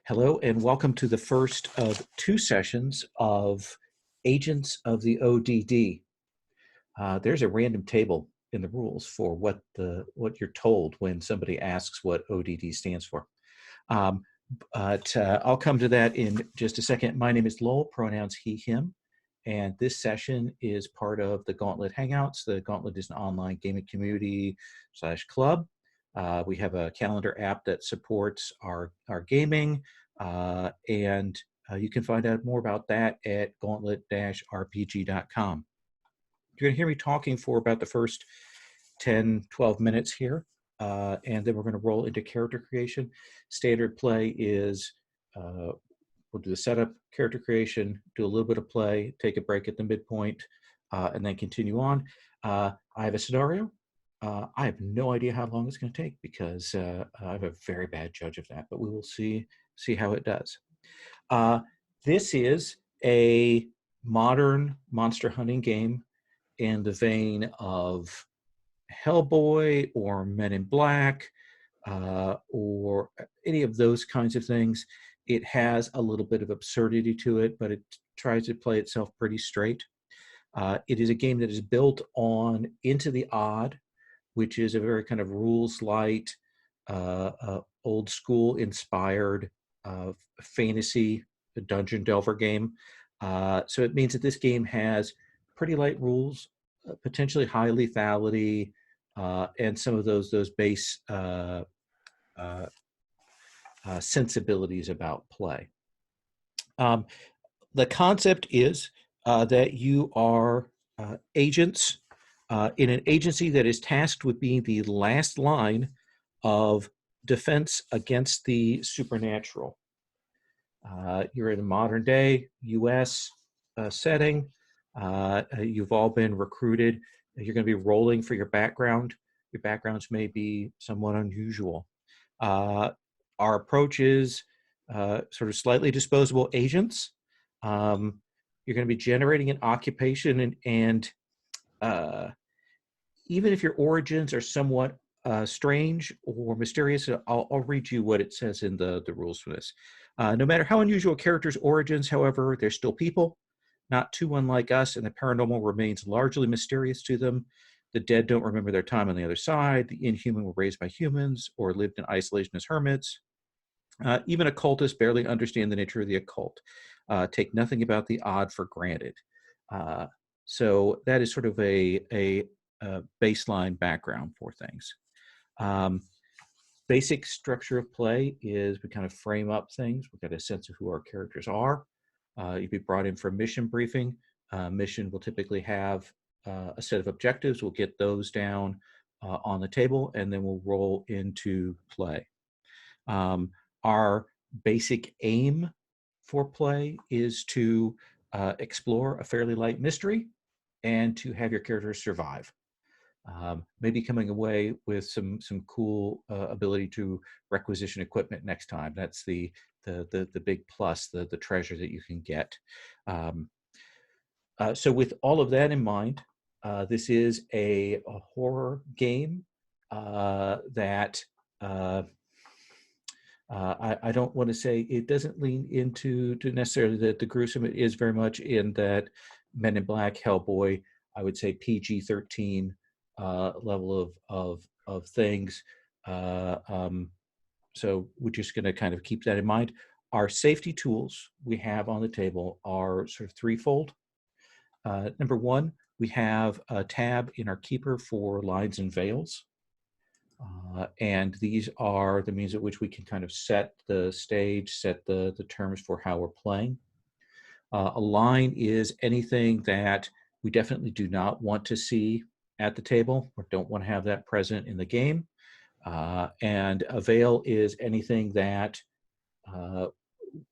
Hello, and welcome to the first of two sessions of Agents of the O.D.D. There's a random table in the rules for what you're told when somebody asks what O.D.D. stands for. But I'll come to that in just a second. My name is Lowell, pronouns he, him, and this session is part of the Gauntlet Hangouts. The Gauntlet is an online gaming community / club. We have a calendar app that supports our gaming, and you can find out more about that at gauntlet-rpg.com. You're going to hear me talking for about the first 10, 12 minutes here, and then we're going to roll into character creation. Standard play is we'll do the setup, character creation, do a little bit of play, take a break at the midpoint, and then continue on. I have a scenario. I have no idea how long it's going to take because I'm a very bad judge of that, but we will see how it does. This is a modern monster hunting game in the vein of Hellboy or Men in Black or any of those kinds of things. It has a little bit of absurdity to it, but it tries to play itself pretty straight. It is a game that is built on Into the Odd, which is a very kind of rules-light, old school inspired fantasy dungeon delver game. So it means that this game has pretty light rules, potentially high lethality, and some of those base sensibilities about play. The concept is that you are agents in an agency that is tasked with being the last line of defense against the supernatural. You're in a modern day U.S. setting. You've all been recruited. You're going to be rolling for your background. Your backgrounds may be somewhat unusual. Our approach is sort of slightly disposable agents. You're going to be generating an occupation, and even if your origins are somewhat strange or mysterious, I'll read you what it says in the rules for this. No matter how unusual a character's origins, however, they're still people, not too unlike us, and the paranormal remains largely mysterious to them. The dead don't remember their time on the other side. The inhuman were raised by humans or lived in isolation as hermits. Even occultists barely understand the nature of the occult. Take nothing about the odd for granted. So that is sort of a baseline background for things. Basic structure of play is we kind of frame up things. We've got a sense of who our characters are. You'd be brought in for a mission briefing. Mission will typically have a set of objectives. We'll get those down on the table, and then we'll roll into play. Our basic aim for play is to explore a fairly light mystery and to have your characters survive. Maybe coming away with some cool ability to requisition equipment next time. That's the big plus, the treasure that you can get. So with all of that in mind, this is a horror game that I don't want to say it doesn't lean into necessarily the gruesome. It is very much in that Men in Black, Hellboy, I would say PG-13 level of things. So we're just going to kind of keep that in mind. Our safety tools we have on the table are sort of threefold. Number one, we have a tab in our keeper for lines and veils. And these are the means at which we can kind of set the stage, set the terms for how we're playing. A line is anything that we definitely do not want to see at the table or don't want to have that present in the game. And a veil is anything that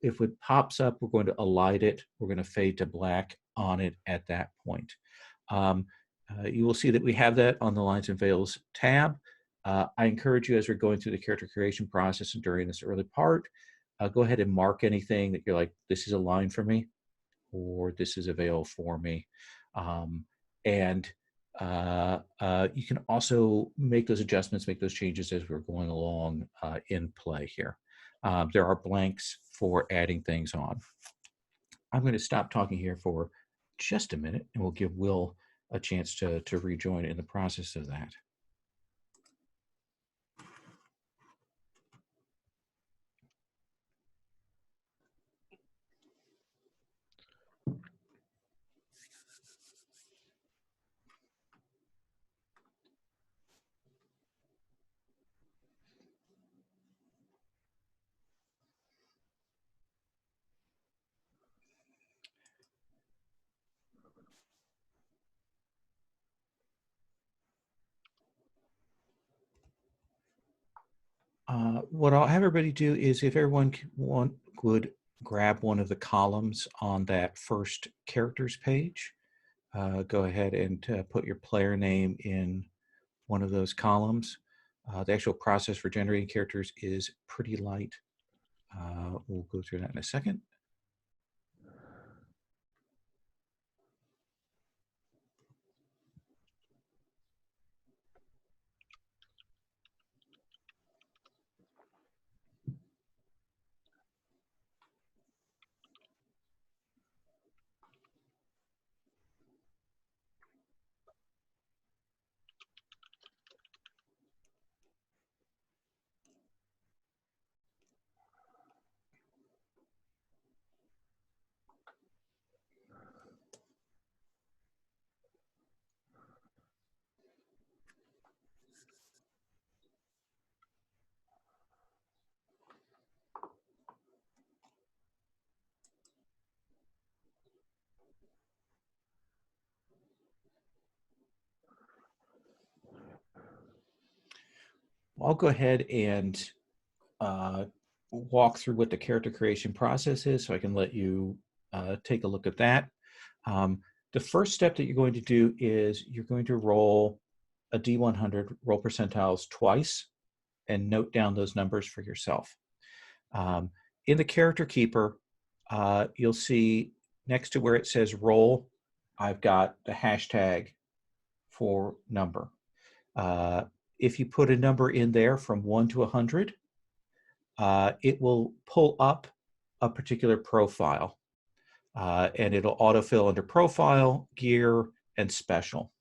if it pops up, we're going to elide it. We're going to fade to black on it at that point. You will see that we have that on the Lines and Veils tab. I encourage you as we're going through the character creation process and during this early part, go ahead and mark anything that you're like, this is a line for me, or this is a veil for me. And you can also make those adjustments, make those changes as we're going along in play here. There are blanks for adding things on. I'm going to stop talking here for just a minute, and we'll give Will a chance to rejoin in the process of that. What I'll have everybody do is, if everyone would grab one of the columns on that first characters page, go ahead and put your player name in one of those columns. The actual process for generating characters is pretty light. We'll go through that in a second. I'll go ahead and walk through what the character creation process is, so I can let you take a look at that. The first step that you're going to do is you're going to roll a D100, roll percentiles twice, and note down those numbers for yourself. In the character keeper, you'll see next to where it says roll, I've got the hashtag for number. If you put a number in there from 1 to 100, it will pull up a particular profile, and it'll autofill under profile, gear, and special.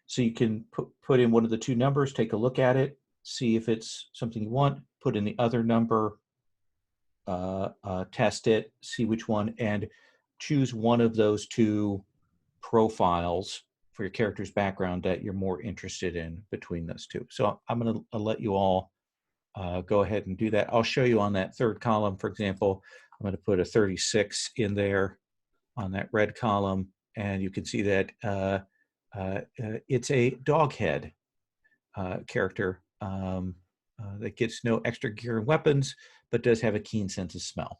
So you can put in one of the two numbers, take a look at it, see if it's something you want, put in the other number, test it, see which one, and choose one of those two profiles for your character's background that you're more interested in between those two. So I'm going to let you all go ahead and do that. I'll show you on that third column, for example. I'm going to put a 36 in there on that red column, and you can see that it's a dog head character that gets no extra gear and weapons, but does have a keen sense of smell.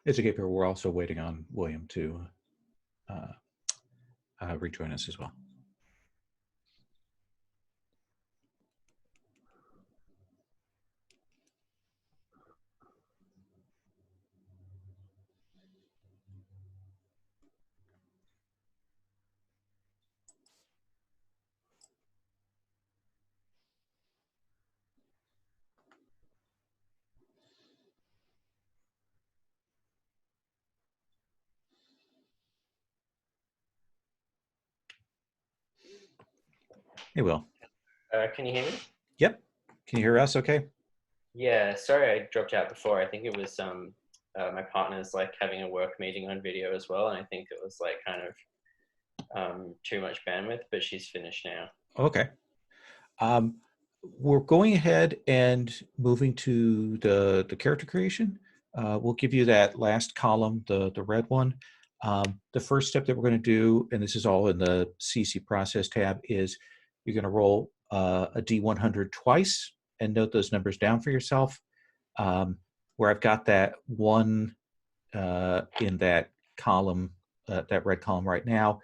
It's okay, Peter. We're also waiting on William to rejoin us as well. Hey, Will. Can you hear me? Yep. Can you hear us okay? Yeah, sorry I dropped out before. I think it was my partner's like having a work meeting on video as well, and I think it was like kind of too much bandwidth, but she's finished now. Okay. Um, we're going ahead and moving to the character creation. We'll give you that last column, the red one. The first step that we're going to do, and this is all in the CC process tab, is you're going to roll a D100 twice and note those numbers down for yourself. Where I've got that one in that column, that red column right now,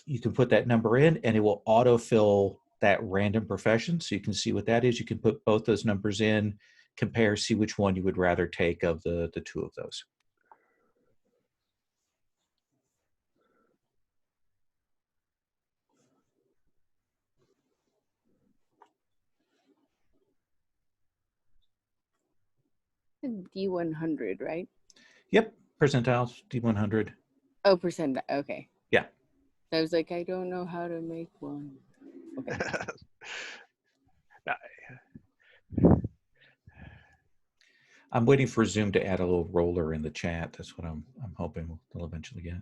you can put that number in and it will autofill that random profession. So you can see what that is. You can put both those numbers in, compare, see which one you would rather take of the two of those. D100, right? Yep, percentiles, D100. Oh, percent. Okay. Yeah. I was like, I don't know how to make one. Okay. I'm waiting for Zoom to add a little roller in the chat. That's what I'm hoping they'll eventually get.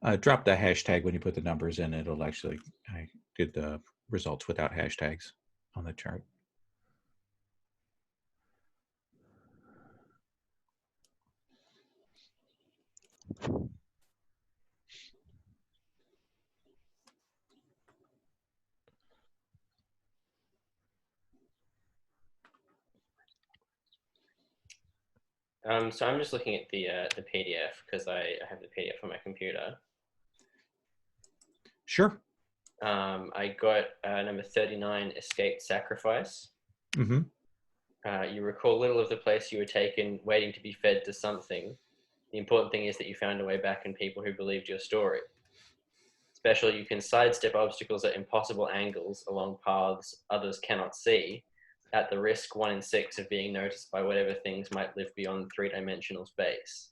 Yeah. Drop the hashtag when you put the numbers in. It'll actually, I did the results without hashtags on the chart. So I'm just looking at the PDF because I have the PDF on my computer. Sure. I got number 39, escaped sacrifice. Mm-hmm. You recall little of the place you were taken, waiting to be fed to something. The important thing is that you found a way back and people who believed your story. Special, you can sidestep obstacles at impossible angles along paths others cannot see, at the risk 1 in 6 of being noticed by whatever things might live beyond three-dimensional space.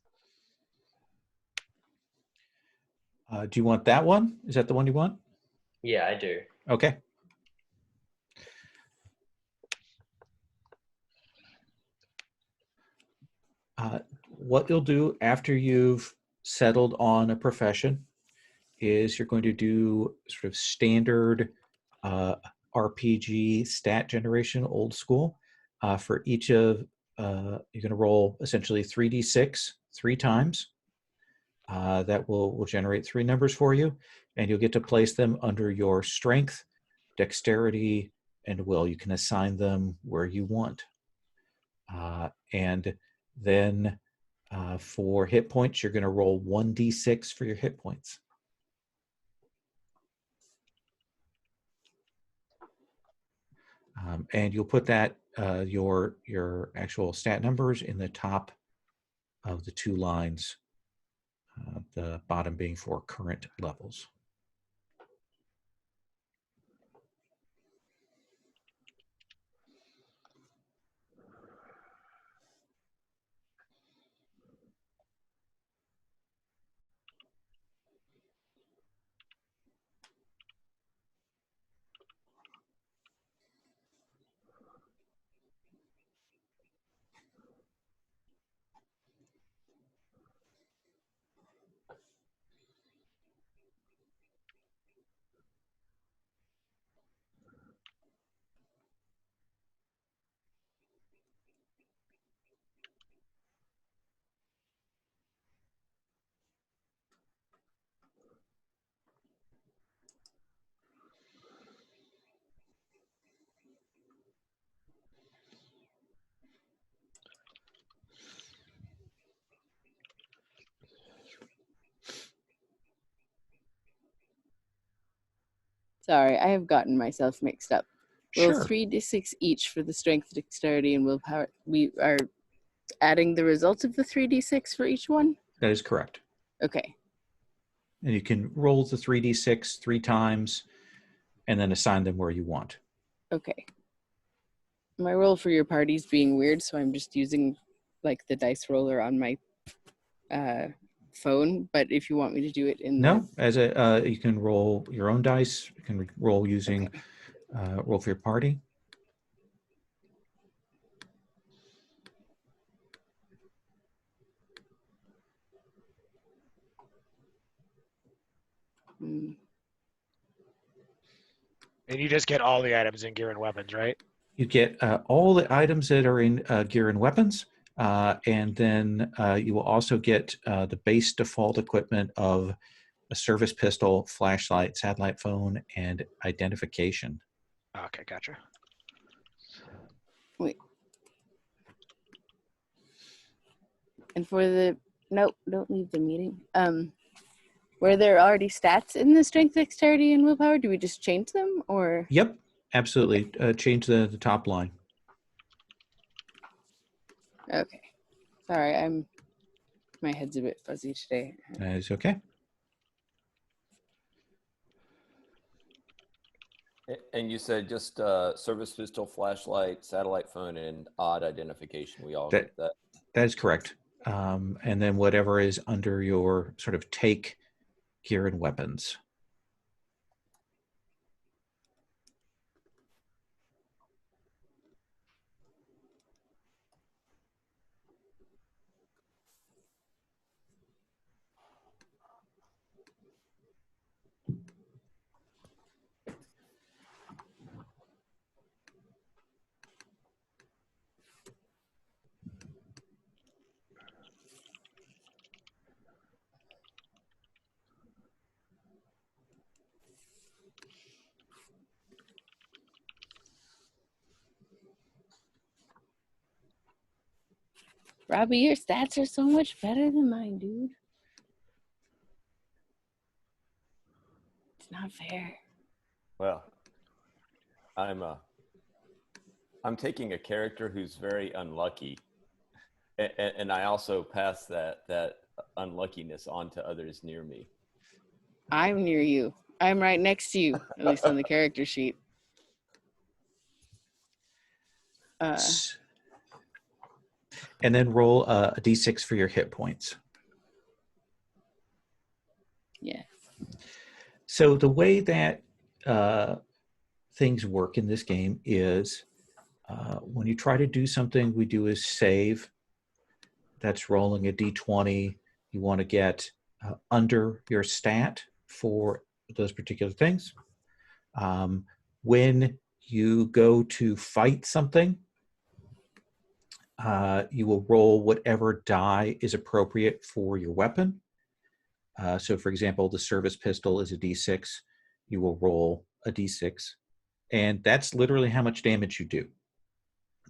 Do you want that one? Is that the one you want? Yeah, I do. Okay. What you'll do after you've settled on a profession is you're going to do sort of standard RPG stat generation, old school. For each of, you're going to roll essentially 3d6 3 times. That will generate 3 numbers for you, and you'll get to place them under your strength, dexterity, and will. You can assign them where you want. And then for hit points, you're going to roll 1d6 for your hit points. And you'll put that your actual stat numbers in the top of the 2 lines, the bottom being for current levels. Sorry, I have gotten myself mixed up. Roll Sure. 3d6 each for the strength, dexterity, and willpower. We are adding the results of the 3d6 for each one? That is correct. Okay. And you can roll the 3d6 3 times and then assign them where you want. Okay. My roll for your party's being weird, so I'm just using like the dice roller on my phone. But if you want me to do it in No, as a you can roll your own dice. You can roll using Okay. roll for your party. Mm. And you just get all the items in gear and weapons, right? You get all the items that are in gear and weapons, and then you will also get the base default equipment of a service pistol, flashlight, satellite phone, and identification. Okay, gotcha. Wait. And for the nope, don't leave the meeting. Were there already stats in the strength, dexterity, and willpower? Do we just change them, or? Yep, absolutely. Change the top line. Okay. Sorry, my head's a bit fuzzy today. That is okay. And you said just service pistol, flashlight, satellite phone, and odd identification. We all get that. That is correct. And then whatever is under your sort of take gear and weapons. Robbie, your stats are so much better than mine, dude. It's not fair. Well, I'm taking a character who's very unlucky, and I also pass that unluckiness on to others near me. I'm near you. I'm right next to you, at least on the character sheet. And then roll a d6 for your hit points. Yes. So the way that things work in this game is when you try to do something, we do is save. That's rolling a d20. You want to get under your stat for those particular things. When you go to fight something, you will roll whatever die is appropriate for your weapon. So, for example, the service pistol is a d6. You will roll a d6. And that's literally how much damage you do.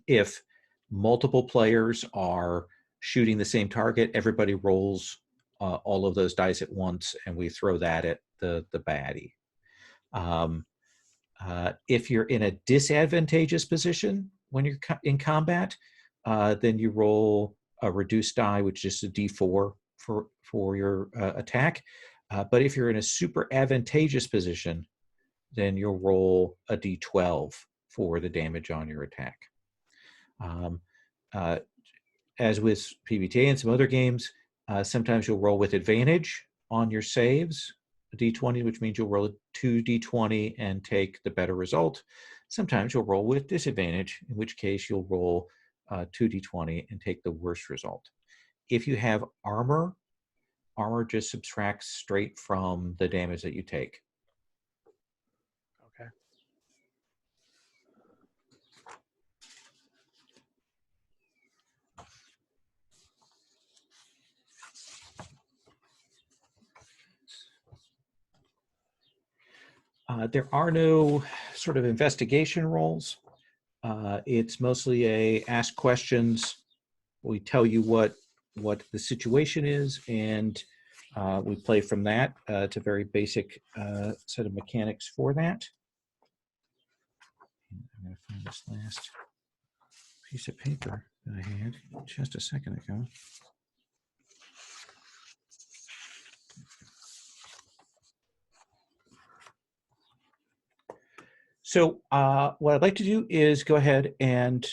If multiple players are shooting the same target, everybody rolls all of those dice at once, and we throw that at the baddie. If you're in a disadvantageous position when you're in combat, then you roll a reduced die, which is a d4 for your attack. But if you're in a super advantageous position, then you'll roll a d12 for the damage on your attack. As with PBTA and some other games, sometimes you'll roll with advantage on your saves, a d20, which means you'll roll a 2d20 and take the better result. Sometimes you'll roll with disadvantage, in which case you'll roll 2d20 and take the worst result. If you have armor, armor just subtracts straight from the damage that you take. Okay. There are no sort of investigation rolls. It's mostly a ask questions. We tell you what the situation is, and we play from that. It's a very basic set of mechanics for that. I'm going to find this last piece of paper that I had just a second ago. So what I'd like to do is go ahead and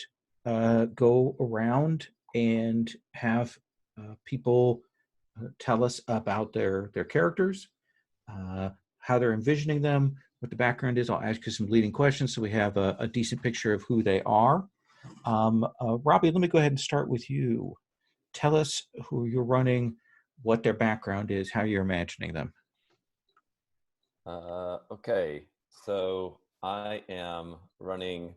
go around and have people tell us about their characters, how they're envisioning them, what the background is. I'll ask you some leading questions so we have a decent picture of who they are. Robbie, let me go ahead and start with you. Tell us who you're running, what their background is, how you're imagining them. Okay, so I am running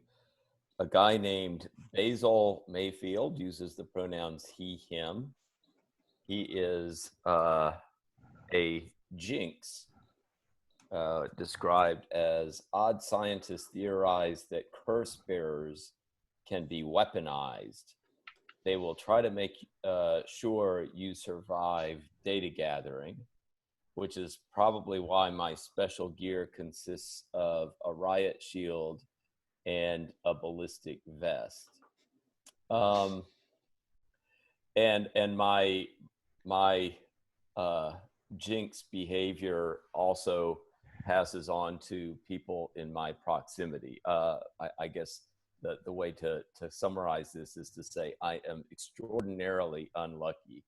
a guy named Basil Mayfield, uses the pronouns he, him. He is a jinx, described as odd scientists theorize that curse bearers can be weaponized. They will try to make sure you survive data gathering, which is probably why my special gear consists of a riot shield and a ballistic vest. And my jinx behavior also passes on to people in my proximity. I guess the way to summarize this is to say I am extraordinarily unlucky,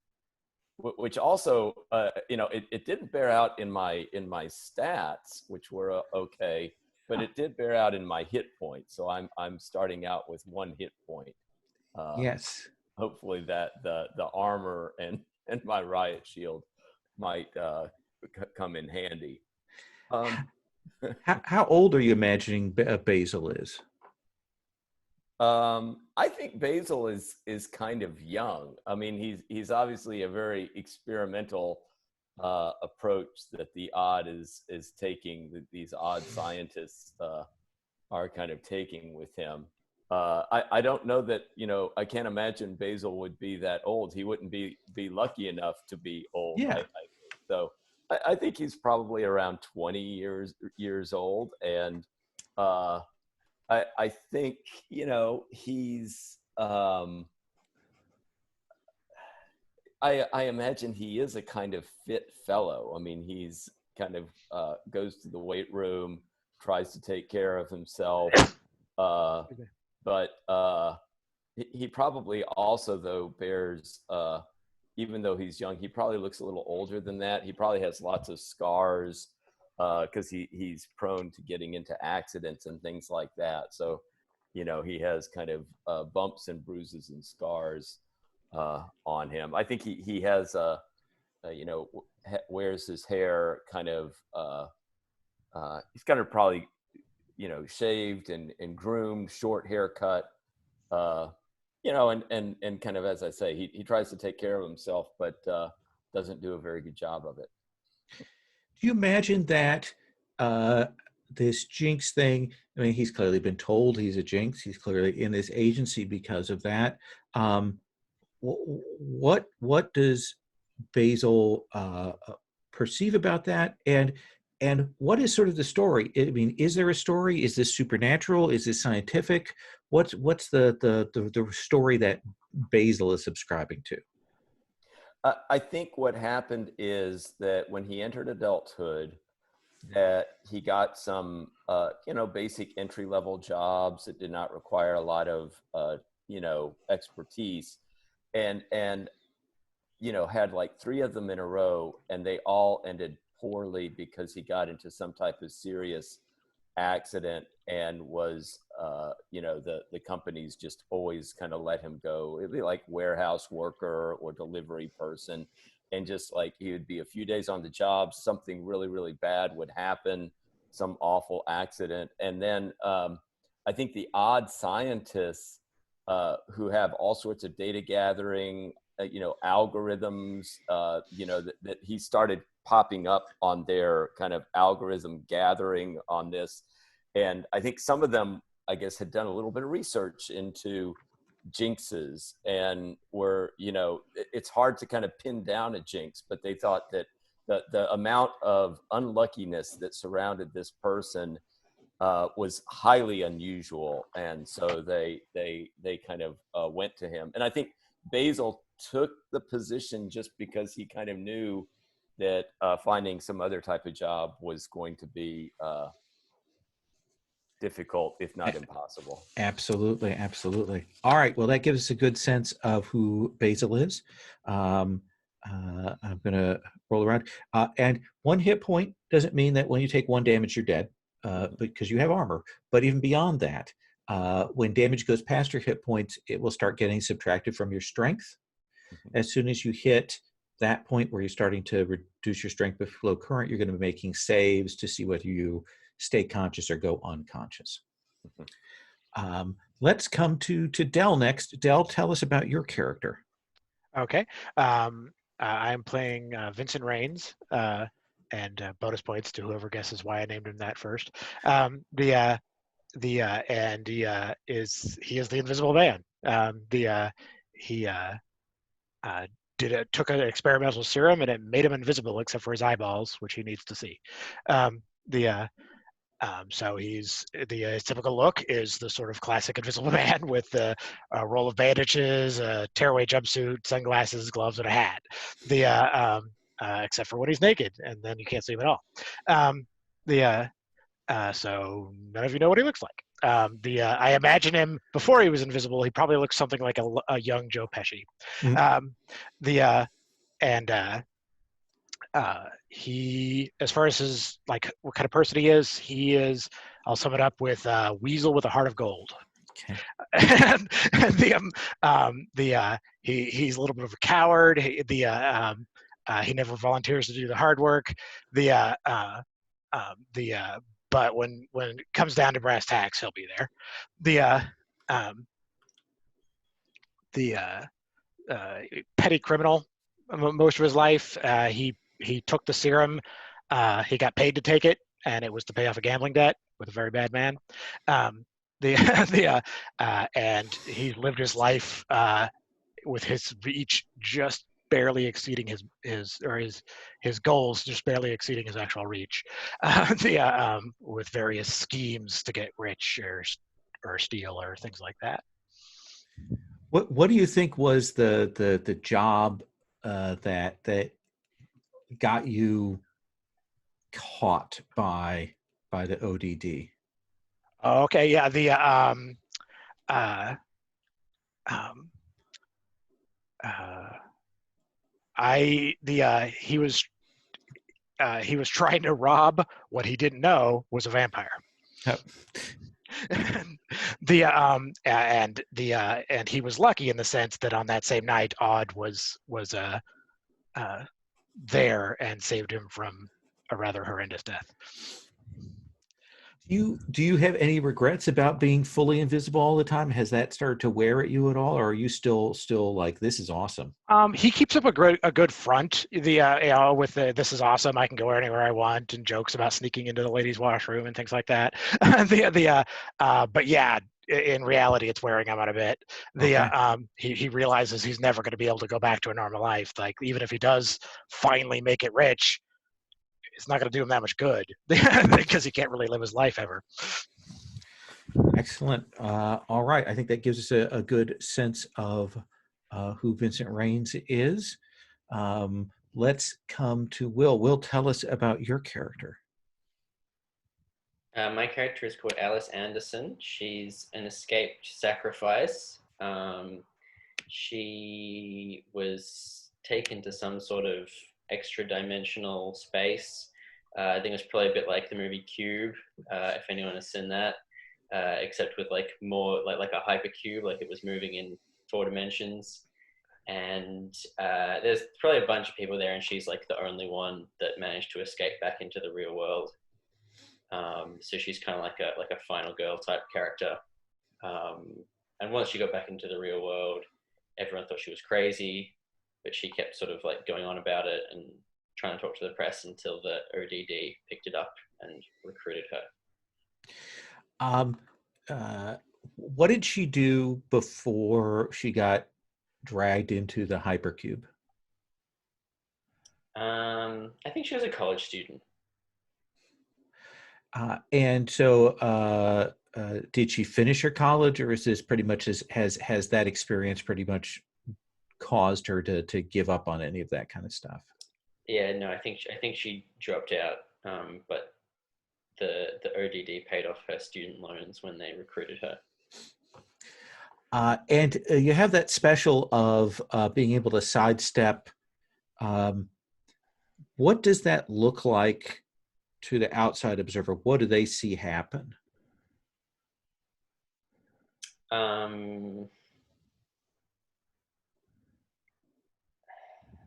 which also it didn't bear out in my stats, which were okay, but it did bear out in my hit point. So I'm starting out with 1 hit point. Yes. Hopefully that the armor and my riot shield might come in handy. How old are you imagining Basil is? I think Basil is kind of young. I mean, he's obviously a very experimental approach that the odd is taking. That these odd scientists are kind of taking with him. I don't know that, I can't imagine Basil would be that old. He wouldn't be lucky enough to be old. Yeah. So I think he's probably around 20 years old, and I think he's I imagine he is a kind of fit fellow. I mean, he's kind of goes to the weight room, tries to take care of himself, but he probably also, though, bears even though he's young, he probably looks a little older than that. He probably has lots of scars because he's prone to getting into accidents and things like that. So, he has kind of bumps and bruises and scars on him. I think he has wears his hair kind of he's kind of probably shaved and groomed, short haircut. And kind of, as I say, he tries to take care of himself, but doesn't do a very good job of it. Do you imagine that this jinx thing, I mean, he's clearly been told he's a jinx. He's clearly in this agency because of that. What does Basil perceive about that? And what is sort of the story? I mean, is there a story? Is this supernatural? Is this scientific? What's the story that Basil is subscribing to? I think what happened is that when he entered adulthood, that he got some, basic entry-level jobs that did not require a lot of, expertise, and had like 3 of them in a row, and they all ended poorly because he got into some type of serious accident and was, the companies just always kind of let him go. It'd be like warehouse worker or delivery person. And just like he would be a few days on the job, something really, really bad would happen, some awful accident. And then I think the odd scientists who have all sorts of data gathering, algorithms, that he started popping up on their kind of algorithm gathering on this. And I think some of them, I guess, had done a little bit of research into jinxes and were, it's hard to kind of pin down a jinx, but they thought that the amount of unluckiness that surrounded this person was highly unusual, and so they kind of went to him. And I think Basil took the position just because he kind of knew that finding some other type of job was going to be difficult, if not impossible. Absolutely, absolutely. All right. Well, that gives us a good sense of who Basil is. I'm going to roll around. And 1 hit point doesn't mean that when you take 1 damage, you're dead, because you have armor. But even beyond that, when damage goes past your hit points, it will start getting subtracted from your strength. As soon as you hit that point where you're starting to reduce your strength below current, you're going to be making saves to see whether you stay conscious or go unconscious. Let's come to Dell next. Dell, tell us about your character. Okay. I'm playing Vincent Raines, and bonus points to whoever guesses why I named him that first. And he is the Invisible Man. He took an experimental serum and it made him invisible except for his eyeballs, which he needs to see. So his typical look is the sort of classic Invisible Man with a roll of bandages, a tearaway jumpsuit, sunglasses, gloves, and a hat. Except for when he's naked, and then you can't see him at all. So none of you know what he looks like. I imagine him before he was invisible. He probably looks something like a young Joe Pesci. He, as far as his what kind of person he is, I'll sum it up with weasel with a heart of gold. Okay. He's a little bit of a coward. He never volunteers to do the hard work. But when it comes down to brass tacks, he'll be there. Petty criminal most of his life. He took the serum. He got paid to take it, and it was to pay off a gambling debt with a very bad man. And he lived his life with his reach just barely exceeding his goals, just barely exceeding his actual reach. With various schemes to get rich or steal or things like that. What do you think was the job that got you caught by the O.D.D? Okay, yeah, he was trying to rob what he didn't know was a vampire. Oh. And he was lucky in the sense that on that same night, Odd was there and saved him from a rather horrendous death. Do you have any regrets about being fully invisible all the time? Has that started to wear at you at all, or are you still like, this is awesome? He keeps up a good front. With this is awesome, I can go anywhere I want, and jokes about sneaking into the ladies' washroom and things like that. But yeah, in reality, it's wearing him out a bit. He realizes he's never going to be able to go back to a normal life. Like, even if he does finally make it rich, it's not going to do him that much good because he can't really live his life ever. Excellent. All right. I think that gives us a good sense of who Vincent Raines is. Let's come to Will. Will, tell us about your character. My character is called Alice Anderson. She's an escaped sacrifice. She was taken to some sort of extra-dimensional space. I think it was probably a bit like the movie Cube, if anyone has seen that, except with more like a hypercube, like it was moving in 4 dimensions. And there's probably a bunch of people there, and she's like the only one that managed to escape back into the real world. So she's kind of like a final girl type character. And once she got back into the real world, everyone thought she was crazy, but she kept sort of like going on about it and trying to talk to the press until the O.D.D picked it up and recruited her. What did she do before she got dragged into the hypercube? I think she was a college student. And so, did she finish her college, or is this pretty much has that experience pretty much caused her to give up on any of that kind of stuff? Yeah, no, I think she dropped out, but the O.D.D paid off her student loans when they recruited her. And you have that special of being able to sidestep. What does that look like to the outside observer? What do they see happen?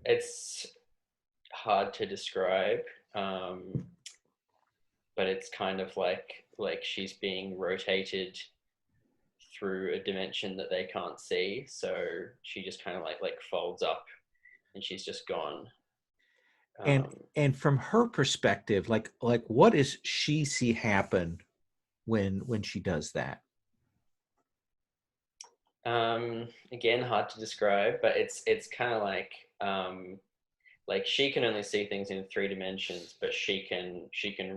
It's hard to describe, but it's kind of like she's being rotated through a dimension that they can't see. So she just kind of like folds up, and she's just gone. And from her perspective, like what does she see happen when she does that? Again, hard to describe, but it's kind of like she can only see things in 3 dimensions, but she can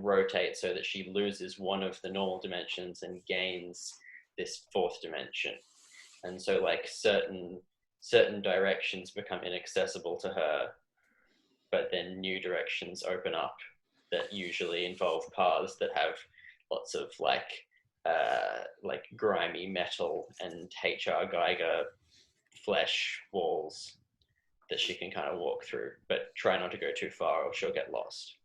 rotate so that she loses one of the normal dimensions and gains this 4th dimension. And so like certain directions become inaccessible to her, but then new directions open up that usually involve paths that have lots of like grimy metal and HR Geiger flesh walls that she can kind of walk through, but try not to go too far or she'll get lost.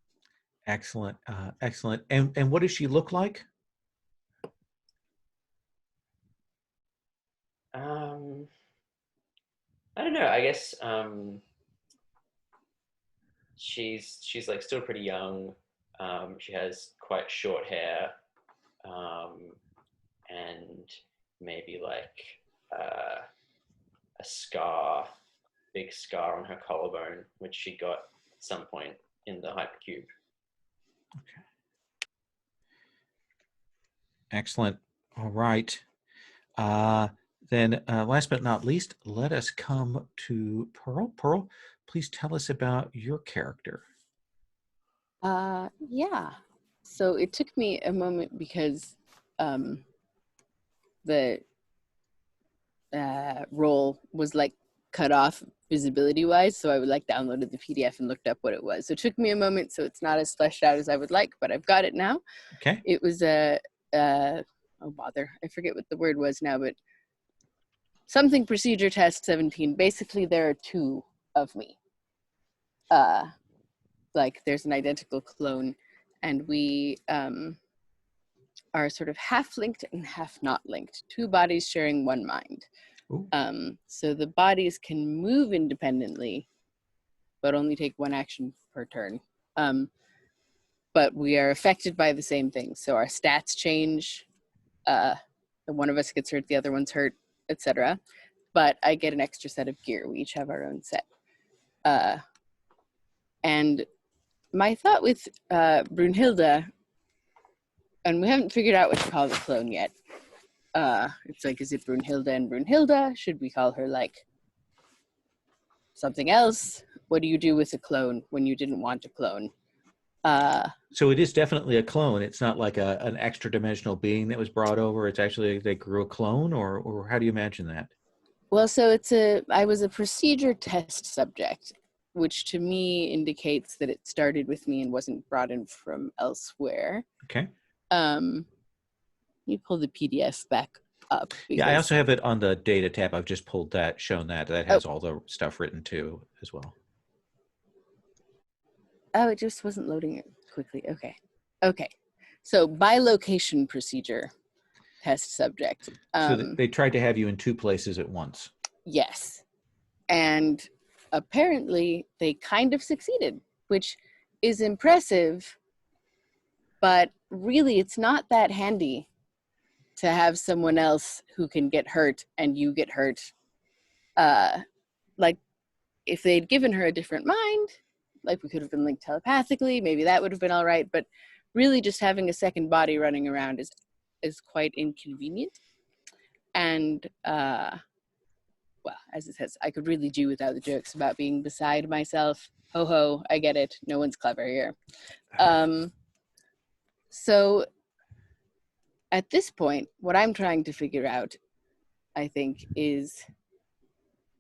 Excellent, excellent. And what does she look like? I don't know. I guess she's like still pretty young. She has quite short hair, and maybe like a scar, big scar on her collarbone, which she got at some point in the hypercube. Okay. Excellent. All right. Then last but not least, let us come to Pearl. Pearl, please tell us about your character. Yeah. So it took me a moment because the role was like cut off visibility wise, so I would like downloaded the PDF and looked up what it was. So it took me a moment, so it's not as fleshed out as I would like, but I've got it now. Okay. It was a oh bother, I forget what the word was now, but something procedure test 17. Basically, there are 2 of me. Like there's an identical clone, and we are sort of half linked and half not linked. 2 bodies sharing 1 mind. So the bodies can move independently, but only take 1 action per turn. But we are affected by the same thing. So our stats change. One of us gets hurt, the other one's hurt, etc. But I get an extra set of gear. We each have our own set. And my thought with Brunhilde, and we haven't figured out what to call the clone yet. It's like, is it Brunhilde and Brunhilde? Should we call her like something else? What do you do with a clone when you didn't want a clone? So it is definitely a clone. It's not like an extra dimensional being that was brought over. It's actually they grew a clone, or how do you imagine that? Well, so I was a procedure test subject, which to me indicates that it started with me and wasn't brought in from elsewhere. Okay. You pull the PDF back up. Yeah, I also have it on the data tab. I've just pulled that, shown that. That has all the stuff written too as well. Oh, it just wasn't loading it quickly. Okay. So by location procedure test subject. So they tried to have you in 2 places at once. Yes. And apparently they kind of succeeded, which is impressive, but really it's not that handy to have someone else who can get hurt and you get hurt. Like if they'd given her a different mind, like we could have been linked telepathically, maybe that would have been all right, but really just having a second body running around is quite inconvenient. And well, as it says, I could really do without the jokes about being beside myself. Ho ho, I get it. No one's clever here. So at this point, what I'm trying to figure out, I think, is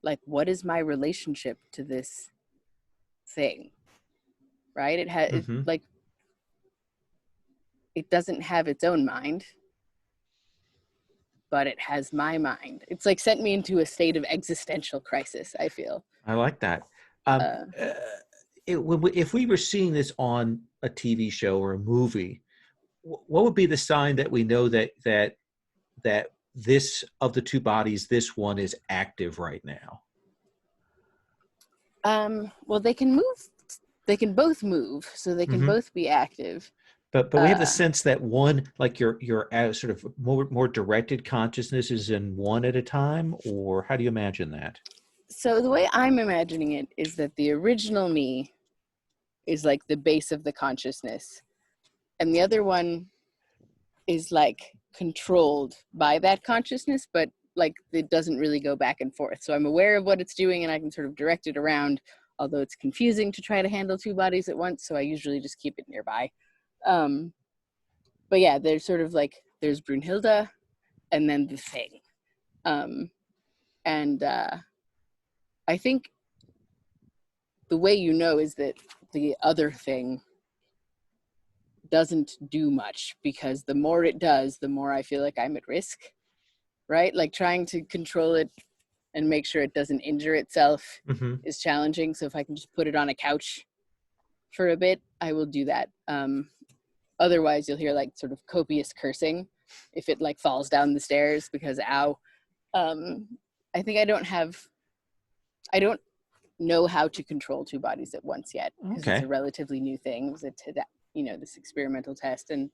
like, what is my relationship to this thing? Right? It has Mhm. like, it doesn't have its own mind, but it has my mind. It's like sent me into a state of existential crisis, I feel. I like that. Um, Uh, uh, if we were seeing this on a TV show or a movie, what would be the sign that we know that this of the two bodies, this one is active right now? well, they can move. They can both move, so they can Hmm. both be active. But we have the sense that one, like your sort of more directed consciousness is in one at a time, or how do you imagine that? So the way I'm imagining it is that the original me is like the base of the consciousness, and the other one is like controlled by that consciousness, but like it doesn't really go back and forth. So I'm aware of what it's doing and I can sort of direct it around, although it's confusing to try to handle two bodies at once. So I usually just keep it nearby. But yeah, there's sort of like, there's Brunhilde and then the thing. And I think the way you know is that the other thing doesn't do much, because the more it does, the more I feel like I'm at risk, right? Like trying to control it and make sure it doesn't injure itself Mm-hmm. is challenging. So if I can just put it on a couch for a bit, I will do that. Otherwise, you'll hear like sort of copious cursing if it like falls down the stairs because ow. I think I don't know how to control two bodies at once yet, because it's Okay. a relatively new thing. It was this experimental test, and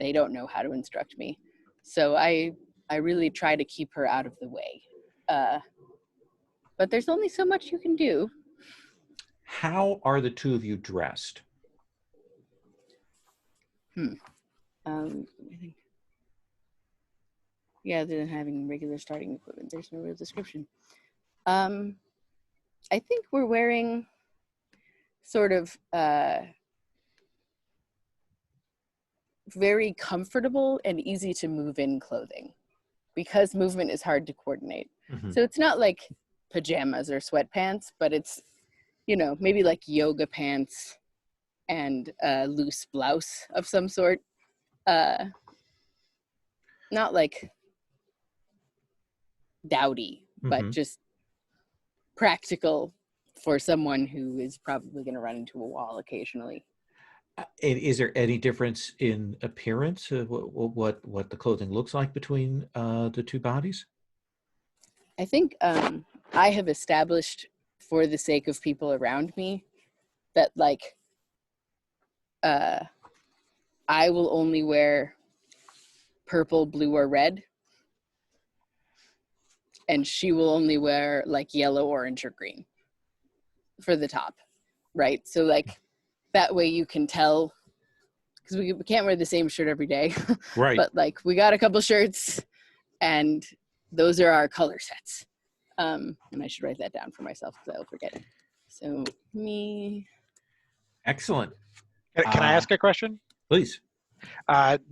they don't know how to instruct me. So I really try to keep her out of the way. But there's only so much you can do. How are the two of you dressed? I think, yeah, other than having regular starting equipment, there's no real description. I think we're wearing sort of very comfortable and easy to move in clothing, because movement is hard to coordinate. Mm-hmm. So it's not like pajamas or sweatpants, but it's, maybe like yoga pants and a loose blouse of some sort. Not like dowdy, but Mm-hmm. just practical for someone who is probably going to run into a wall occasionally. And is there any difference in appearance of what the clothing looks like between the two bodies? I think I have established, for the sake of people around me, that like I will only wear purple, blue, or red, and she will only wear like yellow, orange, or green for the top, right? So like that way you can tell, because we can't wear the same shirt every day. Right. But like we got a couple shirts and those are our color sets. And I should write that down for myself because I'll forget it. So me. Excellent. Can I ask a question? Please.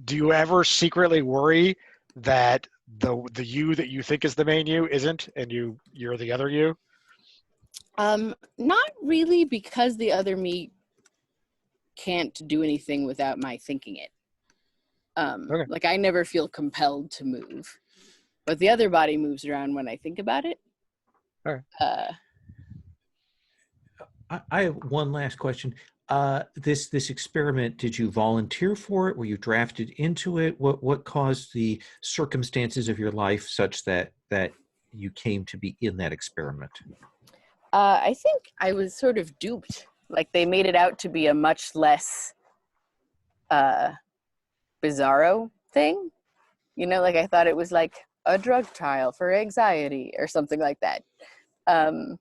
Do you ever secretly worry that the you that you think is the main you isn't, and you're the other you? Not really, because the other me can't do anything without my thinking it. Okay. Like I never feel compelled to move, but the other body moves around when I think about it. All right. I have one last question. This experiment, did you volunteer for it? Were you drafted into it? What caused the circumstances of your life such that you came to be in that experiment? I think I was sort of duped. Like they made it out to be a much less bizarro thing. Like I thought it was like a drug trial for anxiety or something like that. And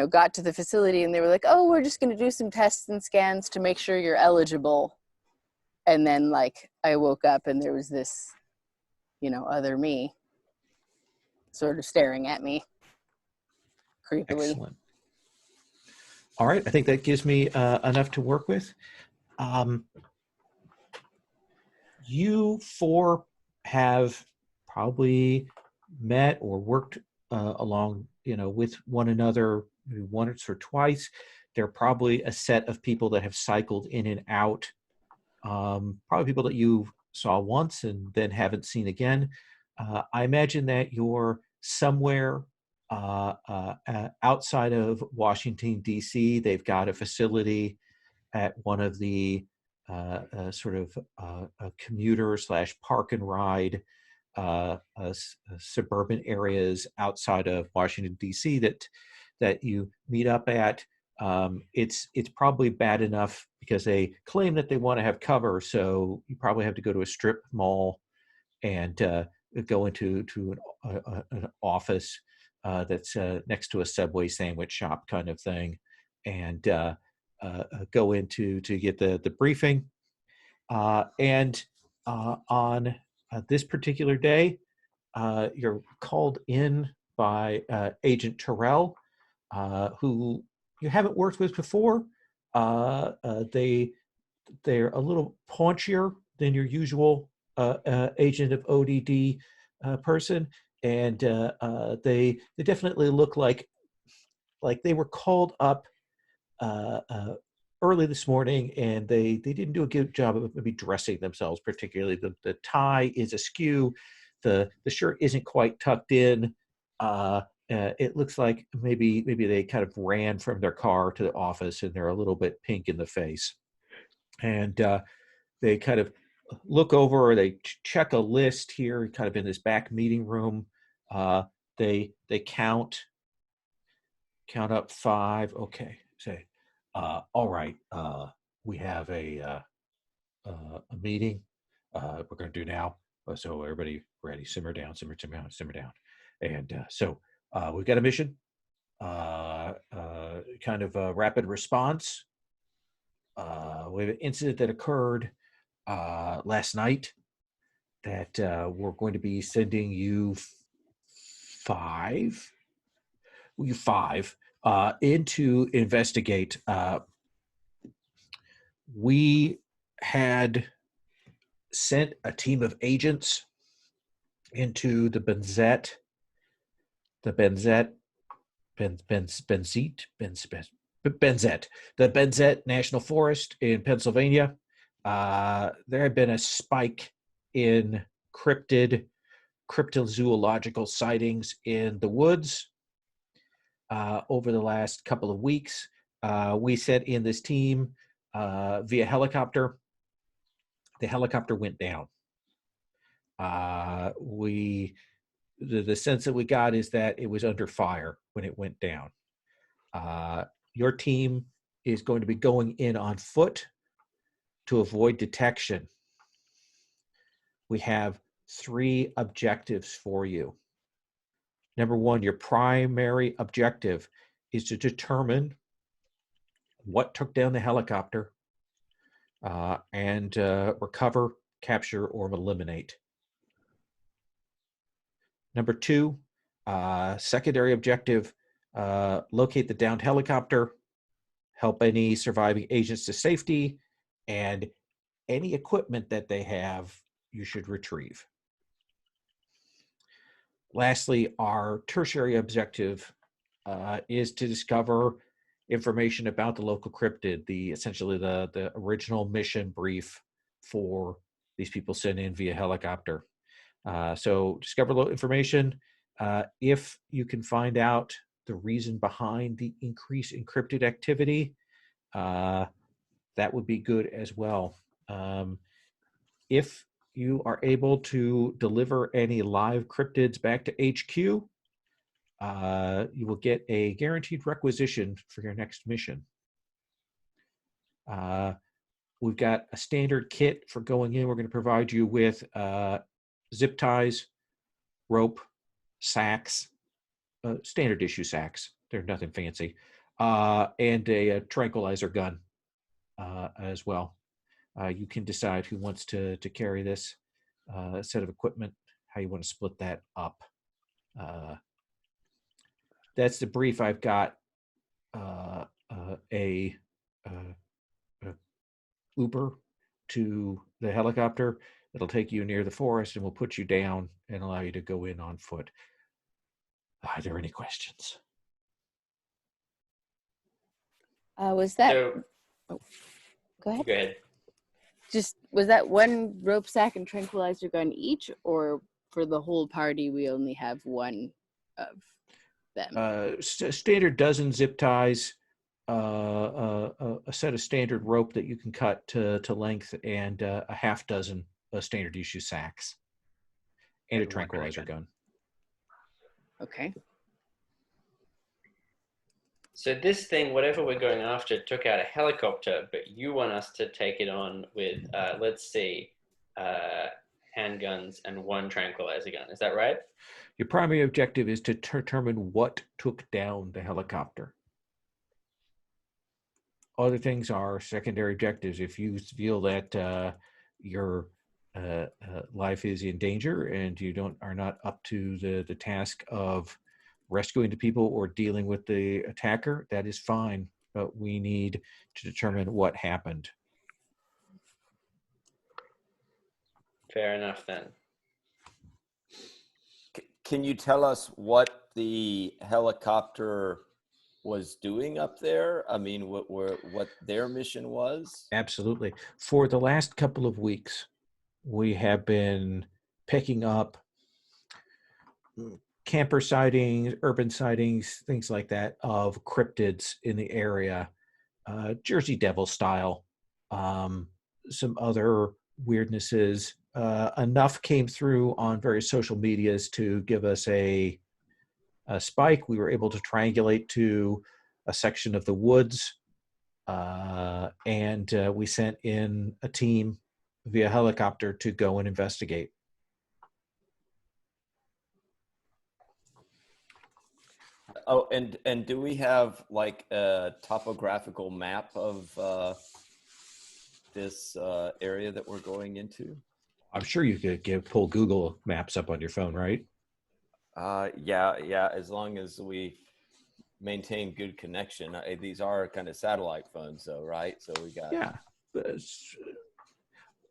got to the facility and they were like, oh, we're just going to do some tests and scans to make sure you're eligible. And then like I woke up and there was this, other me sort of staring at me creepily. Excellent. All right, I think that gives me enough to work with. You four have probably met or worked along, with one another maybe once or twice. They're probably a set of people that have cycled in and out. Probably people that you saw once and then haven't seen again. I imagine that you're somewhere outside of Washington, D.C. They've got a facility at one of the sort of commuter / park and ride suburban areas outside of Washington, D.C. that you meet up at. It's probably bad enough because they claim that they want to have cover, so you probably have to go to a strip mall and go into an office that's next to a Subway sandwich shop kind of thing, and go into to get the briefing. And on this particular day, you're called in by Agent Terrell, who you haven't worked with before. They're a little paunchier than your usual agent of O.D.D. Person, and they definitely look like they were called up early this morning, and they didn't do a good job of maybe dressing themselves particularly. The tie is askew, the shirt isn't quite tucked in. It looks like maybe they kind of ran from their car to the office, and they're a little bit pink in the face. And they kind of look over, or they check a list here, kind of in this back meeting room. They count up 5. Okay, say, all right. We have a meeting. We're going to do now. So everybody ready? Simmer down, simmer down, simmer down. And so we've got a mission. Kind of a rapid response. We have an incident that occurred last night that we're going to be sending you 5 into investigate. We had sent a team of agents into the Benzette National Forest in Pennsylvania. There had been a spike in cryptozoological sightings in the woods over the last couple of weeks. We sent in this team via helicopter. The helicopter went down. The sense that we got is that it was under fire when it went down. Your team is going to be going in on foot to avoid detection. We have 3 objectives for you. Number 1, your primary objective is to determine what took down the helicopter and recover, capture, or eliminate. Number 2, secondary objective, locate the downed helicopter, help any surviving agents to safety, and any equipment that they have, you should retrieve. Lastly, our tertiary objective is to discover information about the local cryptid, essentially the original mission brief for these people sent in via helicopter. So discover information. If you can find out the reason behind the increase in cryptid activity, that would be good as well. If you are able to deliver any live cryptids back to HQ, you will get a guaranteed requisition for your next mission. We've got a standard kit for going in. We're going to provide you with zip ties, rope, sacks, standard issue sacks. They're nothing fancy, and a tranquilizer gun as well. You can decide who wants to carry this set of equipment, how you want to split that up. that's the brief I've got. A Uber to the helicopter. It'll take you near the forest and we'll put you down and allow you to go in on foot. Are there any questions? Was that? So, Oh, go ahead. go ahead. Just was that one rope sack and tranquilizer gun each, or for the whole party we only have one of them? Standard dozen zip ties, a set of standard rope that you can cut to length, and a half dozen standard issue sacks, and a tranquilizer gun. Okay. So this thing, whatever we're going after, took out a helicopter, but you want us to take it on with, let's see, handguns and one tranquilizer gun. Is that right? Your primary objective is to determine what took down the helicopter. Other things are secondary objectives. If you feel that your life is in danger and you are not up to the task of rescuing the people or dealing with the attacker, that is fine. But we need to determine what happened. Fair enough then. Can you tell us what the helicopter was doing up there? I mean, what their mission was? Absolutely. For the last couple of weeks, we have been picking up camper sightings, urban sightings, things like that of cryptids in the area, Jersey Devil style, some other weirdnesses. Enough came through on various social medias to give us a spike. We were able to triangulate to a section of the woods, and we sent in a team via helicopter to go and investigate. Oh, and do we have like a topographical map of this area that we're going into? I'm sure you could pull Google Maps up on your phone, right? Yeah. As long as we maintain good connection. These are kind of satellite phones, though, right? So we got. Yeah.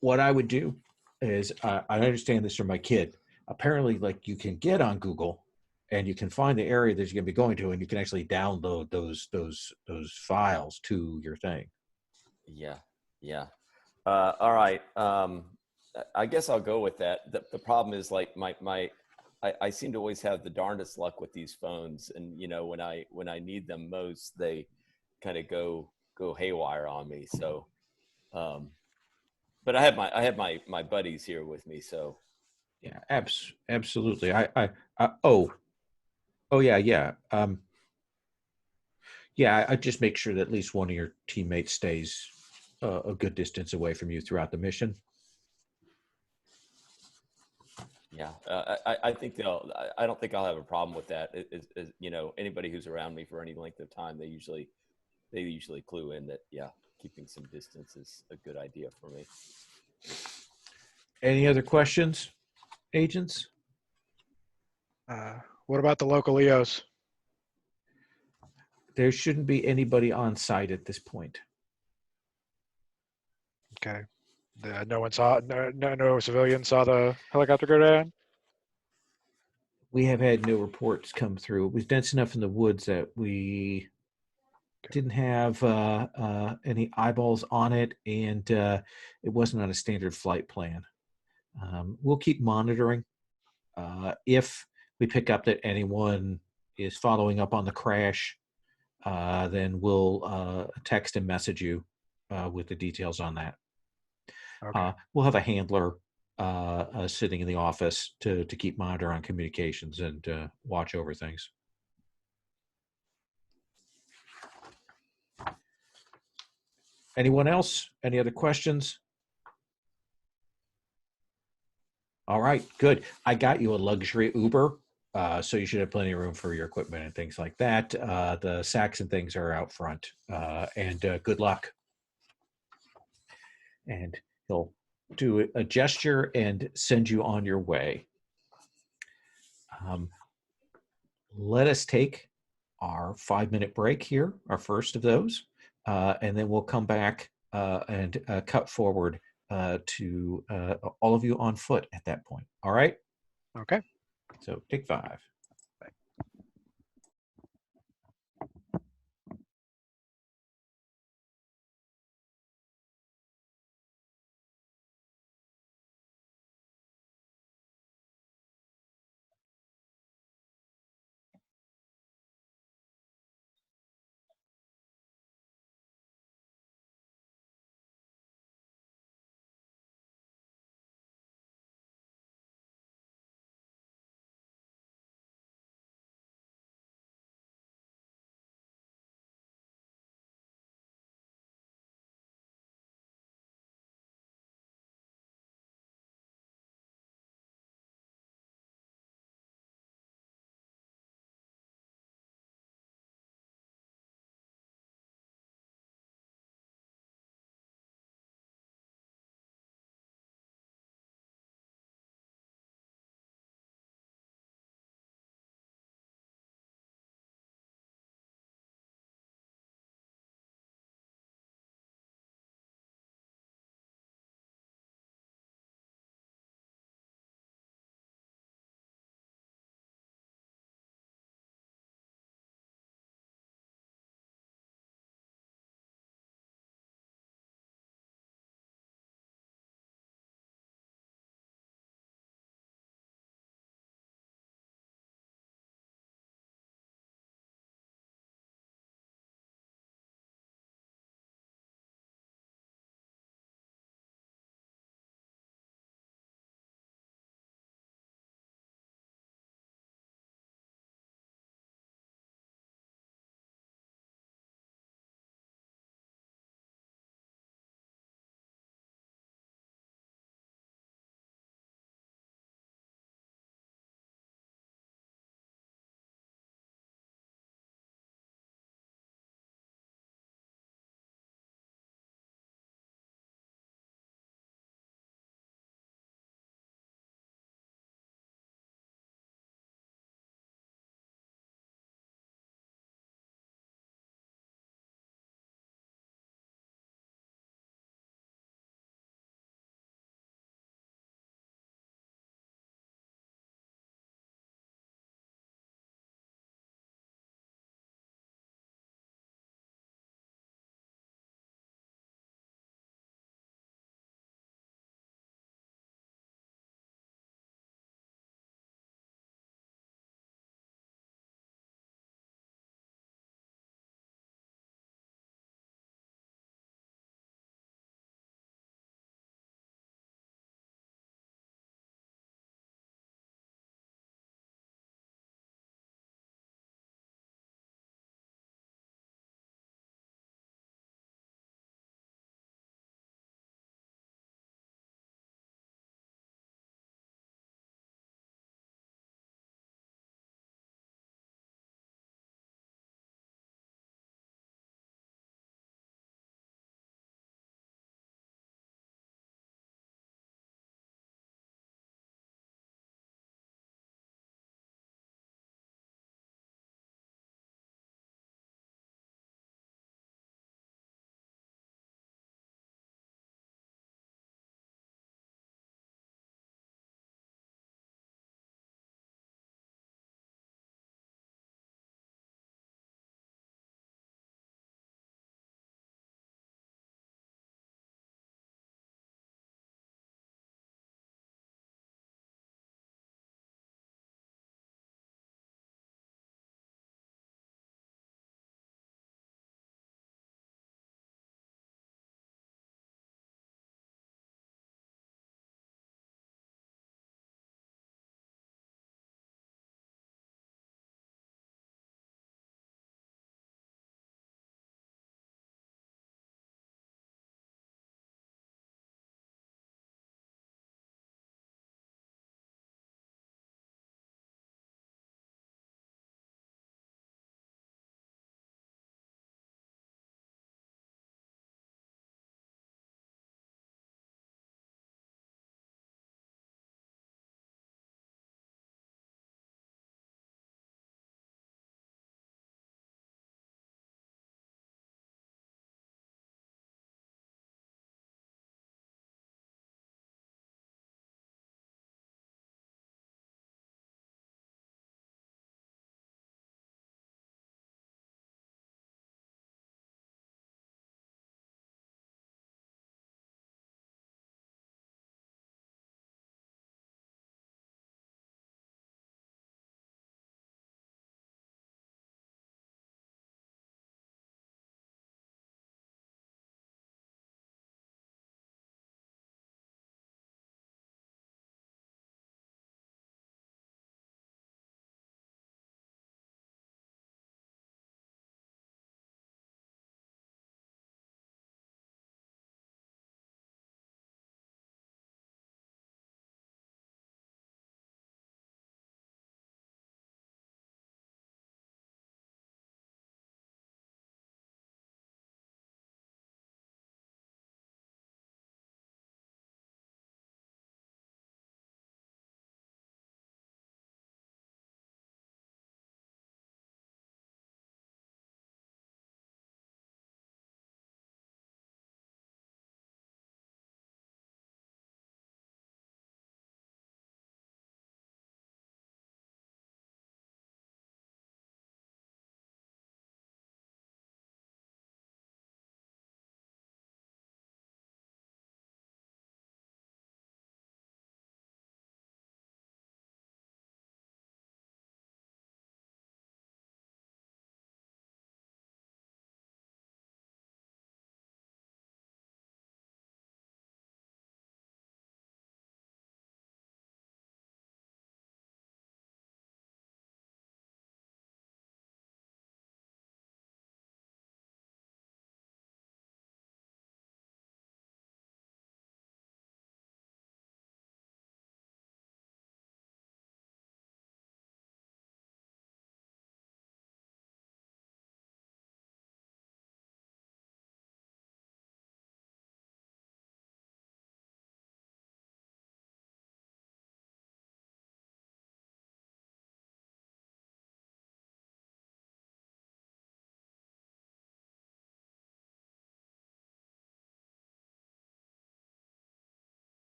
What I would do is, I understand this from my kid. Apparently, like, you can get on Google and you can find the area that you're going to be going to, and you can actually download those files to your thing. Yeah. All right. I guess I'll go with that. The problem is, like, I seem to always have the darndest luck with these phones, and when I need them most, they kind of go haywire on me. So, but I have my buddies here with me, so. Yeah, absolutely. Yeah. I just make sure that at least one of your teammates stays a good distance away from you throughout the mission. Yeah, I think I don't think I'll have a problem with that. Anybody who's around me for any length of time, they usually clue in that, yeah, keeping some distance is a good idea for me. Any other questions, agents? What about the local EOs? There shouldn't be anybody on site at this point. Okay. No civilians saw the helicopter go down? We have had no reports come through. It was dense enough in the woods that we didn't have any eyeballs on it, and it wasn't on a standard flight plan. We'll keep monitoring. If we pick up that anyone is following up on the crash, then we'll text and message you with the details on that. Okay. We'll have a handler sitting in the office to keep monitor on communications and watch over things. Anyone else? Any other questions? All right, good. I got you a luxury Uber, so you should have plenty of room for your equipment and things like that. The sacks and things are out front, and good luck. And he'll do a gesture and send you on your way. Let us take our 5-minute break here, our first of those, and then we'll come back and cut forward to all of you on foot at that point. All right? Okay. So take 5.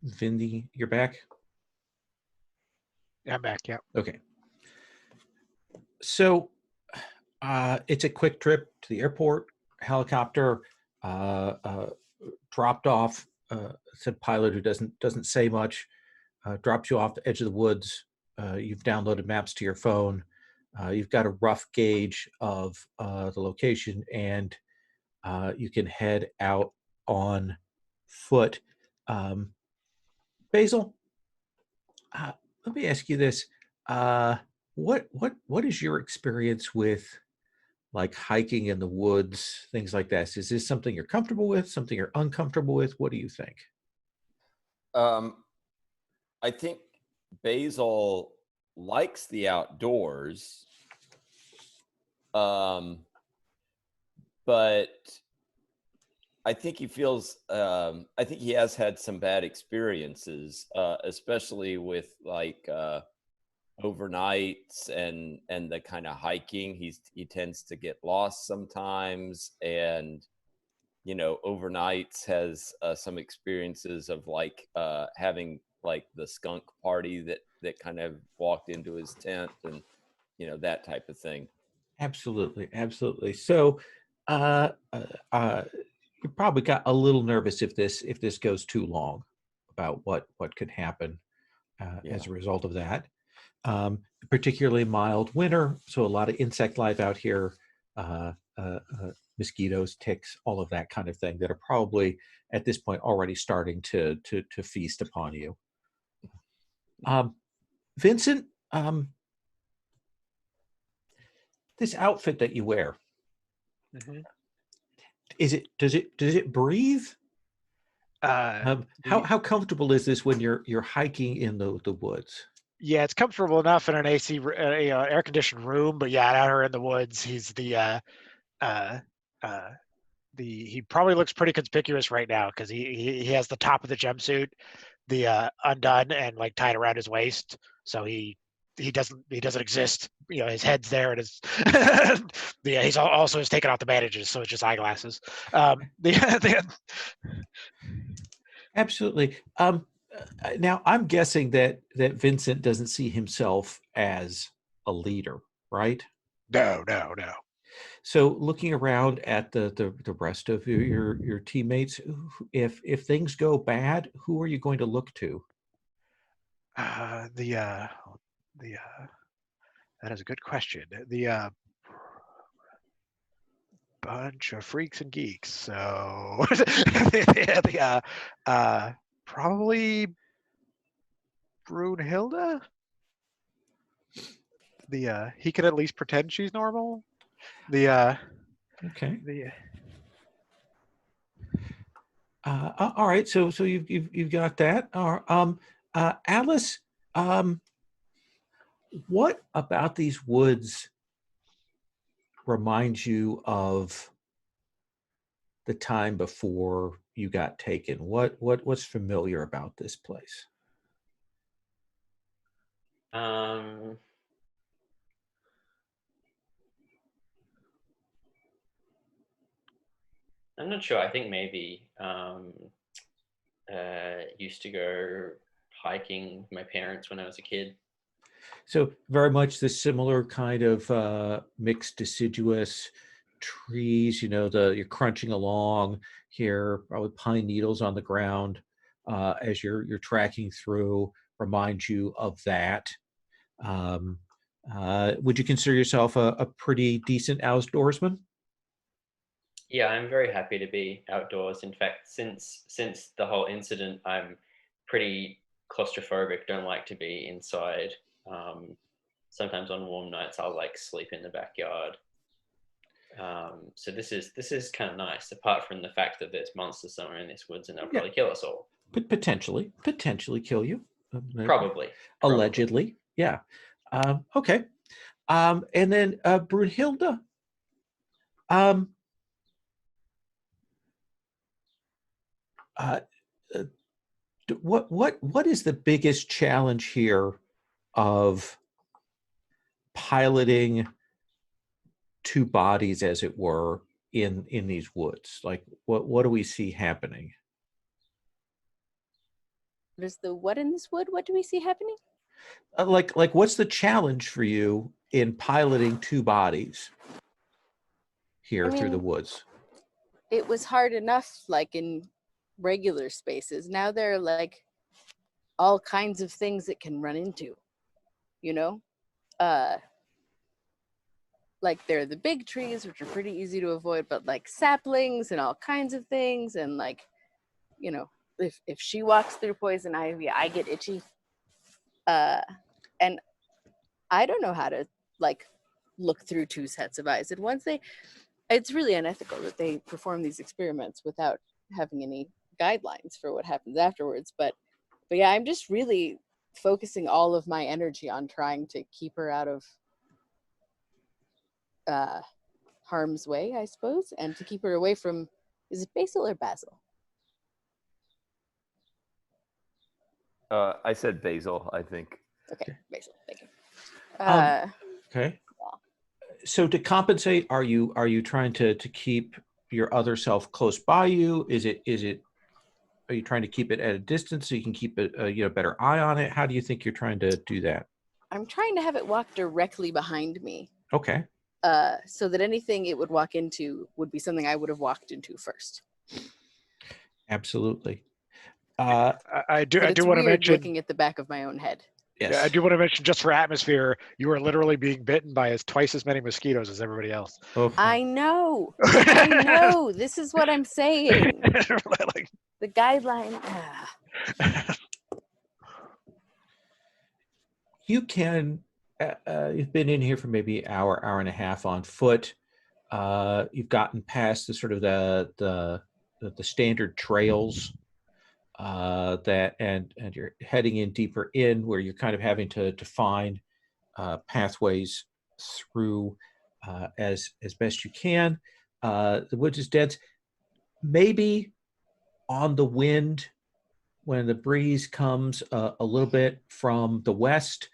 Vindy, you're back? I'm back, yeah. Okay. So it's a quick trip to the airport, helicopter, dropped off, said pilot who doesn't say much, drops you off the edge of the woods. You've downloaded maps to your phone. You've got a rough gauge of the location, and you can head out on foot. Basil, let me ask you this: what is your experience with like hiking in the woods, things like that? Is this something you're comfortable with? Something you're uncomfortable with? What do you think? I think Basil likes the outdoors, but I think he feels. I think he has had some bad experiences, especially with like overnights and the kind of hiking. He tends to get lost sometimes, and overnights has some experiences of like having like the skunk party that kind of walked into his tent, and that type of thing. Absolutely, absolutely. So, you probably got a little nervous if this goes too long, about what could happen as a result of that. Particularly mild winter, so a lot of insect life out here, mosquitoes, ticks, all of that kind of thing that are probably at this point already starting to feast upon you. Vincent, this outfit that you wear, does it breathe? How comfortable is this when you're hiking in the woods? Yeah, it's comfortable enough in an AC, air conditioned room, but yeah, out here in the woods, he's he probably looks pretty conspicuous right now because he has the top of the jumpsuit, undone and like tied around his waist, so he doesn't exist. His head's there, and his he's also has taken off the bandages, so it's just eyeglasses. Absolutely. Now I'm guessing that Vincent doesn't see himself as a leader, right? No. So looking around at the rest of your teammates, if things go bad, who are you going to look to? That is a good question. Bunch of freaks and geeks. So probably Brunhilde. He can at least pretend she's normal. Okay. All right. So you've got that. Alice, what about these woods reminds you of the time before you got taken? What's familiar about this place? I'm not sure. I think maybe used to go hiking with my parents when I was a kid. So very much the similar kind of mixed deciduous trees. You're crunching along here, probably pine needles on the ground as you're tracking through. Reminds you of that. Would you consider yourself a pretty decent outdoorsman? Yeah, I'm very happy to be outdoors. In fact, since the whole incident, I'm pretty claustrophobic. Don't like to be inside. Sometimes on warm nights, I'll like sleep in the backyard. So this is kind of nice. Apart from the fact that there's monsters somewhere in this woods and they'll probably kill us all. But potentially kill you. Probably. Allegedly, yeah. Okay. And then Brunhilde. What is the biggest challenge here of piloting two bodies, as it were, in these woods? Like what do we see happening? What is the what in this wood? What do we see happening? Like what's the challenge for you in piloting two bodies here I through the mean, woods? it was hard enough, like in regular spaces. Now there are like all kinds of things it can run into, you know? Like there are the big trees, which are pretty easy to avoid, but like saplings and all kinds of things. And like, you know, if she walks through poison ivy, I get itchy. And I don't know how to like look through two sets of eyes at once. It's really unethical that they perform these experiments without having any guidelines for what happens afterwards. But yeah, I'm just really focusing all of my energy on trying to keep her out of harm's way, I suppose, and to keep her away from, is it Basil or Basil? I said Basil, I think. Okay, Basil, thank you. Okay. So to compensate, are you trying to keep your other self close by you? Are you trying to keep it at a distance so you can keep a better eye on it? How do you think you're trying to do that? I'm trying to have it walk directly behind me. Okay. So that anything it would walk into would be something I would have walked into first. Absolutely. I do But it's want to weird mention, looking at the back of my own head. Yes. Yeah, I do want to mention, just for atmosphere, you are literally being bitten by twice as many mosquitoes as everybody else. Oh. I know. I know. This is what I'm saying. Like, The guideline. You can. You've been in here for maybe an hour and a half on foot. You've gotten past the sort of the standard trails that and you're heading in deeper in where you're kind of having to find pathways through as best you can. The woods is dense. Maybe on the wind when the breeze comes a little bit from the west,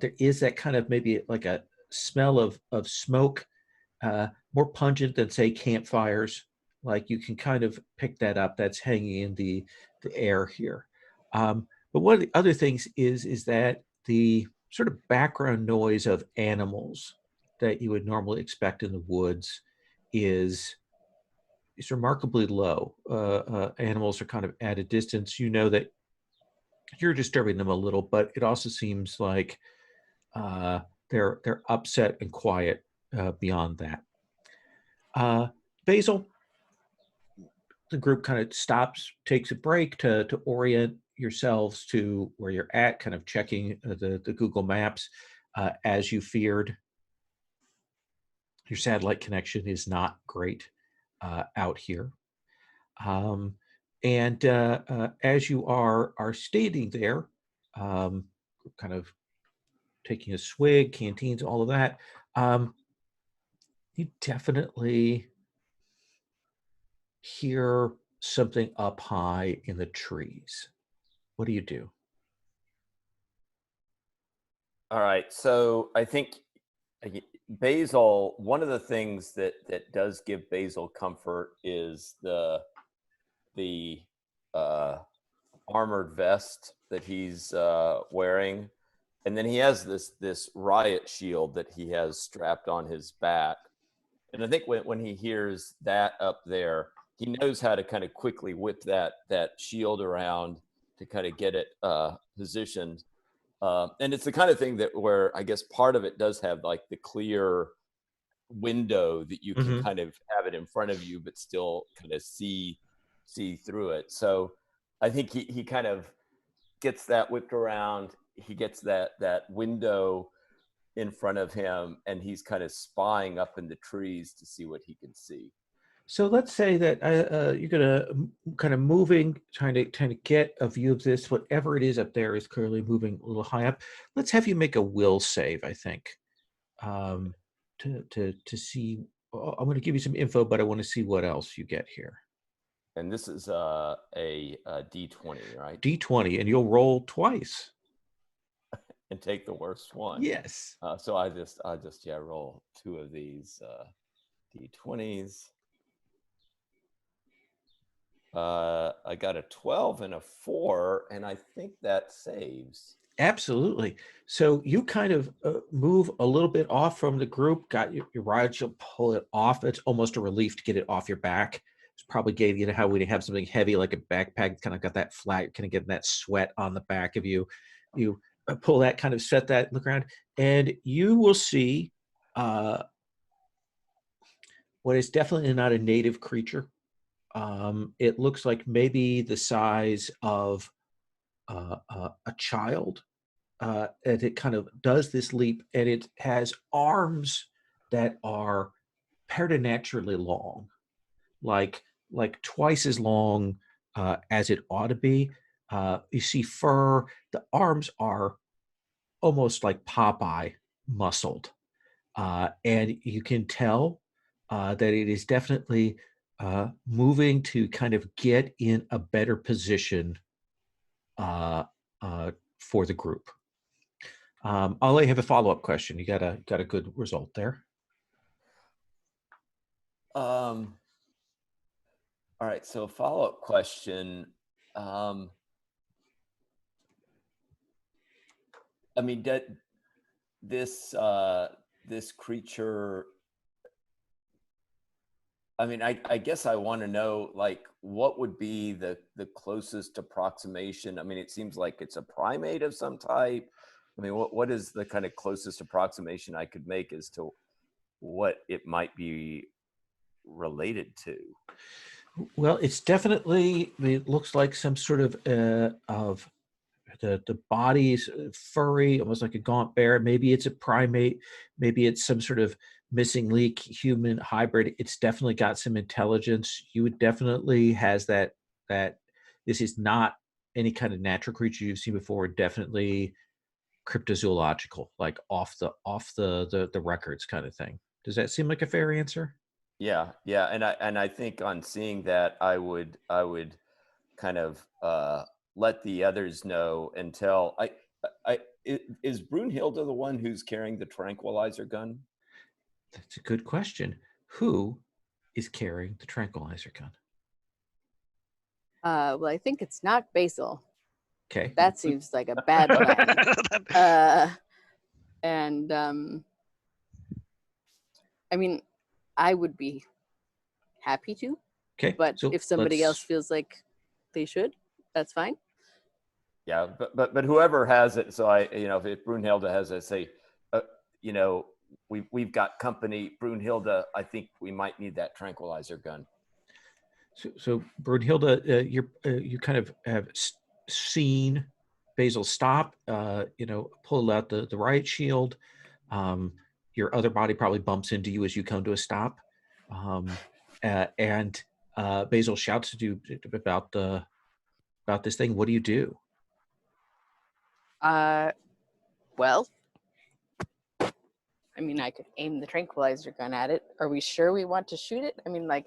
there is that kind of maybe like a smell of smoke, more pungent than say campfires. Like you can kind of pick that up. That's hanging in the air here. But one of the other things is that the sort of background noise of animals that you would normally expect in the woods is remarkably low. Animals are kind of at a distance. You know that you're disturbing them a little, but it also seems like they're upset and quiet beyond that. Basil, the group kind of stops, takes a break to orient yourselves to where you're at, kind of checking the Google Maps. As you feared, your satellite connection is not great out here. And as you are standing there, kind of taking a swig, canteens, all of that, you definitely hear something up high in the trees. What do you do? All right. So I think Basil, one of the things that does give Basil comfort is the armored vest that he's wearing, and then he has this riot shield that he has strapped on his back. And I think when he hears that up there, he knows how to kind of quickly whip that shield around to kind of get it positioned. And it's the kind of thing that where I guess part of it does have like the clear window that you can kind of have it in front of you, but still kind of see through it. So I think he kind of gets that whipped around. He gets that window in front of him, and he's kind of spying up in the trees to see what he can see. So let's say that you're gonna kind of moving, trying to get a view of this. Whatever it is up there is clearly moving a little high up. Let's have you make a will save, I think, to see. I'm going to give you some info, but I want to see what else you get here. And this is a D20, right? D20, and you'll roll twice. And take the worst one. Yes. So I just roll two of these D20s. I got a 12 and a 4, and I think that saves. Absolutely. So you kind of move a little bit off from the group, got your ride, you'll pull it off. It's almost a relief to get it off your back. It's probably getting, how we have something heavy like a backpack, kind of got that flat, kind of getting that sweat on the back of you. You pull that, kind of set that, look around, and you will see what is definitely not a native creature. It looks like maybe the size of a child. And it kind of does this leap, and it has arms that are preternaturally long, like twice as long as it ought to be. You see fur. The arms are almost like Popeye muscled, and you can tell that it is definitely moving to kind of get in a better position uh, for the group. I'll let you have a follow-up question. You got a good result there. All right, so follow-up question. I mean, this creature, I mean, I guess I want to know, like, what would be the closest approximation? I mean, it seems like it's a primate of some type. I mean, what is the kind of closest approximation I could make as to what it might be related to? Well, it's definitely, it looks like some sort of the body's furry, almost like a gaunt bear. Maybe it's a primate. Maybe it's some sort of missing link human hybrid. It's definitely got some intelligence. You would definitely has that this is not any kind of natural creature you've seen before. Definitely cryptozoological, like off the records kind of thing. Does that seem like a fair answer? Yeah, and I think on seeing that, I would kind of let the others know and tell. Is Brunhilde the one who's carrying the tranquilizer gun? That's a good question. Who is carrying the tranquilizer gun? Well, I think it's not Basil. Okay. That seems like a bad plan. And I mean, I would be happy to. Okay. But so if somebody else feels like they should, that's fine. Yeah, but whoever has it, so if Brunhilde has it, say, we've got company. Brunhilde, I think we might need that tranquilizer gun. So Brunhilde, you kind of have seen Basil stop. Pull out the riot shield. Your other body probably bumps into you as you come to a stop, and Basil shouts to you about this thing. What do you do? Well, I mean, I could aim the tranquilizer gun at it. Are we sure we want to shoot it? I mean, like,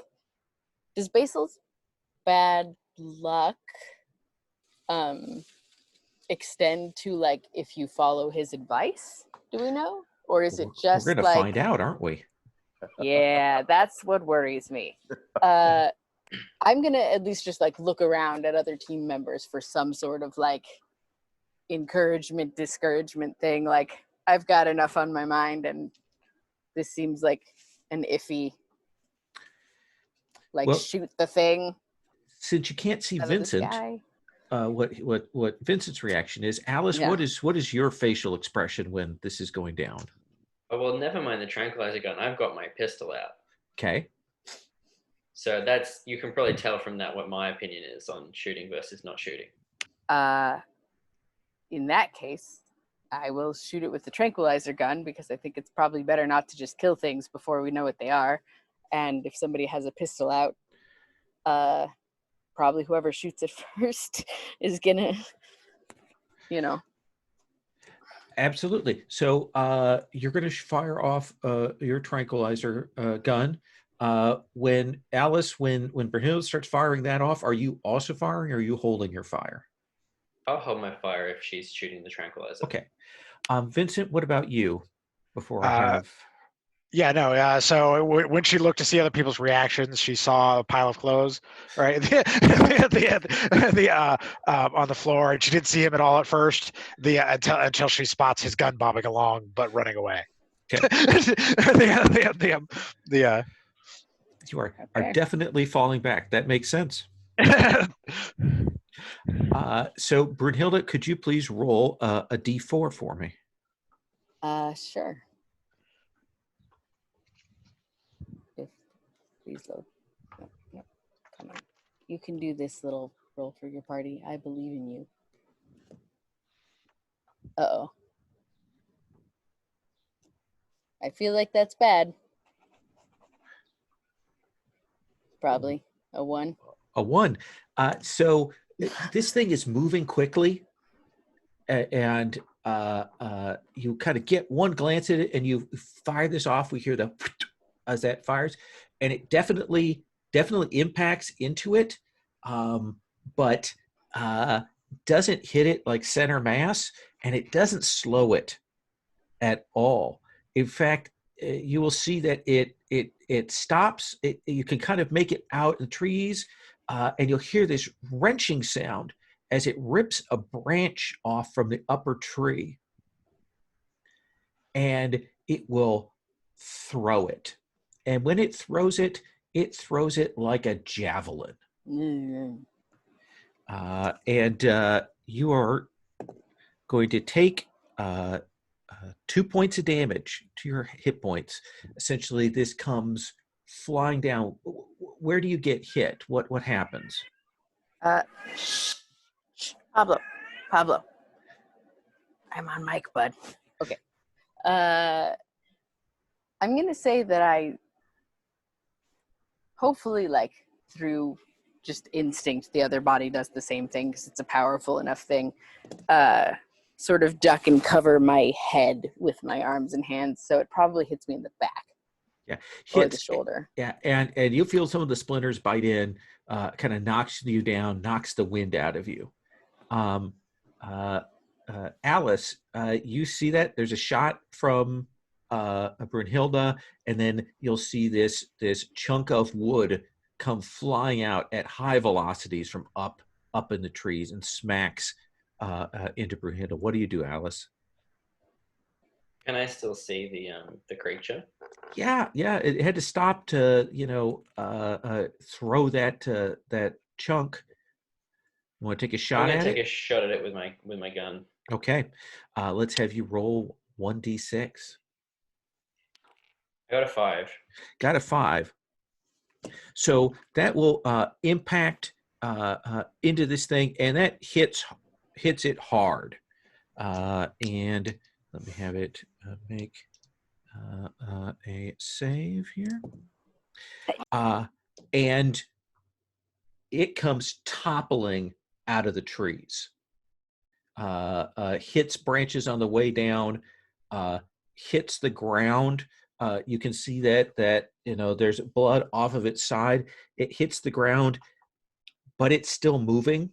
does Basil's bad luck extend to, like, if you follow his advice? Do we know? Or is it just we're gonna like, find out, aren't we? Yeah, that's what worries me. I'm gonna at least just like look around at other team members for some sort of like encouragement, discouragement thing. Like, I've got enough on my mind, and this seems like an iffy, like, Well, shoot the thing. Since you can't see out of the Vincent, sky. what Vincent's reaction is. Alice, Yeah. what is your facial expression when this is going down? Oh, well, never mind the tranquilizer gun. I've got my pistol out. Okay. So you can probably tell from that what my opinion is on shooting versus not shooting. In that case, I will shoot it with the tranquilizer gun because I think it's probably better not to just kill things before we know what they are. And if somebody has a pistol out, probably whoever shoots it first is gonna, Absolutely. So you're going to fire off your tranquilizer gun. When Brunhilde starts firing that off, are you also firing, or are you holding your fire? I'll hold my fire if she's shooting the tranquilizer. Okay. Vincent, what about you? Before I have. Yeah, no. So when she looked to see other people's reactions, she saw a pile of clothes, right, on the floor, and she didn't see him at all at first. Until she spots his gun bobbing along, but running away. Okay. The You are Okay. definitely falling back. That makes sense. So Brunhilde, could you please roll a d4 for me? Sure. Please load. No, come on. You can do this little roll for your party. I believe in you. Uh-oh. I feel like that's bad. Probably a 1. A 1. So this thing is moving quickly, and you kind of get one glance at it, and you fire this off. We hear the as that fires, and it definitely impacts into it, but doesn't hit it like center mass, and it doesn't slow it at all. In fact, you will see that it stops. You can kind of make it out in the trees, and you'll hear this wrenching sound as it rips a branch off from the upper tree, and it will throw it. And when it throws it like a javelin. And you are going to take 2 points of damage to your hit points. Essentially, this comes flying down. Where do you get hit? What happens? Pablo. I'm on mic, bud. Okay. I'm gonna say that I hopefully, like, through just instinct, the other body does the same thing because it's a powerful enough thing. Sort of duck and cover my head with my arms and hands, so it probably hits me in the back. Yeah, or the shoulder. Yeah, and you feel some of the splinters bite in, kind of knocks you down, knocks the wind out of you. Alice, you see that there's a shot from Brunhilde, and then you'll see this chunk of wood come flying out at high velocities from up in the trees and smacks into Brunhilde. What do you do, Alice? Can I still see the creature? Yeah, it had to stop to throw that chunk. You want to take a shot I'm at gonna take it? a shot at it with my gun. Okay, let's have you roll 1d6. I got a 5. Got a 5. So that will impact into this thing, and that hits it hard. And let me have it make a save here. And it comes toppling out of the trees. Hits branches on the way down, hits the ground. You can see that there's blood off of its side. It hits the ground, but it's still moving.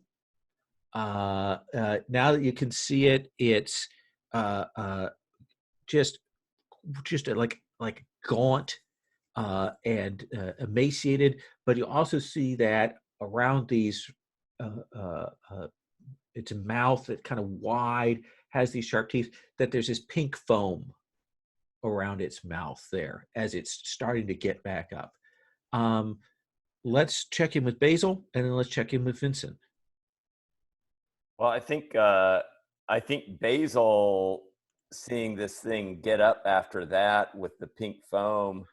Now that you can see it, it's just like gaunt and emaciated. But you also see that around these its mouth that kind of wide, has these sharp teeth, that there's this pink foam around its mouth there as it's starting to get back up. Let's check in with Basil, and then let's check in with Vincent. Well, I think Basil, seeing this thing get up after that with the pink foam,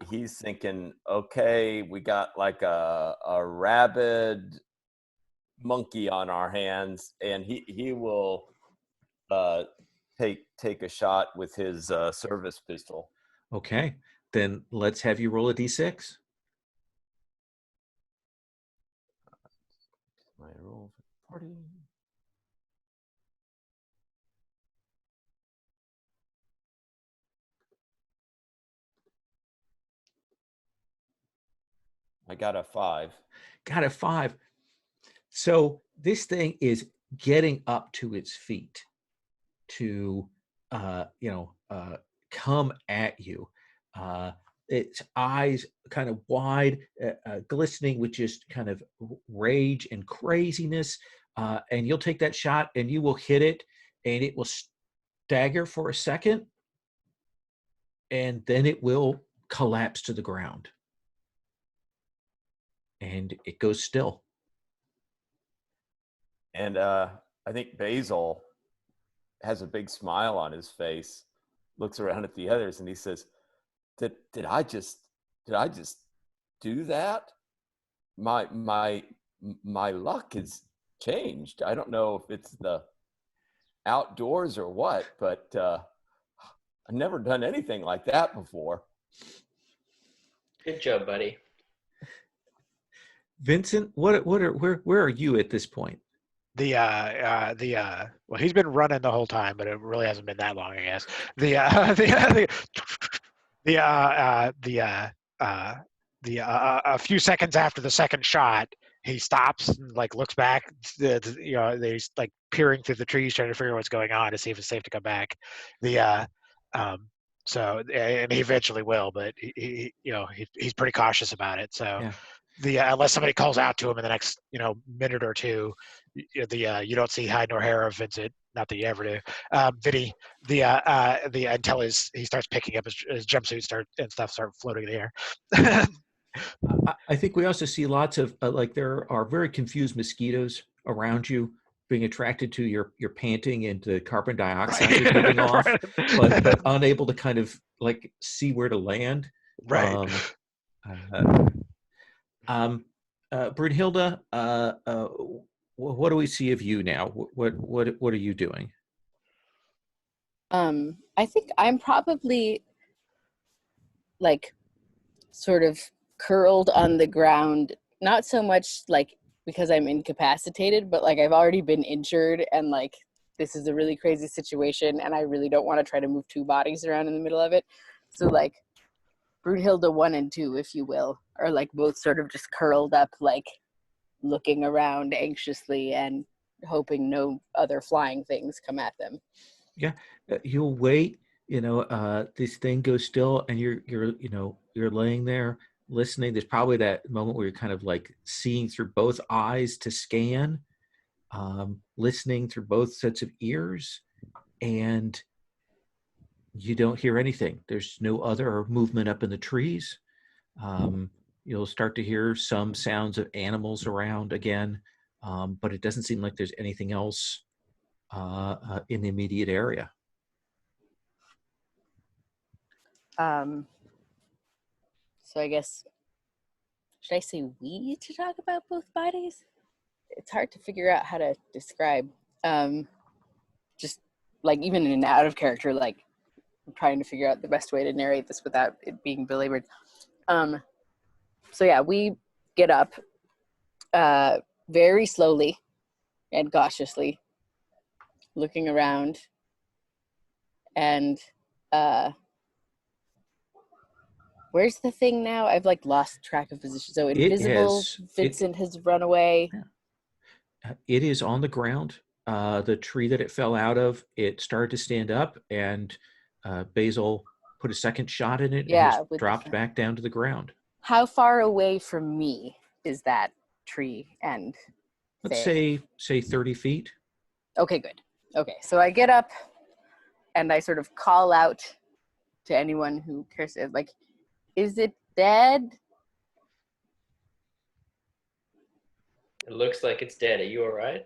he's thinking, okay, we got like a rabid monkey on our hands, and he will take a shot with his service pistol. Okay, then let's have you roll a d6. My roll for the party. I got a 5. Got a 5. So this thing is getting up to its feet to come at you. its eyes kind of wide, glistening with just kind of rage and craziness. And you'll take that shot and you will hit it, and it will stagger for a second, and then it will collapse to the ground. And it goes still. And I think Basil has a big smile on his face, looks around at the others, and he says, Did I just do that? My luck has changed. I don't know if it's the outdoors or what, but I've never done anything like that before. Good job, buddy. Vincent, where are you at this point? Well, he's been running the whole time, but it really hasn't been that long, I guess. A few seconds after the second shot, he stops and like looks back. He's like peering through the trees, trying to figure out what's going on to see if it's safe to come back. So and he eventually will, but he's pretty cautious about it. So. Yeah. Unless somebody calls out to him in the next minute or two, you don't see hide nor hair of Vincent. Not that you ever do. Until he starts picking up his jumpsuit and stuff start floating in the air. I think we also see lots of there are very confused mosquitoes around you, being attracted to your panting and the carbon dioxide you're giving off, but unable to kind of like see where to land. Right. Brunhilde, what do we see of you now? What are you doing? I think I'm probably like sort of curled on the ground, not so much like because I'm incapacitated, but like I've already been injured and like this is a really crazy situation and I really don't want to try to move two bodies around in the middle of it. So like Brunhilde 1 and 2, if you will, are like both sort of just curled up, like looking around anxiously and hoping no other flying things come at them. Yeah, you'll wait. This thing goes still, and you're laying there listening. There's probably that moment where you're kind of like seeing through both eyes to scan, listening through both sets of ears, and you don't hear anything. There's no other movement up in the trees. You'll start to hear some sounds of animals around again, but it doesn't seem like there's anything else in the immediate area. So I guess, should I say we to talk about both bodies? It's hard to figure out how to describe. Just like even in out of character, like I'm trying to figure out the best way to narrate this without it being belabored. So yeah, we get up very slowly and cautiously, looking around, and where's the thing now? I've like lost track of position. So invisible, Vincent has run away. It is on the ground. The tree that it fell out of, it started to stand up, and Basil put a second shot in it, and it dropped back down to the ground. How far away from me is that tree? And let's say 30 feet. Okay, good. Okay, so I get up and I sort of call out to anyone who cares, like, is it dead? It looks like it's dead. Are you all right?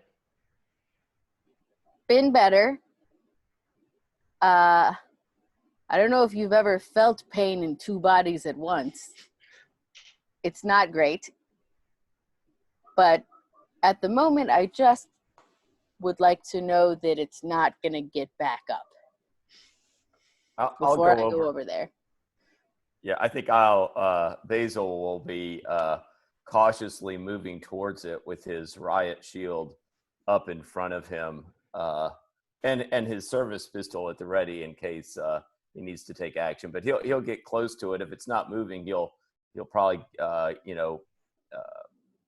Been better. I don't know if you've ever felt pain in two bodies at once. It's not great. But at the moment, I just would like to know that it's not going to get back up. I'll go over there. Yeah, I think Basil will be cautiously moving towards it with his riot shield up in front of him, and his service pistol at the ready in case he needs to take action. But he'll get close to it. If it's not moving, he'll probably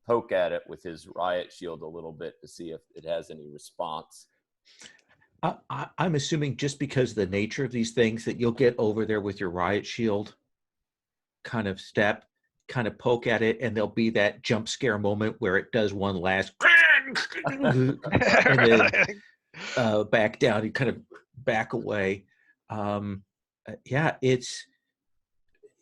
poke at it with his riot shield a little bit to see if it has any response. I'm assuming just because of the nature of these things that you'll get over there with your riot shield kind of step, kind of poke at it, and there'll be that jump scare moment where it does one last and then back down. You kind of back away. Yeah, it's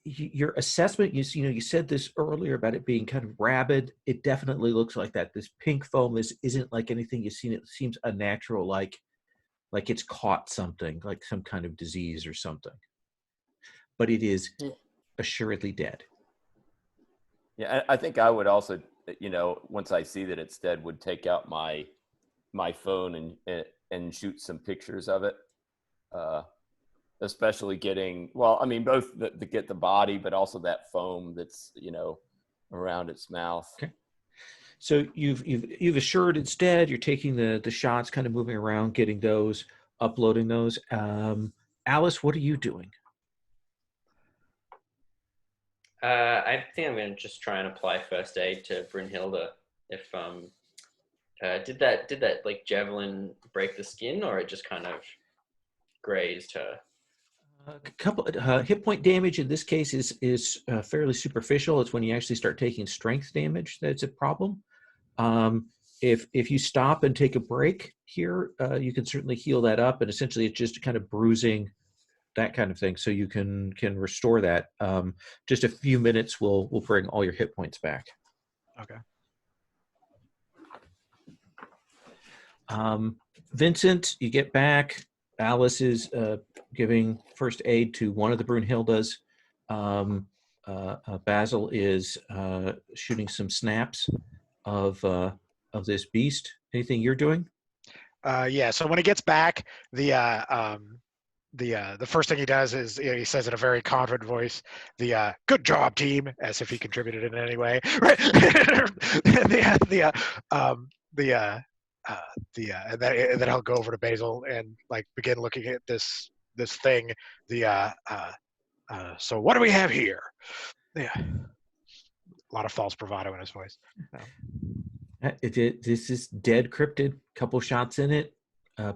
your assessment. You said this earlier about it being kind of rabid. It definitely looks like that. This pink foam isn't like anything you've seen. It seems unnatural, like it's caught something, like some kind of disease or something. But it is assuredly dead. Yeah, I think I would also, once I see that it's dead, would take out my phone and shoot some pictures of it. Especially both to get the body, but also that foam that's around its mouth. Okay. So you've assured it's dead. You're taking the shots, kind of moving around, getting those, uploading those. Alice, what are you doing? I think I'm going to just try and apply first aid to Brunhilde. If did that like javelin break the skin, or it just kind of grazed her? A couple hit point damage in this case is fairly superficial. It's when you actually start taking strength damage that's a problem. If you stop and take a break here, you can certainly heal that up, and essentially it's just kind of bruising, that kind of thing. So you can restore that. Just a few minutes will bring all your hit points back. Okay. Vincent, you get back. Alice is giving first aid to one of the Brunhildes. Basil is shooting some snaps of this beast. Anything you're doing? Yeah. So when he gets back, the first thing he does is he says in a very confident voice, "Good job, team," as if he contributed in any way. Right? And then he'll go over to Basil and like begin looking at this thing. So what do we have here? Yeah, a lot of false bravado in his voice. This is dead cryptid. Couple shots in it.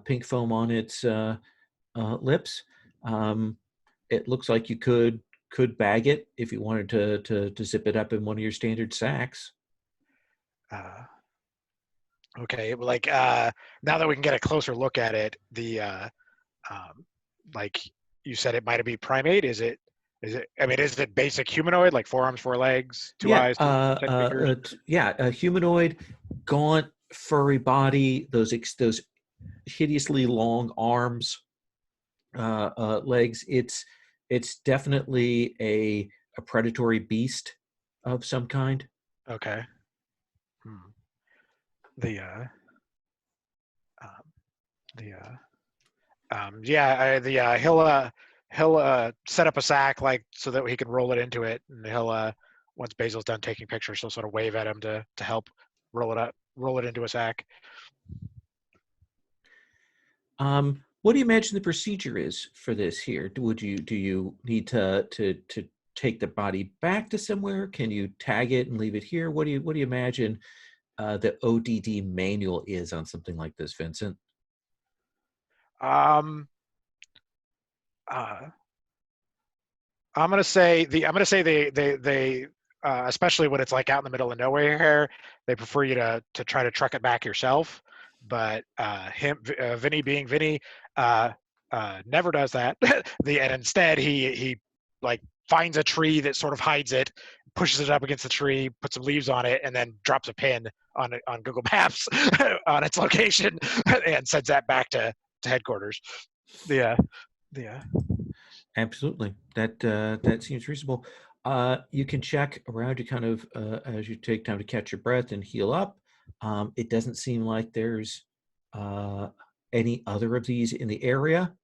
Pink foam on its lips. It looks like you could bag it if you wanted to zip it up in one of your standard sacks. Okay, like now that we can get a closer look at it, like you said, it might be primate. Is it? I mean, is it basic humanoid, like 4 arms, 4 legs, 2 eyes, 10 fingers? A humanoid, gaunt, furry body, those hideously long arms, legs. It's definitely a predatory beast of some kind. Okay. He'll set up a sack like so that he can roll it into it, and he'll once Basil's done taking pictures, he'll sort of wave at him to help roll it into a sack. What do you imagine the procedure is for this here? Do you need to take the body back to somewhere? Can you tag it and leave it here? What do you imagine the O.D.D manual is on something like this, Vincent? I'm gonna say they especially when it's like out in the middle of nowhere here, they prefer you to try to truck it back yourself. But Vinny being Vinny, never does that. And instead he like finds a tree that sort of hides it, pushes it up against the tree, puts some leaves on it, and then drops a pin on Google Maps on its location, and sends that back to headquarters. Yeah. Absolutely. That seems reasonable. You can check around you kind of as you take time to catch your breath and heal up. It doesn't seem like there's any other of these in the area,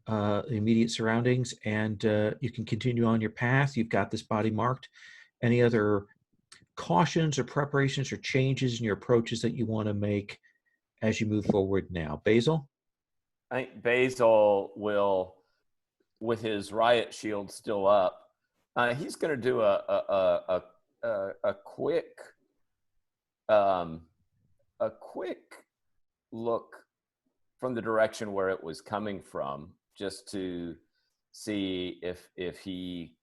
the immediate surroundings, and you can continue on your path. You've got this body marked. Any other cautions or preparations or changes in your approaches that you want to make as you move forward now? Basil? I think Basil will, with his riot shield still up, he's going to do a quick look from the direction where it was coming from, just to see if he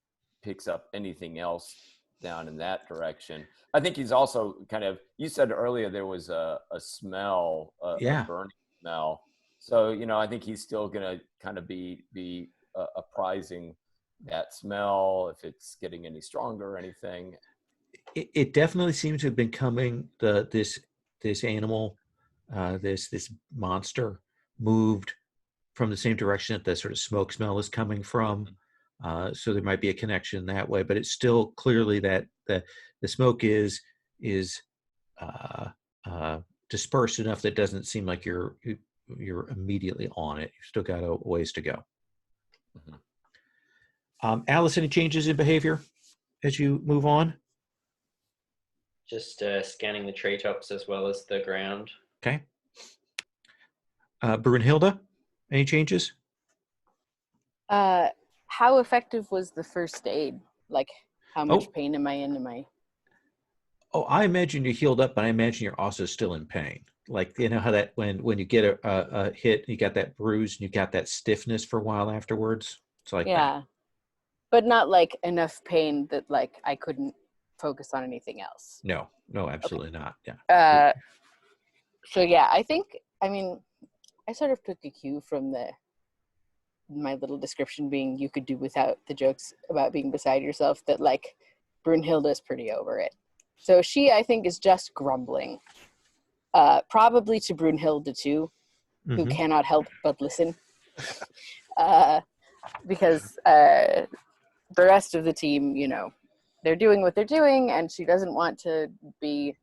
picks up anything else down in that direction. I think he's also kind of, you said earlier there was a smell, a burning smell. So, you know, I think he's still going to kind of be apprising that smell, if it's getting any stronger or anything. It definitely seems to have been coming, this animal, this monster moved from the same direction that the sort of smoke smell is coming from. So there might be a connection that way, but it's still clearly that the smoke is dispersed enough that it doesn't seem like you're immediately on it. You've still got a ways to go. Alice, any changes in behavior as you move on? Just scanning the treetops as well as the ground. Okay. Brunhilde, any changes? How effective was the first aid? Like, how much pain am I in? Oh, I imagine you're healed up, but I imagine you're also still in pain. Like, you know how that when you get a hit, you got that bruise, and you got that stiffness for a while afterwards. It's like that. But not like enough pain that like I couldn't focus on anything else. No, absolutely not. Yeah. So yeah, I mean, I sort of took a cue from my little description being you could do without the jokes about being beside yourself, that like Brunhilde is pretty over it. So she, I think, is just grumbling. Probably to Brunhilde too, who cannot help but listen. Because the rest of the team, you know, they're doing what they're doing, and she doesn't want to be,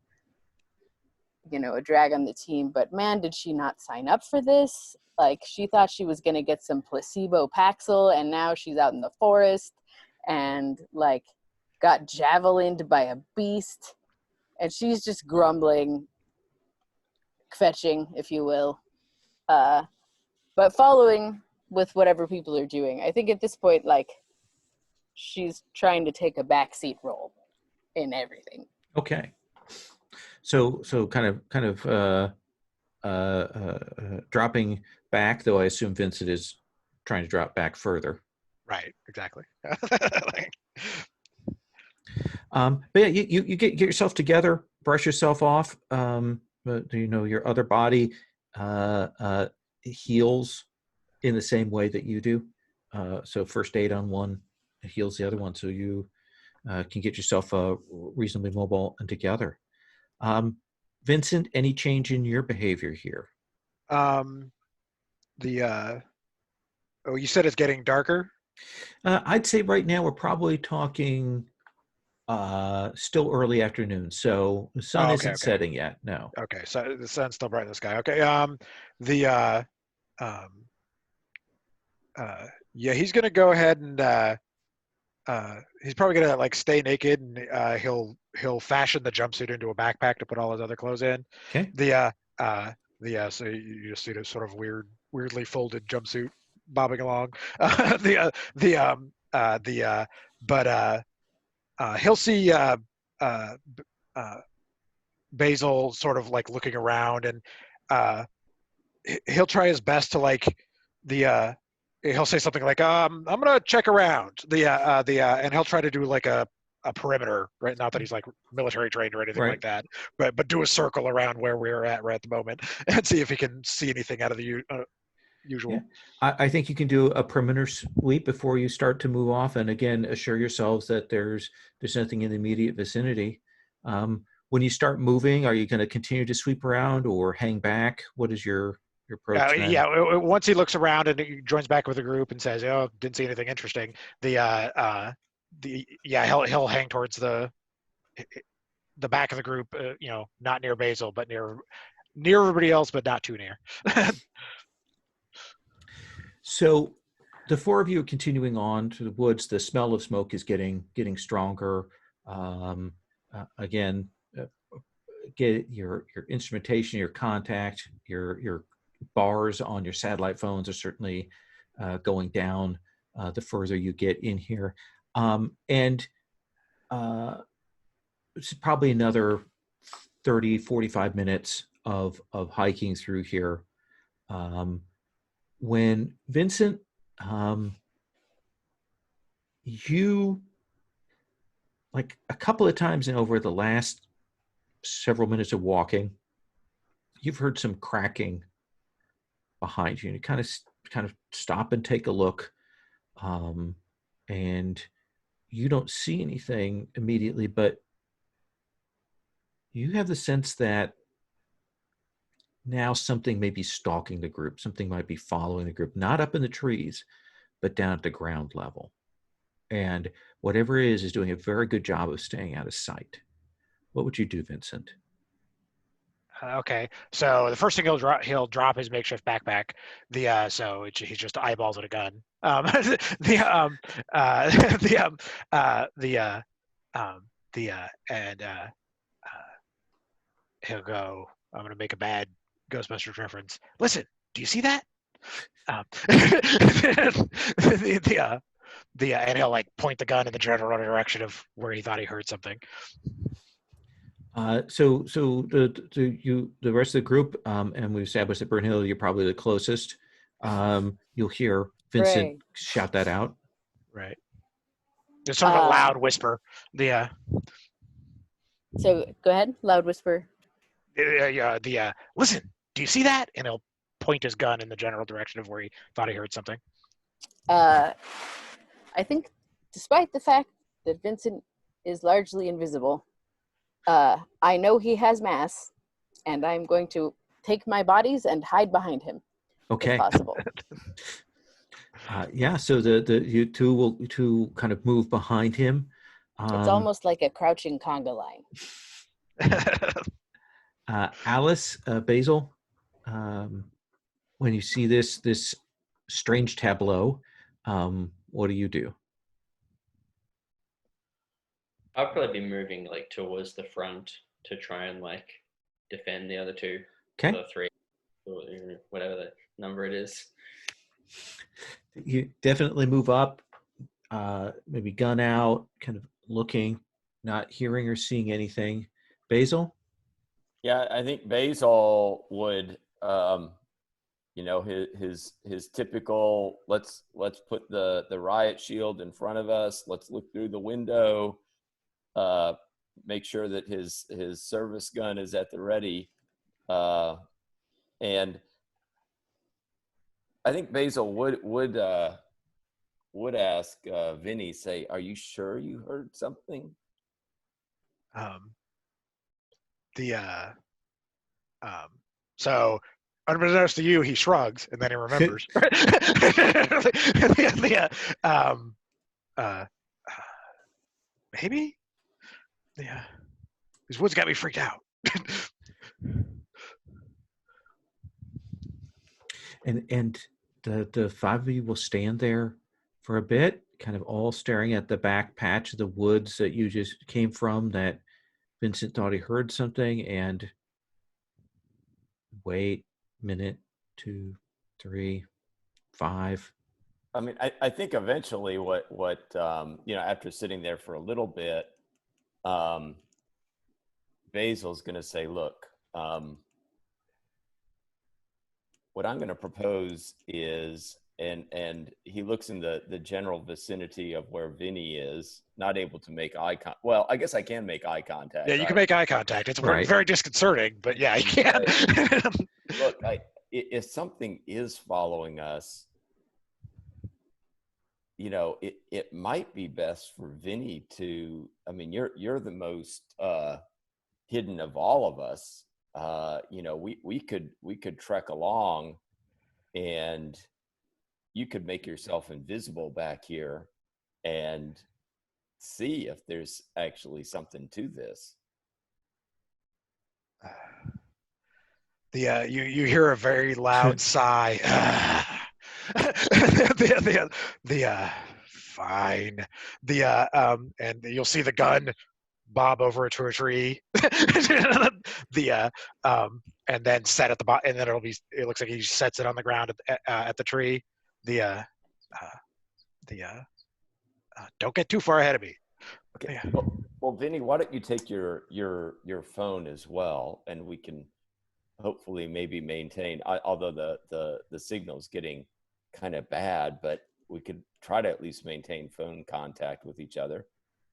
you know, a drag on the team. But man, did she not sign up for this? Like, she thought she was going to get some placebo Paxil, and now she's out in the forest and like got javelined by a beast, and she's just grumbling, fetching, if you will, but following with whatever people are doing. I think at this point, like, she's trying to take a backseat role in everything. Okay. So kind of dropping back, though I assume Vincent is trying to drop back further. Right, exactly. But yeah, you get yourself together, brush yourself off. But, you know, your other body heals in the same way that you do. So first aid on one heals the other one, so you can get yourself reasonably mobile and together. Vincent, any change in your behavior here? You said it's getting darker? I'd say right now we're probably talking still early afternoon, so the sun isn't setting yet. No. Okay, so the sun's still bright in the sky. Okay. He's gonna go ahead and he's probably gonna like stay naked, and he'll fashion the jumpsuit into a backpack to put all his other clothes in. Okay. So you just see this sort of weirdly folded jumpsuit bobbing along. He'll see Basil sort of like looking around, and he'll try his best to like he'll say something like, I'm gonna check around and he'll try to do like a perimeter, right? Not that he's like military trained or anything like that, but do a circle around where we're at right at the moment and see if he can see anything out of the usual. Yeah. I think you can do a perimeter sweep before you start to move off, and again, assure yourselves that there's nothing in the immediate vicinity. When you start moving, are you going to continue to sweep around or hang back? What is your approach then? Once he looks around and he joins back with the group and says, "Oh, didn't see anything interesting," he'll hang towards the back of the group. Not near Basil, but near everybody else, but not too near. So the four of you are continuing on to the woods. The smell of smoke is getting stronger. Again, get your instrumentation, your contact, your bars on your satellite phones are certainly going down the further you get in here. And it's probably another 30, 45 minutes of hiking through here. When Vincent, you like a couple of times over the last several minutes of walking, you've heard some cracking behind you. And you kind of stop and take a look, and you don't see anything immediately, but you have the sense that now something may be stalking the group. Something might be following the group, not up in the trees, but down at the ground level. And whatever it is doing a very good job of staying out of sight. What would you do, Vincent? Okay, so the first thing he'll drop his makeshift backpack. He's just eyeballs at a gun. He'll go. I'm gonna make a bad Ghostbusters reference. Listen, do you see that? And he'll like point the gun in the general direction of where he thought he heard something. So the rest of the group, and we've established that Burnhill, you're probably the closest. You'll hear Vincent Right. shout that out. Right. It's sort of a loud whisper. So go ahead, loud whisper. Listen, do you see that? And he'll point his gun in the general direction of where he thought he heard something. I think, despite the fact that Vincent is largely invisible, I know he has mass, and I'm going to take my bodies and hide behind him, Okay. if possible. Yeah. So you two kind of move behind him. It's almost like a crouching conga line. Alice, Basil, when you see this strange tableau, what do you do? I'll probably be moving like towards the front to try and like defend the other two. Okay. Or three, or whatever the number it is. You definitely move up, maybe gun out, kind of looking, not hearing or seeing anything. Basil? Yeah, I think Basil would, his typical, let's put the riot shield in front of us. Let's look through the window. Make sure that his service gun is at the ready, and I think Basil would ask Vinny, say, "Are you sure you heard something?" So unbeknownst to you, he shrugs and then he remembers. Maybe. Yeah, these woods got me freaked out. And the five of you will stand there for a bit, kind of all staring at the back patch of the woods that you just came from, that Vincent thought he heard something, and wait, minute, 2, 3, 5. I mean, I think eventually what after sitting there for a little bit, Basil's going to say, look, what I'm going to propose is, and he looks in the general vicinity of where Vinny is, not able to make eye contact. Well, I guess I can make eye contact. Yeah, you can make eye contact. It's very disconcerting, but yeah, you can. Look, if something is following us, it might be best for Vinny to, I mean, you're the most hidden of all of us. We could trek along and you could make yourself invisible back here and see if there's actually something to this. You hear a very loud sigh. Fine. And you'll see the gun bob over to a tree. And then set at the bottom, and then it looks like he sets it on the ground at the tree. Don't get too far ahead of me. Okay. Well, Vinny, why don't you take your phone as well, and we can hopefully maybe maintain, although the signal's getting kind of bad, but we could try to at least maintain phone contact with each other.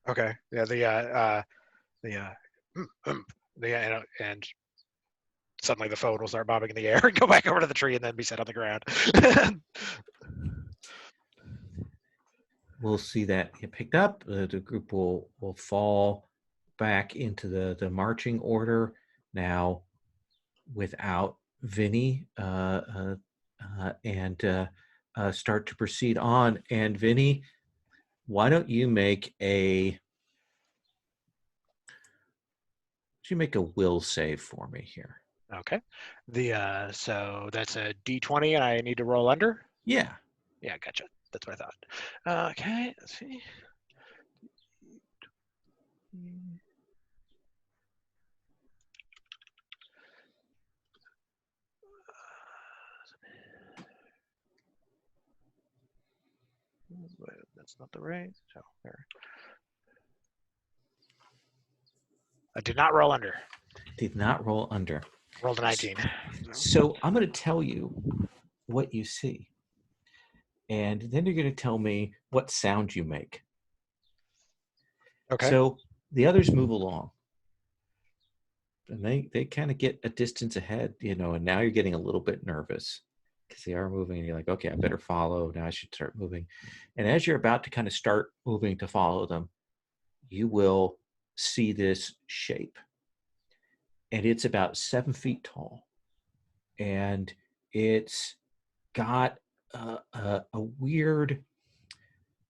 Okay. Yeah. And suddenly the phone will start bobbing in the air and go back over to the tree and then be set on the ground. We'll see that get picked up. The group will fall back into the marching order now without Vinny, and start to proceed on. And Vinny, why don't you make a will save for me here? Okay. So that's a D20 and I need to roll under? Yeah. Yeah, gotcha. That's what I thought. Okay, let's see. That's not the right. So there. I did not roll under. Did not roll under. Rolled a 19. So I'm going to tell you what you see. And then you're going to tell me what sound you make. Okay. So the others move along. And they kind of get a distance ahead, and now you're getting a little bit nervous because they are moving and you're like, okay, I better follow. Now I should start moving. And as you're about to kind of start moving to follow them, you will see this shape. And it's about 7 feet tall. And it's got a weird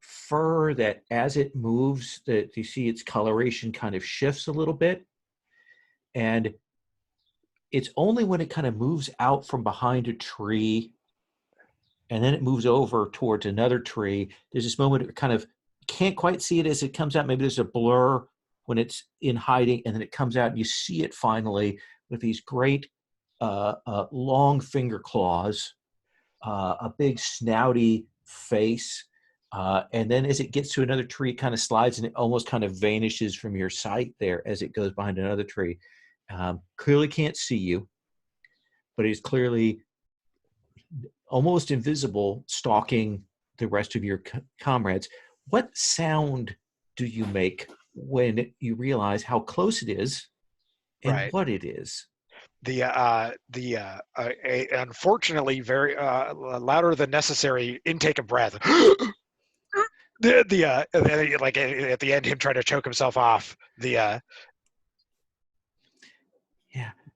fur that as it moves, that you see its coloration kind of shifts a little bit. And it's only when it kind of moves out from behind a tree and then it moves over towards another tree. There's this moment it kind of can't quite see it as it comes out. Maybe there's a blur when it's in hiding, and then it comes out and you see it finally with these great long finger claws, a big snouty face. And then as it gets to another tree, it kind of slides and it almost kind of vanishes from your sight there as it goes behind another tree. Clearly can't see you, but is clearly almost invisible, stalking the rest of your comrades. What sound do you make when you realize how close it is and Right. what it is? Unfortunately very louder than necessary intake of breath. Like at the end, him trying to choke himself off. Yeah.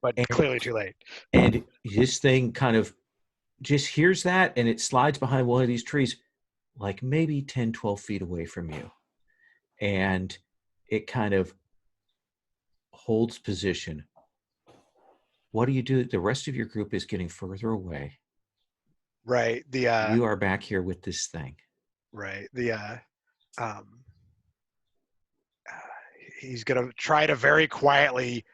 But clearly too late. And this thing kind of just hears that, and it slides behind one of these trees, like maybe 10, 12 feet away from you. And it kind of holds position. What do you do? The rest of your group is getting further away. Right. You are back here with this thing. Right. He's gonna try to very quietly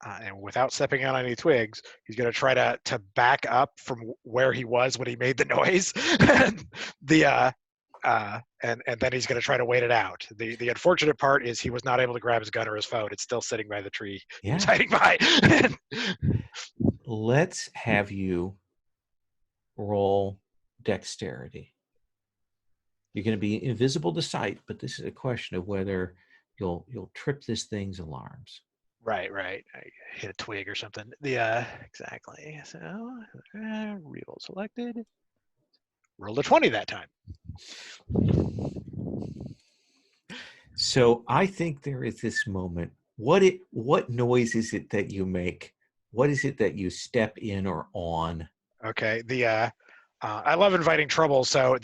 and without stepping on any twigs, he's going to try to back up from where he was when he made the noise. And then he's going to try to wait it out. The unfortunate part is he was not able to grab his gun or his phone. It's still sitting by the tree. Yeah. He's hiding by. Let's have you roll dexterity. You're going to be invisible to sight, but this is a question of whether you'll trip this thing's alarms. Right. I hit a twig or something. Exactly. So, reroll selected. Rolled a 20 that time. So I think there is this moment. What noise is it that you make? What is it that you step in or on? Okay. I love inviting trouble. So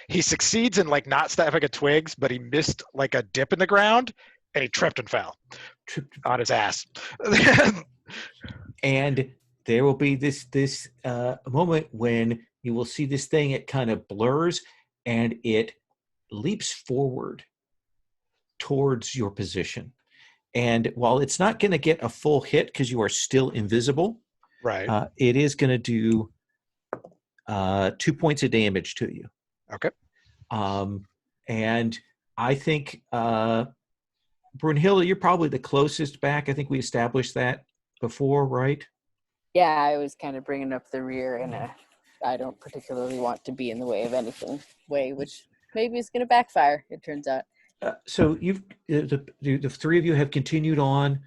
he succeeds in like not stepping at twigs, but he missed like a dip in the ground. And he tripped and fell on his ass. And there will be this moment when you will see this thing, it kind of blurs and it leaps forward towards your position. And while it's not going to get a full hit because you are still invisible, right, it is going to do 2 points of damage to you. Okay. And I think Brunhilde, you're probably the closest back. I think we established that before, right? Yeah, I was kind of bringing up the rear, and I don't particularly want to be in the way of anything, which maybe is going to backfire, it turns out. So you've the three of you have continued on.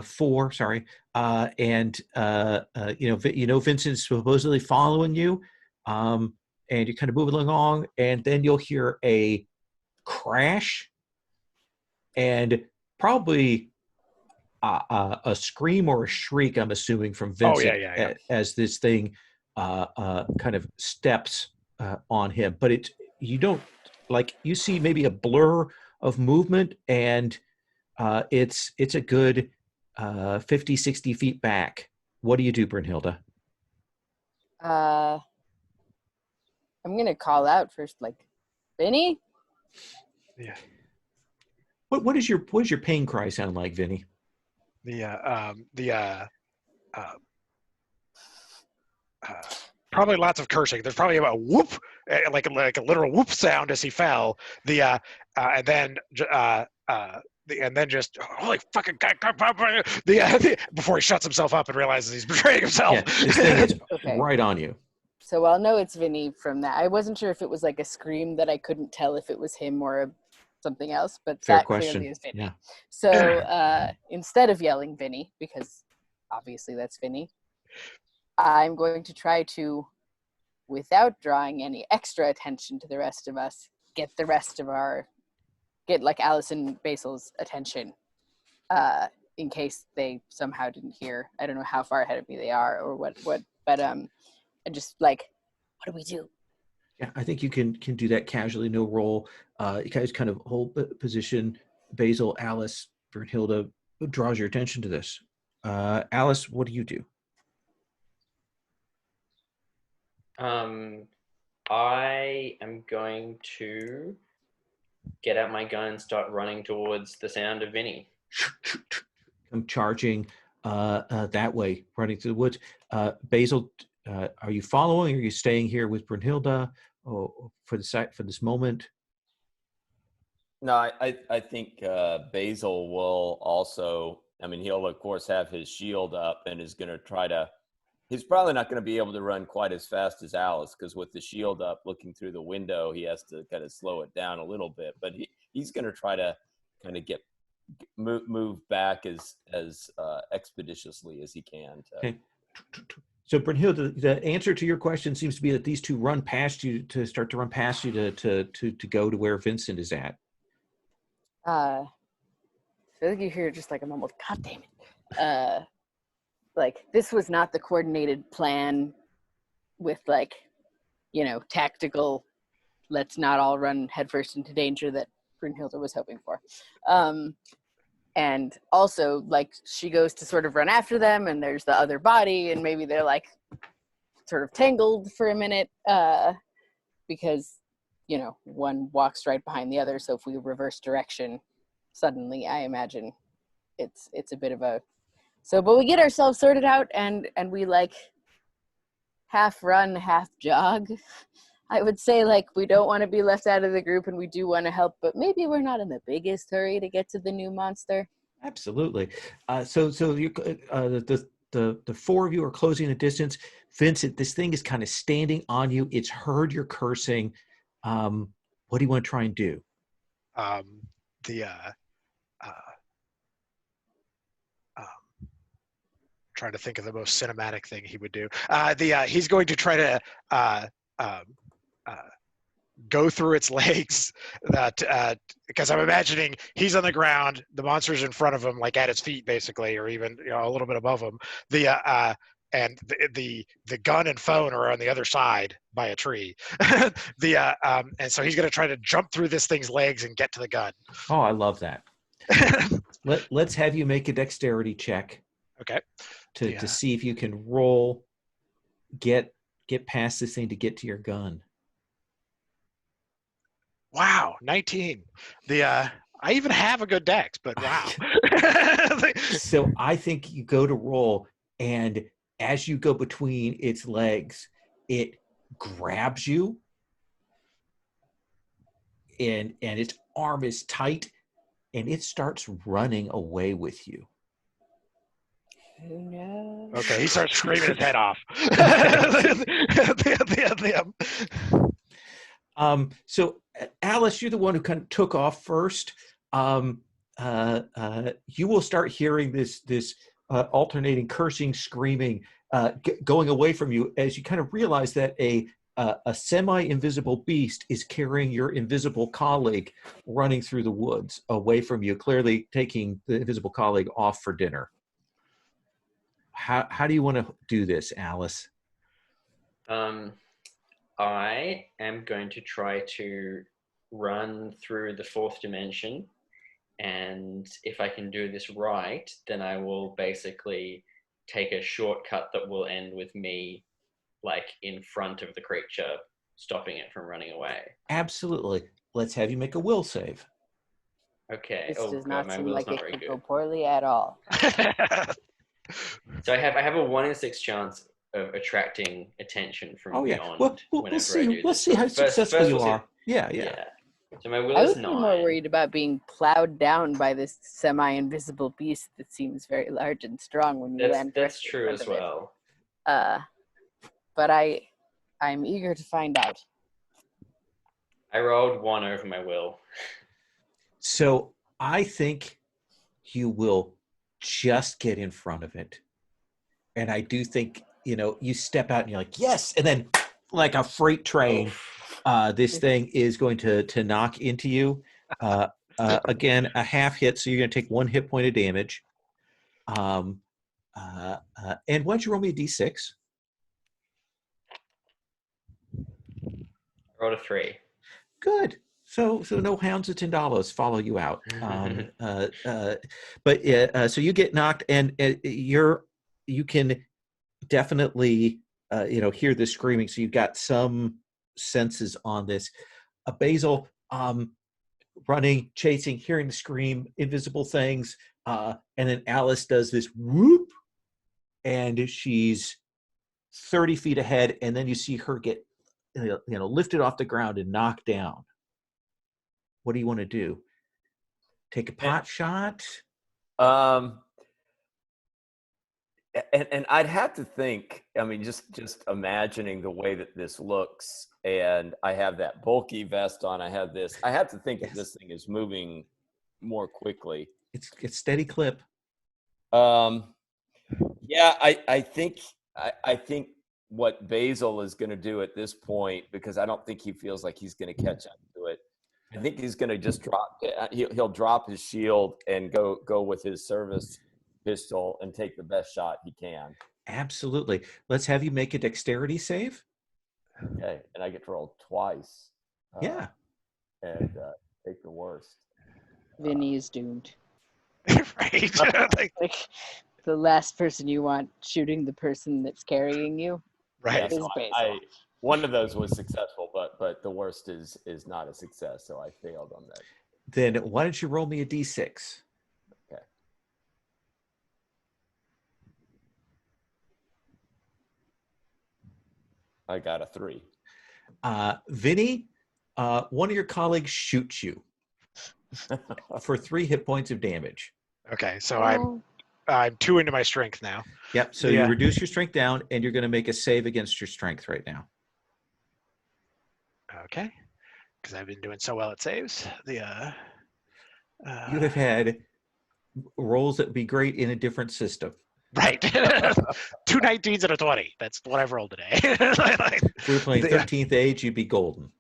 Four, sorry, and Vincent's supposedly following you, and you're kind of moving along, and then you'll hear a crash, and probably a scream or a shriek. I'm assuming from Vincent as this thing kind of steps on him, but you don't you see maybe a blur of movement, and it's a good 50, 60 feet back. What do you do, Brynhilda? I'm gonna call out first, like, Vinny? Yeah. What is your pain cry sound like, Vinny? Probably lots of cursing. There's probably about whoop, like a literal whoop sound as he fell. And then just holy fucking God, before he shuts himself up and realizes he's betraying himself. Yeah, this thing is Okay. right on you. So I'll know it's Vinny from that. I wasn't sure if it was like a scream that I couldn't tell if it was him or something else, but Fair that question. clearly is Vinny. Yeah. So instead of yelling Vinny, because obviously that's Vinny, I'm going to try to, without drawing any extra attention to the rest of us, get like Alice and Basil's attention, in case they somehow didn't hear. I don't know how far ahead of me they are or what, but and just like, what do we do? Yeah, I think you can do that casually, no roll. You guys kind of hold position. Basil, Alice, Brynhilda, who draws your attention to this? Alice, what do you do? I am going to get out my gun and start running towards the sound of Vinny. I'm charging that way, running through the woods. Basil, are you following? Or are you staying here with Brynhilda for this moment? No, I think Basil will also. I mean, he'll of course have his shield up and is going to try to. He's probably not going to be able to run quite as fast as Alice because with the shield up, looking through the window, he has to kind of slow it down a little bit. But he's going to try to kind of move back as expeditiously as he can. Okay. So Brynhilda, the answer to your question seems to be that these two run past you to go to where Vincent is at. I feel like you hear just like a mumbled, God damn it. Like, this was not the coordinated plan with, like, tactical, let's not all run headfirst into danger that Brynhilda was hoping for. And also, like, she goes to sort of run after them, and there's the other body, and maybe they're, like, sort of tangled for a minute, because, one walks right behind the other, so if we reverse direction, suddenly, I imagine it's a bit of a... but we get ourselves sorted out, and we, like, half run, half jog. I would say, like, we don't want to be left out of the group, and we do want to help, but maybe we're not in the biggest hurry to get to the new monster. Absolutely. So you, the four of you are closing the distance. Vincent, this thing is kind of standing on you. It's heard your cursing. What do you want to try and do? Trying to think of the most cinematic thing he would do. He's going to try to go through its legs. Because I'm imagining he's on the ground, the monster's in front of him, like at its feet, basically, or even a little bit above him. And the gun and phone are on the other side by a tree. And so he's going to try to jump through this thing's legs and get to the gun. Oh, I love that. Let's have you make a dexterity check. Okay. To see if you can roll, get past this thing to get to your gun. Wow, 19. I even have a good dex, but wow. So I think you go to roll, and as you go between its legs, it grabs you, and its arm is tight, and it starts running away with you. Who knows? Okay, he starts screaming his head off. So Alice, you're the one who kind of took off first. You will start hearing this alternating cursing, screaming, going away from you as you kind of realize that a semi-invisible beast is carrying your invisible colleague running through the woods away from you, clearly taking the invisible colleague off for dinner. How do you want to do this, Alice? I am going to try to run through the fourth dimension, and if I can do this right, then I will basically take a shortcut that will end with me like in front of the creature, stopping it from running away. Absolutely. Let's have you make a will save. Okay. This Oh does god, not my seem will's like not it very could good. go poorly at all. So I have a 1 in 6 chance of attracting attention from beyond. Well, we'll whenever see. I do We'll this. see So how successful you we'll see. are. Yeah. Yeah. So my will I is would 9. be more worried about being plowed down by this semi-invisible beast that seems very large and strong when you land That's directly true in as front of well. it. But I'm eager to find out. I rolled 1 over my will. So I think you will just get in front of it. And I do think, you step out and you're like, yes. And then like a freight train, this thing is going to knock into you. Again, a half hit. So you're going to take 1 hit point of damage. And why don't you roll me a D6? I rolled a 3. Good. So no hounds of Tindalos follow you out. So you get knocked, and you can definitely hear the screaming. So you've got some senses on this. Basil running, chasing, hearing the scream, invisible things, and then Alice does this whoop, and she's 30 feet ahead, and then you see her get lifted off the ground and knocked down. What do you want to do? Take a pot shot? And I'd have to think, I mean, just imagining the way that this looks, and I have that bulky vest on, I have to think that this thing is moving more quickly. It's steady clip. Yeah, I think what Basil is going to do at this point, because I don't think he feels like he's going to catch up to it. I think he's going to just drop. He'll drop his shield and go with his service pistol and take the best shot he can. Absolutely. Let's have you make a dexterity save. Okay, and I get to roll twice. Yeah. And take the worst. Vinny is doomed. Right. Like the last person you want shooting the person that's carrying you. Right. Yeah, so one of those was successful, but the worst is not a success, so I failed on that. Then why don't you roll me a D6? Okay. I got a 3. Vinny, one of your colleagues shoots you for 3 hit points of damage. Okay, so I'm 2 into my strength now. Yep. So you reduce your strength down, and you're going to make a save against your strength right now. Okay, because I've been doing so well at saves. You have had rolls that would be great in a different system. Right. 2 19s and a 20. That's what I've rolled today. If we were playing 13th age, you'd be golden.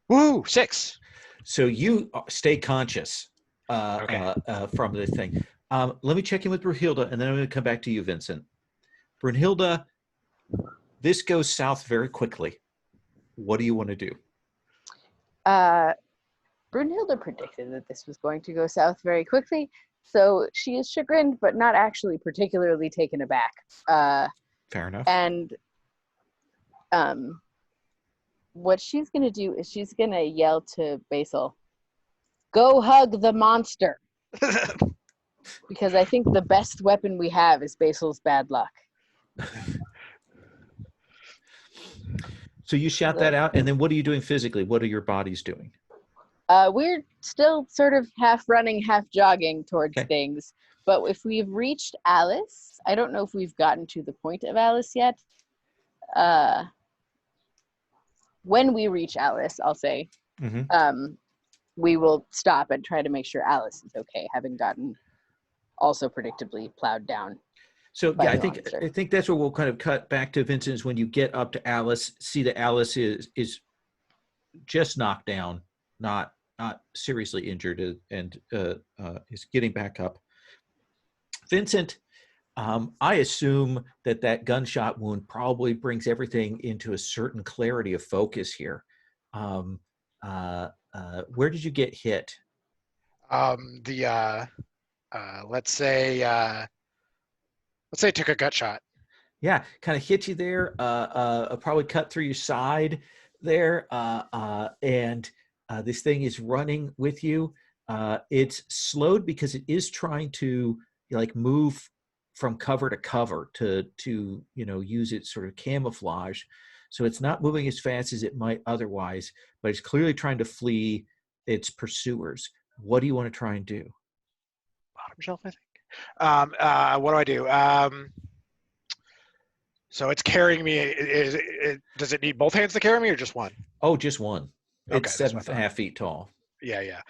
Woo, 6. So you stay conscious from this thing. Let me check in with Brunhilde, and then I'm going to come back to you, Vincent. Brunhilde, this goes south very quickly. What do you want to do? Brunhilde predicted that this was going to go south very quickly, so she is chagrined, but not actually particularly taken aback. Fair enough. And what she's going to do is she's going to yell to Basil, "Go hug the monster!" Because I think the best weapon we have is Basil's bad luck. So you shout that out, and then what are you doing physically? What are your bodies doing? We're still sort of half running, half jogging towards things, but if we've reached Alice, I don't know if we've gotten to the point of Alice yet. When we reach Alice, I'll say, we will stop and try to make sure Alice is okay, having gotten also predictably plowed down. So by yeah, the monster. I think that's where we'll kind of cut back to Vincent, is when you get up to Alice, see that Alice is just knocked down, not seriously injured, and is getting back up. Vincent, I assume that gunshot wound probably brings everything into a certain clarity of focus here. Where did you get hit? Let's say it took a gut shot. Yeah, kind of hit you there. Probably cut through your side there, and this thing is running with you. It's slowed because it is trying to like move from cover to cover to use its sort of camouflage. So it's not moving as fast as it might otherwise, but it's clearly trying to flee its pursuers. What do you want to try and do? Bottom shelf, I think. What do I do? So it's carrying me. Does it need both hands to carry me, or just one? Oh, just one. Okay, It's 7.5 feet tall. Yeah.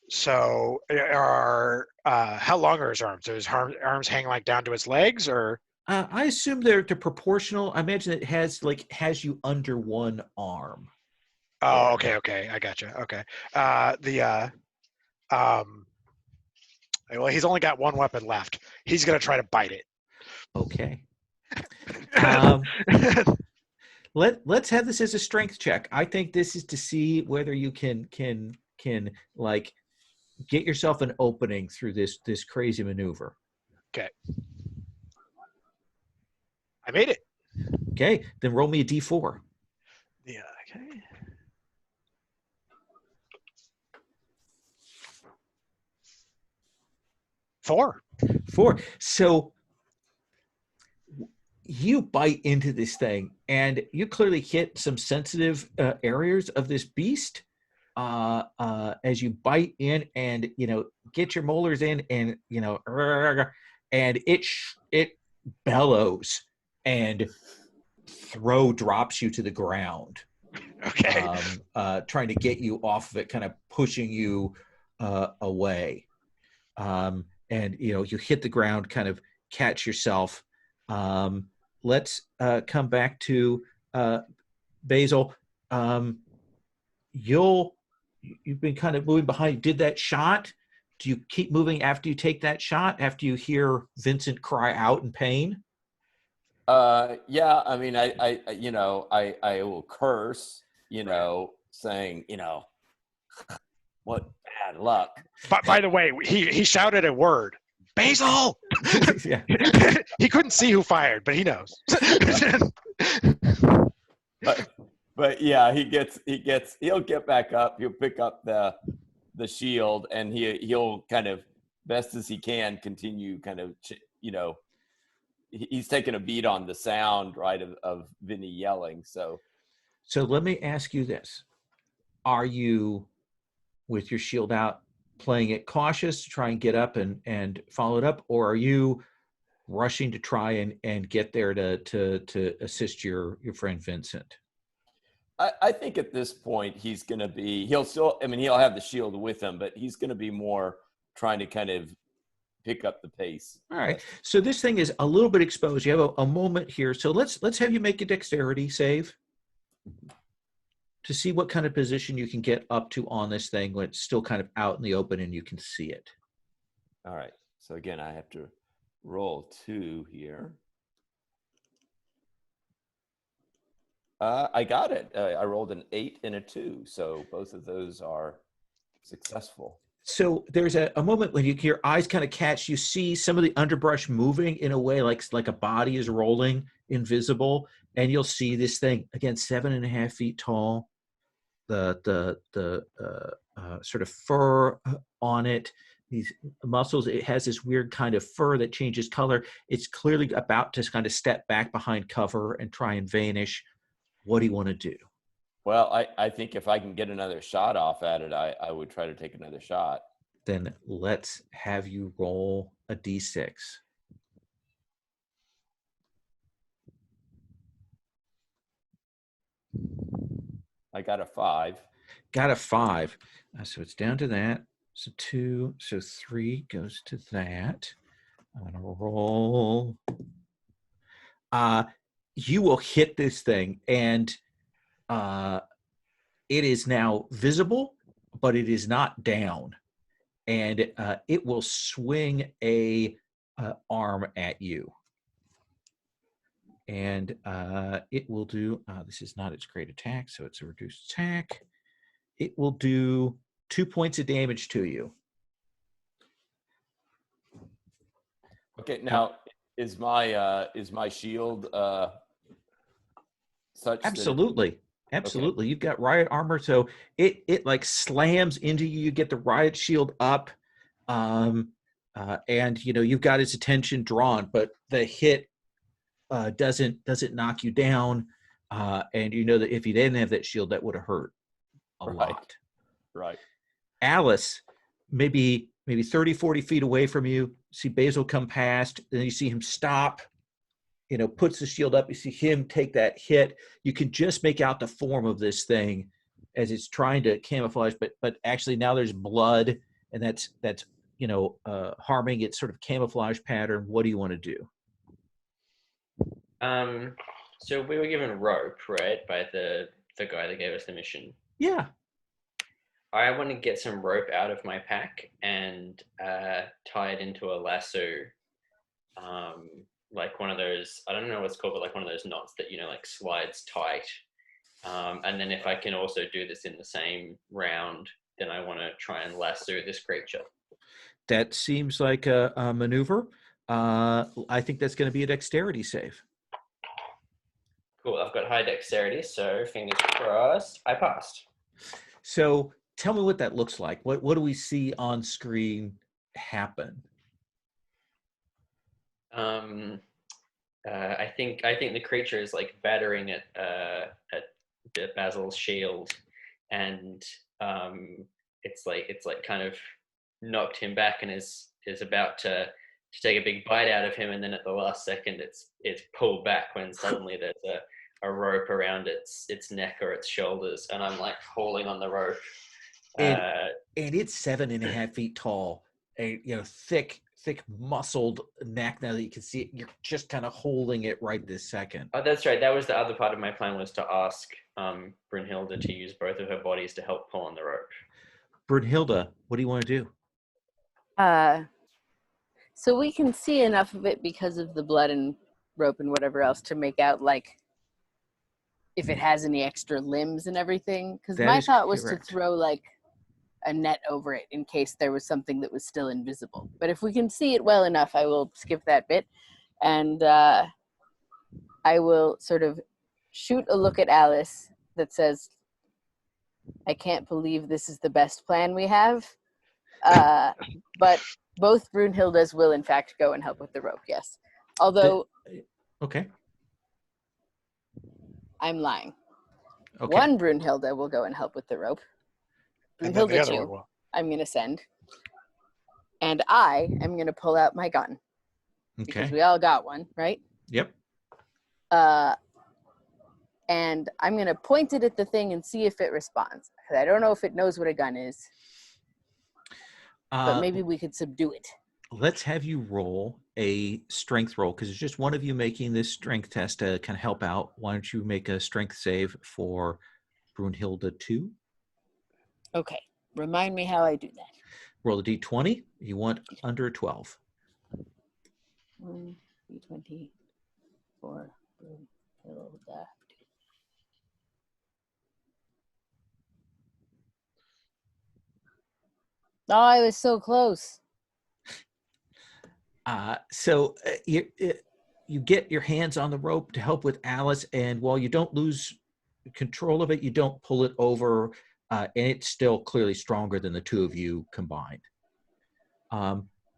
So how long are his arms? Do his arms hang like down to his legs, or? I assume they're proportional. I imagine it has you under one arm. Oh, okay. I gotcha. Okay. Well, he's only got one weapon left. He's gonna try to bite it. Okay. Let's have this as a strength check. I think this is to see whether you can like get yourself an opening through this crazy maneuver. Okay. I made it. Okay, then roll me a d4. Yeah. Okay. Four. So you bite into this thing, and you clearly hit some sensitive areas of this beast as you bite in, and get your molars in, and and it bellows and drops you to the ground. Okay. Trying to get you off of it, kind of pushing you away. And you hit the ground, kind of catch yourself. Let's come back to Basil. You've been kind of moving behind. You did that shot. Do you keep moving after you take that shot? After you hear Vincent cry out in pain? Yeah. I mean, I will curse, saying, what bad luck. But by the way, he shouted a word. Basil. Yeah. He couldn't see who fired, but he knows. but yeah, he'll get back up. He'll pick up the shield, and he'll kind of best as he can continue kind of, he's taking a beat on the sound, right, of Vinny yelling. So let me ask you this. Are you, with your shield out, playing it cautious to try and get up and follow it up, or are you rushing to try and get there to assist your friend Vincent? I think at this point he'll have the shield with him, but he's going to be more trying to kind of pick up the pace. All right. So this thing is a little bit exposed. You have a moment here. So let's have you make a dexterity save to see what kind of position you can get up to on this thing when it's still kind of out in the open and you can see it. All right. So again, I have to roll 2 here. I got it. I rolled an 8 and a 2. So both of those are successful. So there's a moment when your eyes kind of catch, you see some of the underbrush moving in a way like a body is rolling, invisible, and you'll see this thing, again, 7.5 feet tall, the sort of fur on it, these muscles. It has this weird kind of fur that changes color. It's clearly about to kind of step back behind cover and try and vanish. What do you want to do? Well, I think if I can get another shot off at it, I would try to take another shot. Then let's have you roll a d6. I got a 5. Got a 5. So it's down to that. So 2. So 3 goes to that. I'm going to roll. You will hit this thing, and it is now visible, but it is not down. And it will swing a arm at you. And it will do, this is not its great attack, so it's a reduced attack. It will do 2 points of damage to you. Okay, now is my shield such Absolutely. Absolutely. Okay. You've got riot armor, so it like slams into you. You get the riot shield up, and you've got its attention drawn, but the hit doesn't knock you down, and you know that if you didn't have that shield, that would have hurt a lot. Right. Alice, maybe 30, 40 feet away from you, see Basil come past, and then you see him stop, puts the shield up. You see him take that hit. You can just make out the form of this thing as it's trying to camouflage, but actually now there's blood, and that's harming its sort of camouflage pattern. What do you want to do? So we were given rope, right, by the guy that gave us the mission. Yeah. I want to get some rope out of my pack and tie it into a lasso, like one of those, I don't know what it's called, but like one of those knots that, like slides tight. And then if I can also do this in the same round, then I want to try and lasso this creature. That seems like a maneuver. I think that's going to be a dexterity save. Cool. I've got high dexterity, so fingers crossed. I passed. So tell me what that looks like. What do we see on screen happen? I think the creature is like battering at Basil's shield, and it's like kind of knocked him back and is about to take a big bite out of him, and then at the last second it's pulled back when suddenly there's a rope around its neck or its shoulders, and I'm like hauling on the rope. And it's 7.5 feet tall, thick muscled neck. Now that you can see it, you're just kind of holding it right this second. Oh, that's right. That was the other part of my plan, was to ask Brunhilde to use both of her bodies to help pull on the rope. Brunhilde, what do you want to do? So we can see enough of it because of the blood and rope and whatever else to make out like if it has any extra limbs and everything. Because my thought was to throw like a net over it in case there was something that was still invisible. But if we can see it well enough, I will skip that bit. And I will sort of shoot a look at Alice that says, I can't believe this is the best plan we have. But both Brunhildes will in fact go and help with the rope, yes. Although... Okay. I'm lying. Okay. One Brunhilde will go and help with the rope. Brunhilde 2, I'm going to send. And I am going to pull out my gun. Okay. Because we all got one, right? Yep. And I'm going to point it at the thing and see if it responds. Because I don't know if it knows what a gun is. But maybe we could subdue it. Let's have you roll a strength roll, because it's just one of you making this strength test to kind of help out. Why don't you make a strength save for Brunhilde 2? Okay. Remind me how I do that. Roll a d20. You want under 12. 1 d20 for Brunhilde 2. Oh, I was so close. So you get your hands on the rope to help with Alice, and while you don't lose control of it, you don't pull it over, and it's still clearly stronger than the two of you combined.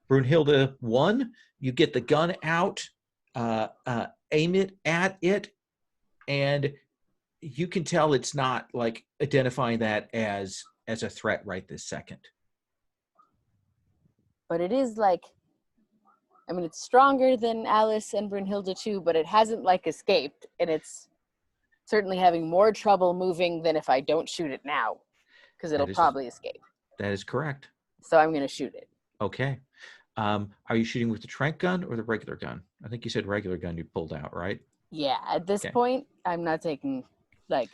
Brunhilde 1, you get the gun out, aim it at it, and you can tell it's not like identifying that as a threat right this second. but it is like, I mean, it's stronger than Alice and Brunhilde too, but it hasn't like escaped, and it's certainly having more trouble moving than if I don't shoot it now, because it'll probably escape. That is correct. So I'm going to shoot it. Okay. Are you shooting with the tranq gun or the regular gun? I think you said regular gun you pulled out, right? Yeah, at this point, I'm not taking, like,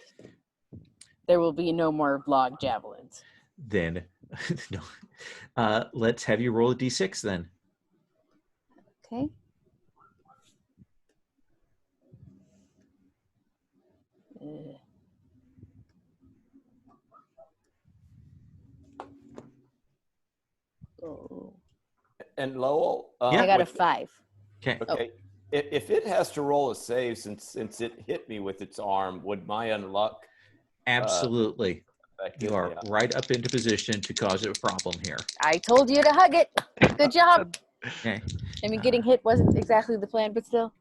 there will be no more log javelins. Then, no. Let's have you roll a d6 then. Okay. Oh. And Lowell, I got a 5. Okay. Okay. If it has to roll a save since it hit me with its arm, would my unluck? Absolutely. You are right up into position to cause a problem here. I told you to hug it. Good job. Okay. I mean, getting hit wasn't exactly the plan, but still.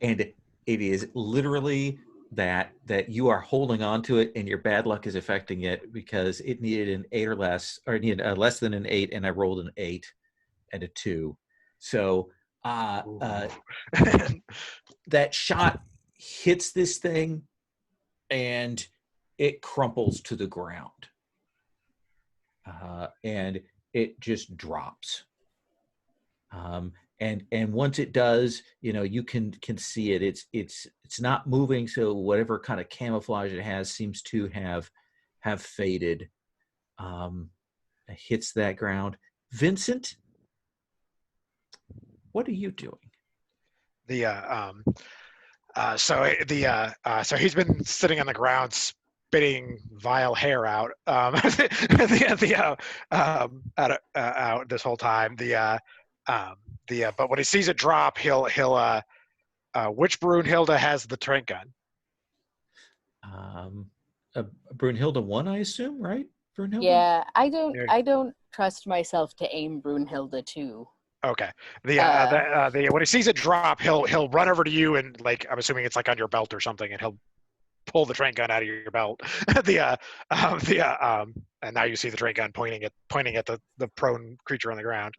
And it is literally that you are holding on to it, and your bad luck is affecting it because it needed an 8 or less, or it needed less than an 8, and I rolled an 8 and a 2. So that shot hits this thing, and it crumples to the ground, and it just drops. And once it does, you can see it. It's not moving, so whatever kind of camouflage it has seems to have faded. It hits that ground. Vincent, what are you doing? So he's been sitting on the ground spitting vile hair out out this whole time. But when he sees it drop, he'll which Brunhilde has the tranq gun? Brunhilde 1, I assume, right? Brunhilde? Yeah, I don't trust myself to aim Brunhilde 2. Okay. When he sees it drop, he'll run over to you and, like, I'm assuming it's like on your belt or something, and he'll pull the tranq gun out of your belt. And now you see the tranq gun pointing at the prone creature on the ground.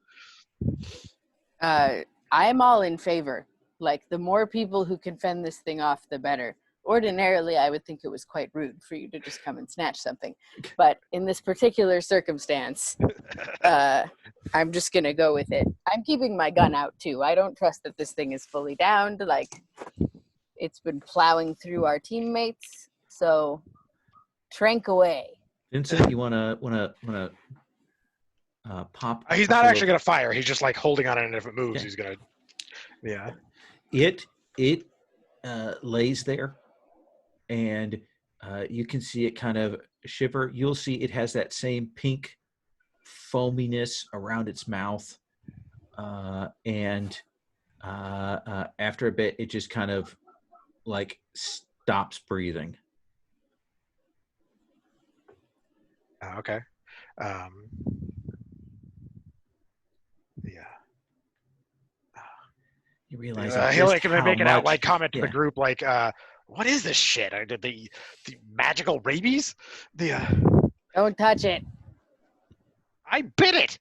I'm all in favor. Like, the more people who can fend this thing off, the better. Ordinarily, I would think it was quite rude for you to just come and snatch something. But in this particular circumstance, I'm just going to go with it. I'm keeping my gun out, too. I don't trust that this thing is fully downed. Like, it's been plowing through our teammates. So, tranq away. Vincent, you wanna pop? He's not actually going to fire. He's just, like, holding on it, and if it moves, he's going to... Yeah. It lays there, and you can see it kind of shiver. You'll see it has that same pink foaminess around its mouth, and after a bit, it just kind of like stops breathing. Okay. You realize he'll like make an outright comment to the group, like, "What is this shit? The magical rabies? Don't touch it. I bit it."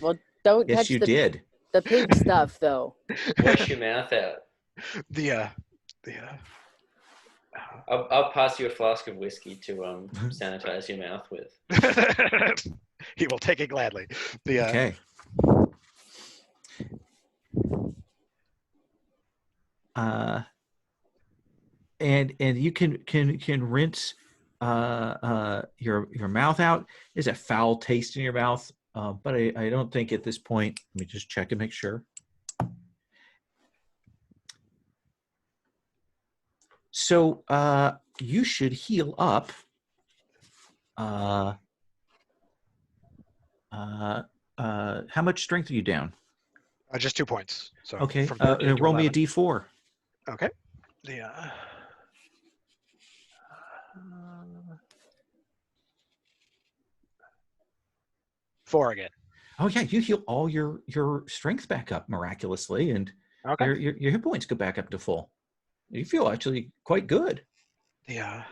Well, don't touch did. The pink stuff, though. Wash your mouth out. I'll pass you a flask of whiskey to sanitize your mouth with. He will take it gladly. Okay. And you can rinse your mouth out. There's a foul taste in your mouth, but I don't think at this point. Let me just check and make sure. So you should heal up. How much strength are you down? Just 2 points. So okay. From 13 to roll 11. me a d4. Okay. 4 again. Oh yeah, you heal all your strength back up miraculously, and your hit points go back up to full. You feel actually quite good. That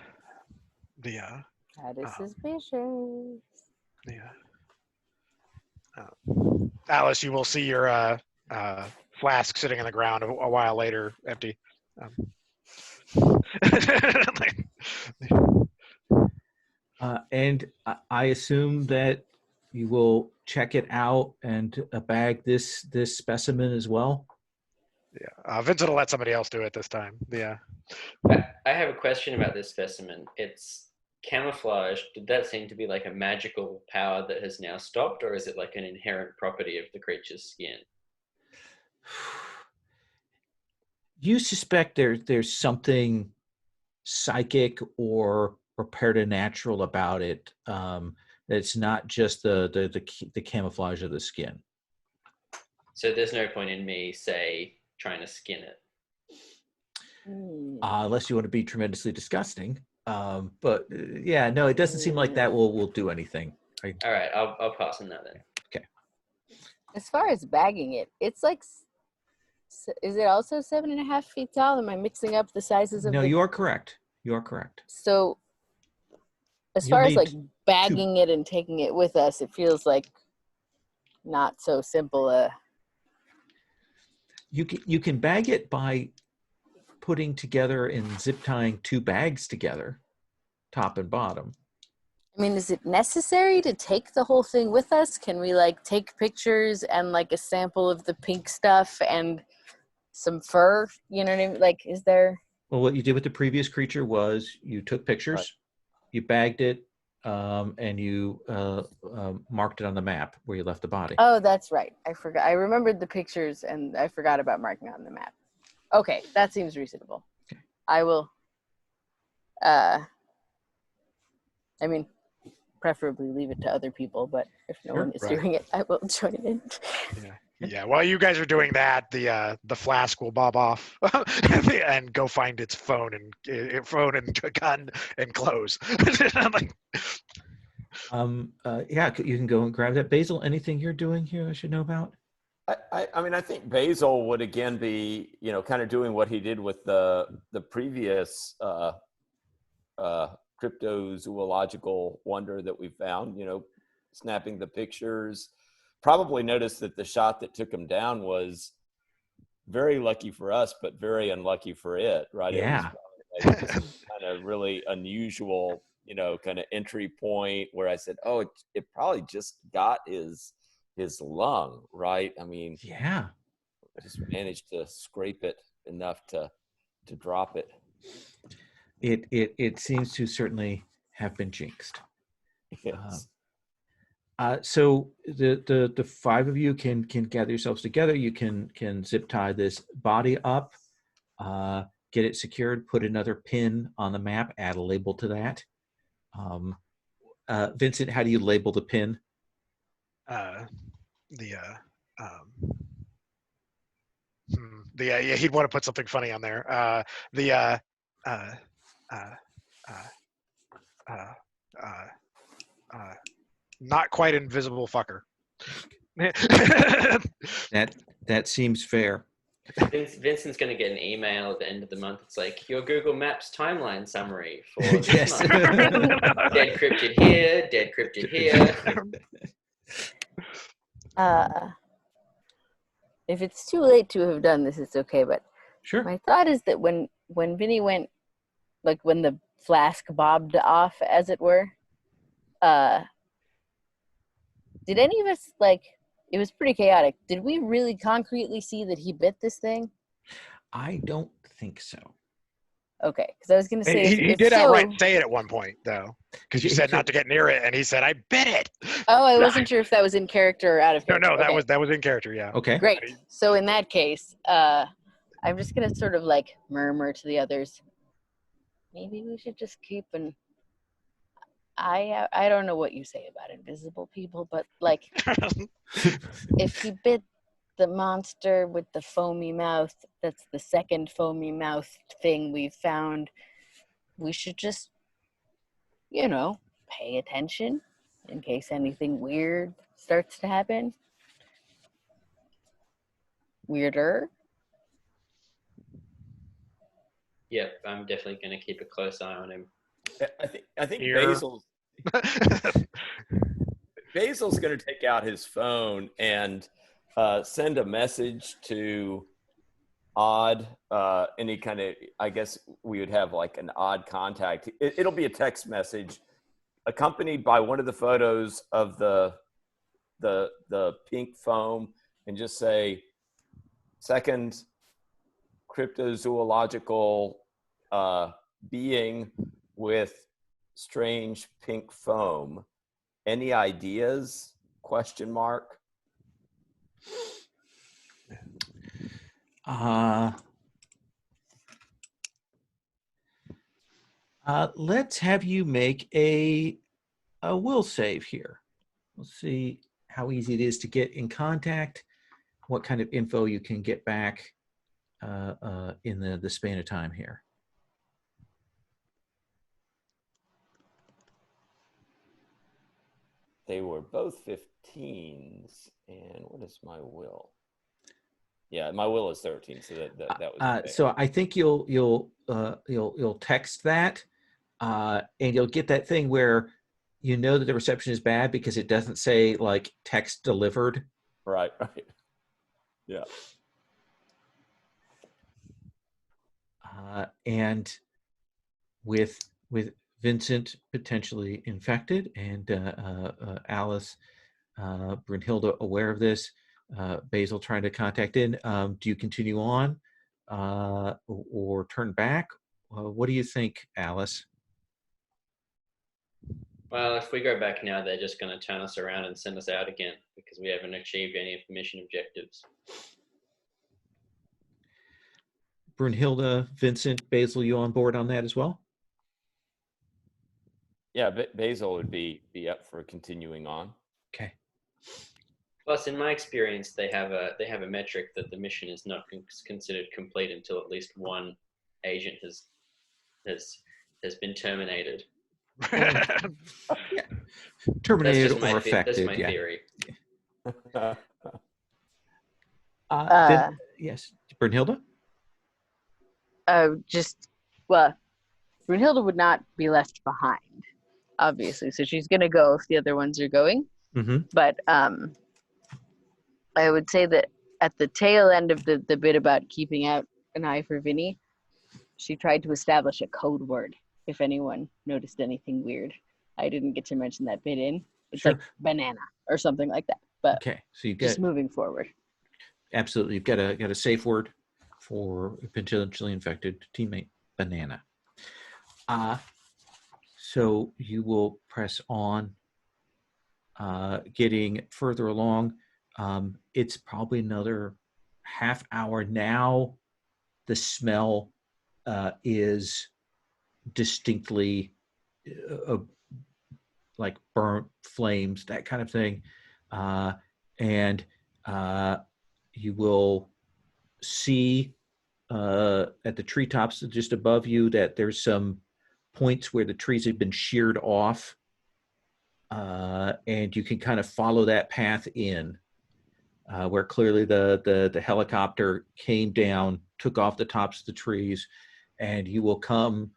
is suspicious. Alice, you will see your flask sitting on the ground a while later, empty. And I assume that you will check it out and bag this specimen as well. Yeah, Vincent will let somebody else do it this time. Yeah. I have a question about this specimen. It's camouflage. Did that seem to be like a magical power that has now stopped, or is it like an inherent property of the creature's skin? You suspect there's something psychic or preternatural about it. It's not just the camouflage of the skin. So there's no point in me, say, trying to skin it. Unless you want to be tremendously disgusting. But yeah, no, it doesn't seem like that will do anything. All right, I'll pass on that then. Okay. As far as bagging it, it's like, is it also 7.5 feet tall? Am I mixing up the sizes of No, the... you are correct. You are correct. So as You'll far as like need bagging it and taking it with us, it feels like not so simple. You can bag it by putting together and zip tying 2 bags together, top and bottom. I mean, is it necessary to take the whole thing with us? Can we like take pictures and like a sample of the pink stuff and some fur? You know what I mean? Like, is there... Well, what you did with the previous creature was you took pictures, Right. you bagged it, and you marked it on the map where you left the body. Oh, that's right. I forgot. I remembered the pictures and I forgot about marking on the map. Okay, that seems reasonable. Okay. I will, I mean, preferably leave it to other people, but if no one is Right. doing it, I will join in. Yeah. While you guys are doing that, the flask will bob off and go find its phone and gun and clothes. Like, Yeah, you can go and grab that. Basil, anything you're doing here I should know about? I mean, I think Basil would again be, kind of doing what he did with the previous cryptozoological wonder that we found, snapping the pictures. Probably noticed that the shot that took him down was very lucky for us, but very unlucky for it, right? Yeah. It was just kind of really unusual, kind of entry point where I said, oh, it probably just got his lung, right? I mean, Yeah. I just managed to scrape it enough to drop it. It seems to certainly have been jinxed. Yes. So the 5 of you can gather yourselves together. You can zip tie this body up, get it secured, put another pin on the map, add a label to that. Vincent, how do you label the pin? Yeah, he'd want to put something funny on there. Not quite invisible fucker. That seems fair. Vincent's going to get an email at the end of the month. It's like, your Google Maps timeline summary for this Yes. month. Dead cryptid here, dead cryptid here. If it's too late to have done this, it's okay. But Sure. my thought is that when Vinny went, like when the flask bobbed off, as it were, did any of us, like, it was pretty chaotic. Did we really concretely see that he bit this thing? I don't think so. Okay, because I was going to say... He did outright say it at one point, though, because you said not to get near it, and he said, I bit it. Oh, I wasn't sure if that was in character or out of character. No, that was in character, yeah. Okay. Great. So in that case, I'm just going to sort of like murmur to the others, maybe we should just keep an... I don't know what you say about invisible people, but like, if he bit the monster with the foamy mouth, that's the second foamy mouth thing we've found, we should just, pay attention in case anything weird starts to happen. Weirder. Yep, I'm definitely going to keep a close eye on him. I think Here. Basil's Basil's going to take out his phone and send a message to Odd. Any kind of, I guess we would have like an Odd contact. It'll be a text message accompanied by one of the photos of the pink foam, and just say, second cryptozoological being with strange pink foam. Any ideas? Question mark. Let's have you make a will save here. We'll see how easy it is to get in contact, what kind of info you can get back in the span of time here. They were both 15s, and what is my will? Yeah, my will is 13, so that was okay. So I think you'll text that, and you'll get that thing where you know that the reception is bad because it doesn't say like text delivered. Right. Yeah. And with Vincent potentially infected and Alice, Brunhilde aware of this, Basil trying to contact in, do you continue on or turn back? What do you think, Alice? Well, if we go back now, they're just going to turn us around and send us out again because we haven't achieved any of the mission objectives. Brunhilde, Vincent, Basil, you on board on that as well? Yeah, Basil would be up for continuing on. Okay. Plus, in my experience, they have a metric that the mission is not considered complete until at least one agent has been terminated. Yeah. Terminated or affected. That's my theory. Yes, Brunhilde? Brunhilde would not be left behind, obviously. So she's going to go if the other ones are going. Mm-hmm. But I would say that at the tail end of the bit about keeping out an eye for Vinny, she tried to establish a code word if anyone noticed anything weird. I didn't get to mention that bit in. It's Sure. like banana or something like that. But okay, so you've just got moving forward. absolutely. You've got a safe word for potentially infected teammate, banana. So you will press on, getting further along. It's probably another half hour now. The smell is distinctly like burnt flames, that kind of thing. And you will see at the treetops just above you that there's some points where the trees have been sheared off, and you can kind of follow that path in, where clearly the helicopter came down, took off the tops of the trees, and you will come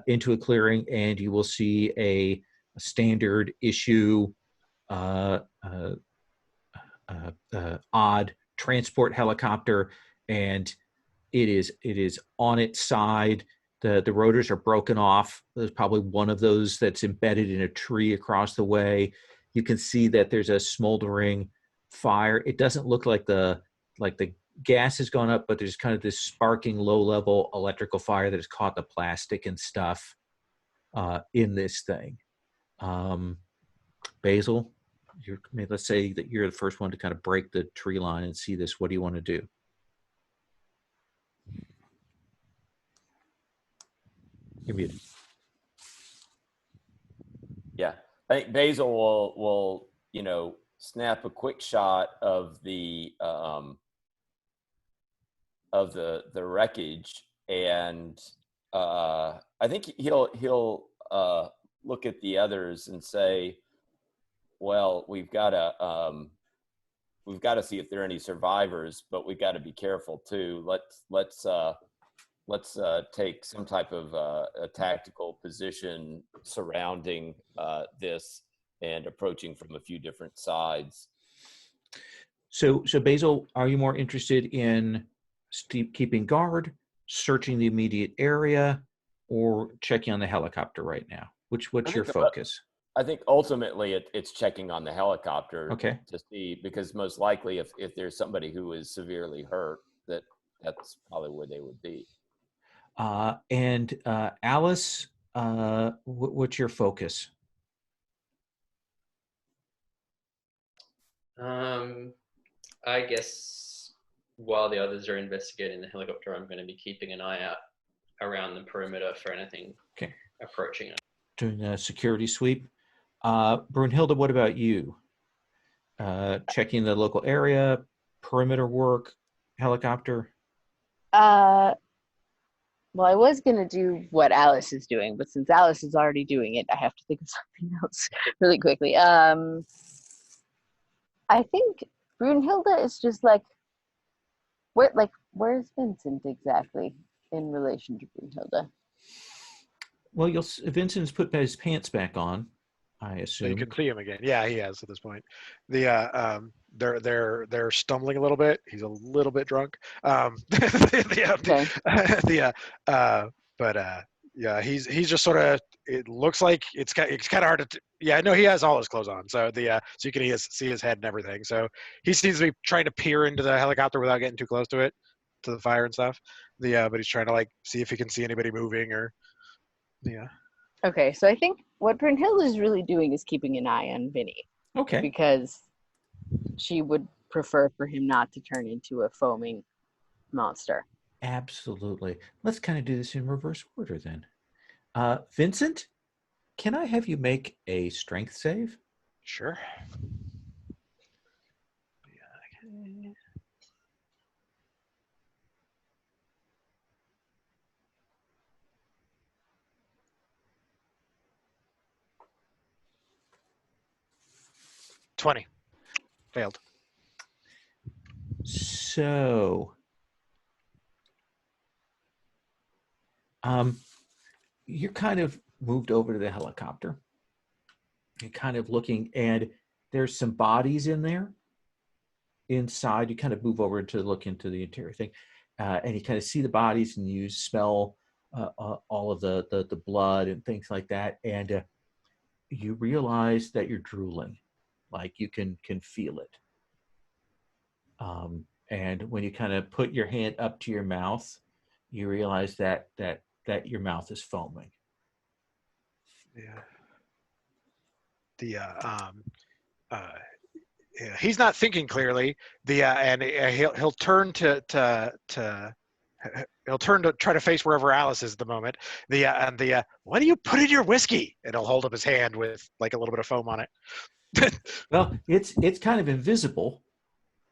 into a clearing, and you will see a standard issue odd transport helicopter, and it is on its side. The rotors are broken off. There's probably one of those that's embedded in a tree across the way. You can see that there's a smoldering fire. It doesn't look like the gas has gone up, but there's kind of this sparking low-level electrical fire that has caught the plastic and stuff in this thing. Basil, let's say that you're the first one to kind of break the tree line and see this. What do you want to do? You're muted. Yeah, I think Basil will snap a quick shot of the wreckage, and I think he'll look at the others and say, well, we've got to see if there are any survivors, but we've got to be careful too. Let's take some type of a tactical position surrounding this, and approaching from a few different sides. So Basil, are you more interested in keeping guard, searching the immediate area, or checking on the helicopter right now? What's your focus? I think ultimately it's checking on the helicopter Okay. to see, because most likely if there's somebody who is severely hurt, that's probably where they would be. And Alice, what's your focus? I guess while the others are investigating the helicopter, I'm going to be keeping an eye out around the perimeter for anything approaching it. Doing a security sweep. Brunhilde, what about you? Checking the local area, perimeter work, helicopter? Well, I was going to do what Alice is doing, but since Alice is already doing it, I have to think of something else really quickly. I think Brunhilde is just like, where's Vincent exactly in relation to Brunhilde? Well, Vincent's put his pants back on, I So assume. you can see him again. Yeah, he has at this point. They're stumbling a little bit. He's a little bit drunk. Yeah, he's just sort of. It looks like it's kind of hard to. Yeah, I know he has all his clothes on, so so you can see his head and everything. So he seems to be trying to peer into the helicopter without getting too close to it, to the fire and stuff. But he's trying to like see if he can see anybody moving or. Yeah. Okay, so I think what Brunhilde is really doing is keeping an eye on Vinny. Okay. Because she would prefer for him not to turn into a foaming monster. Absolutely. Let's kind of do this in reverse order then. Vincent, can I have you make a strength save? Sure. 20. Failed. So, you're kind of moved over to the helicopter. You're kind of looking, and there's some bodies in there. Inside, you kind of move over to look into the interior thing, and you kind of see the bodies, and you smell all of the blood and things like that, and you realize that you're drooling, like you can feel it. And when you kind of put your hand up to your mouth, you realize that your mouth is foaming. Yeah. Yeah, he's not thinking clearly. And he'll turn to he'll turn to try to face wherever Alice is at the moment. What do you put in your whiskey? And he'll hold up his hand with like a little bit of foam on it. Well, it's kind of invisible.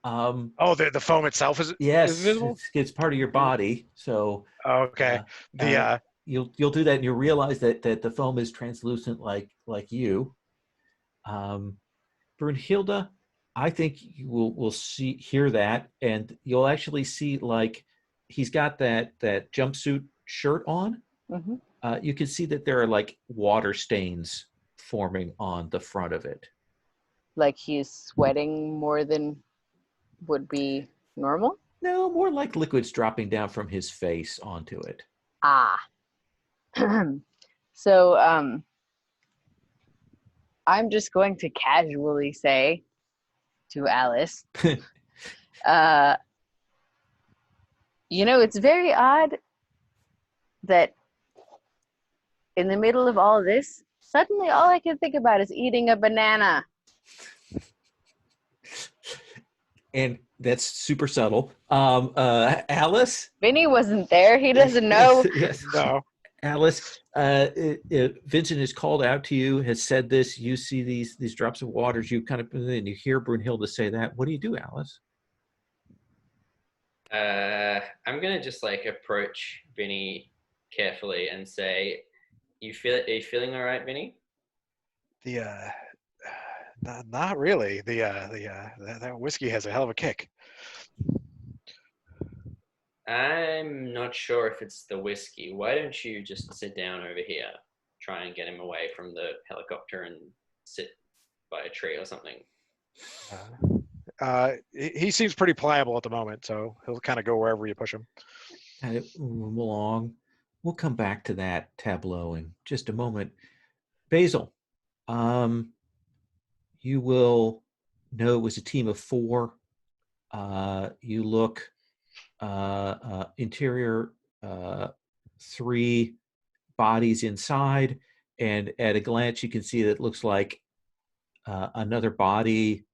The foam itself is invisible. It's part of your body. So okay, you'll do that, and you'll realize that the foam is translucent, like you. Brunhilde, I think you will hear that, and you'll actually see like he's got that jumpsuit shirt on. Mm-hmm. You can see that there are like water stains forming on the front of it. Like he's sweating more than would be normal? No, more like liquids dropping down from his face onto it. So I'm just going to casually say to Alice, it's very odd that in the middle of all this, suddenly all I can think about is eating a banana. And that's super subtle. Alice? Vinny wasn't there. He doesn't know. Yes. No. Alice, Vincent has called out to you, has said this. You see these drops of water. You kind of, and you hear Brunhilde say that. What do you do, Alice? I'm going to just like approach Vinny carefully and say, are you feeling all right, Vinny? Not really. That whiskey has a hell of a kick. I'm not sure if it's the whiskey. Why don't you just sit down over here, try and get him away from the helicopter and sit by a tree or something. He seems pretty pliable at the moment, so he'll kind of go wherever you push him. Kind of move along. We'll come back to that tableau in just a moment. Basil, you will know it was a team of 4. You look interior, 3 bodies inside, and at a glance you can see that it looks like another body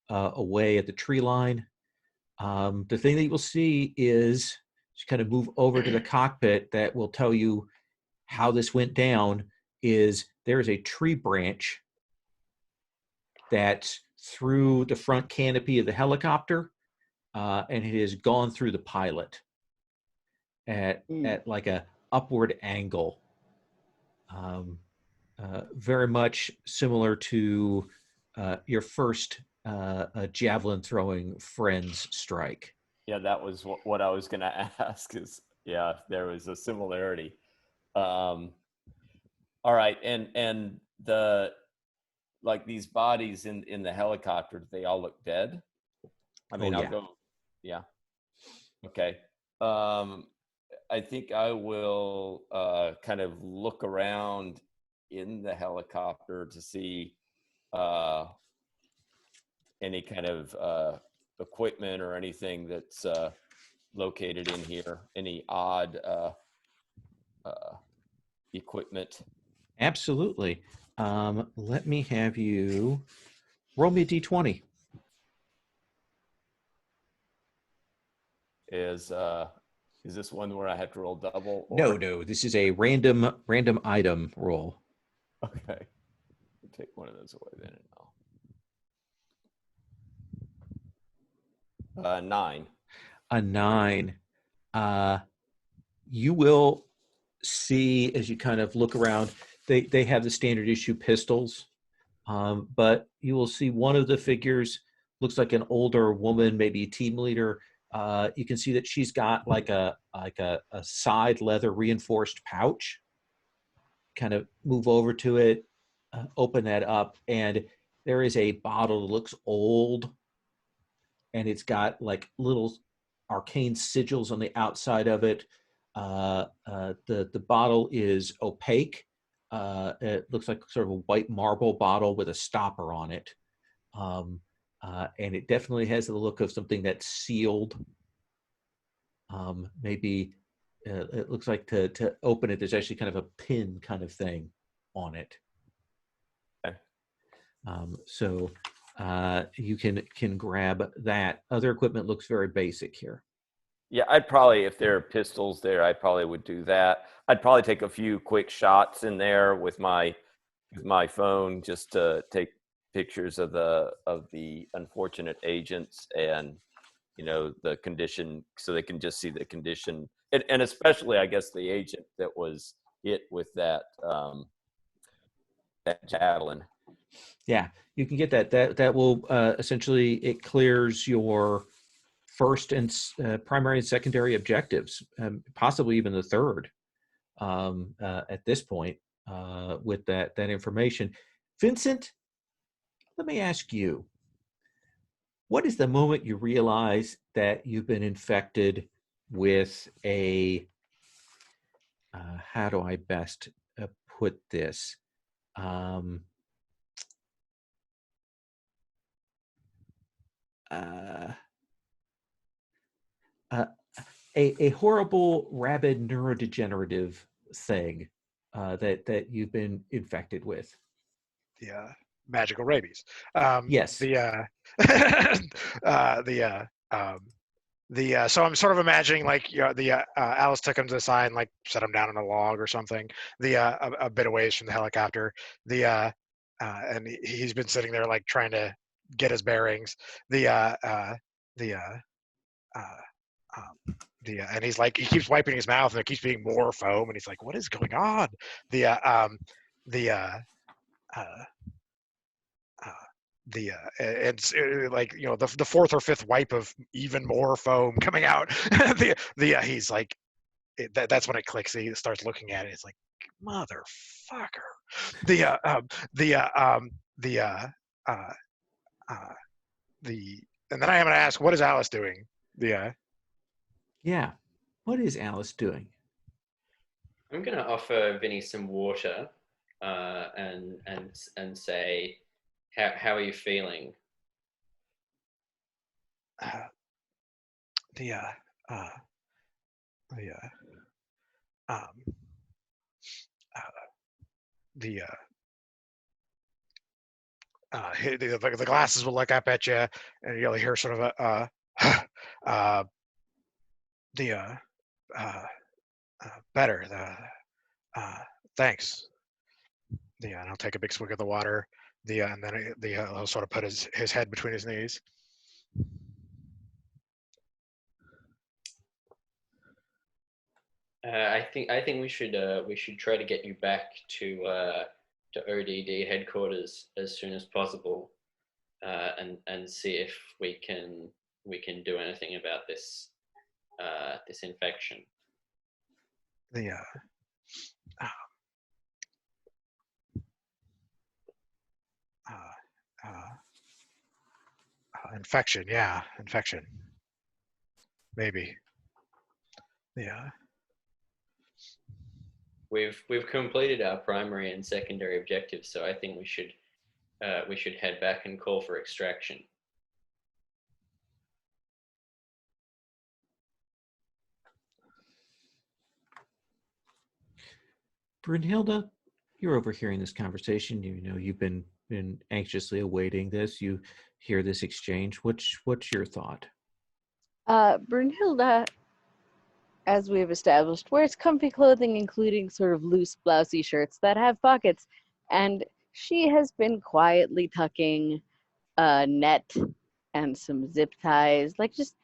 away at the tree line. The thing that you will see is, just kind of move over to the cockpit, that will tell you how this went down. Is there is a tree branch that's through the front canopy of the helicopter, and it has gone through the pilot at like a upward angle, very much similar to your first javelin throwing friend's strike. Yeah, that was what I was going to ask. Is there was a similarity. All right, and the like these bodies in the helicopter, they all look dead. I mean, I'll go. Yeah. Okay. I think I will kind of look around in the helicopter to see any kind of equipment or anything that's located in here, any odd equipment. Absolutely. Let me have you roll me a d20. Is this one where I have to roll double? Or... No. This is a random item roll. Okay. Take one of those away then, and I'll. 9. A 9. You will see, as you kind of look around, they have the standard issue pistols, but you will see one of the figures looks like an older woman, maybe a team leader. You can see that she's got like a side leather reinforced pouch. Kind of move over to it, open that up, and there is a bottle that looks old, and it's got like little arcane sigils on the outside of it. The bottle is opaque. It looks like sort of a white marble bottle with a stopper on it. And it definitely has the look of something that's sealed. Maybe it looks like to open it, there's actually kind of a pin kind of thing on it. Okay. So you can grab that. Other equipment looks very basic here. Yeah, I'd probably, if there are pistols there, I probably would do that. I'd probably take a few quick shots in there with my phone, just to take pictures of the unfortunate agents and the condition, so they can just see the condition, and especially I guess the agent that was hit with that javelin. Yeah, you can get that will essentially, it clears your first and primary and secondary objectives, possibly even the third at this point with that information. Vincent, let me ask you, what is the moment you realize that you've been infected with a, how do I best put this? A horrible, rabid neurodegenerative thing that you've been infected with? The magical rabies. Yes. So I'm sort of imagining like Alice took him to the side and like set him down on a log or something. A bit away from the helicopter. And he's been sitting there like trying to get his bearings. And he's like, he keeps wiping his mouth and there keeps being more foam and he's like, what is going on? It's like the fourth or fifth wipe of even more foam coming out. He's like, that's when it clicks. He starts looking at it. It's like, motherfucker. uh, uh, and then I am going to ask, what is Alice doing? Yeah. What is Alice doing? I'm going to offer Vinny some water, and say, how are you feeling? Uh, the uh, uh, the um, uh, the the glasses will look up at you, and you'll hear sort of a the better. Thanks. And he'll take a big swig of the water. And then he'll sort of put his head between his knees. I think we should try to get you back to O.D.D headquarters as soon as possible, and see if we can do anything about this this infection. The infection, yeah, infection, maybe. Yeah. We've completed our primary and secondary objectives, so I think we should head back and call for extraction. Brunhilde, you're overhearing this conversation. You know you've been anxiously awaiting this. You hear this exchange. What's your thought? Brunhilde, as we've established, wears comfy clothing, including sort of loose, blousy shirts that have pockets, and she has been quietly tucking a net and some zip ties, like just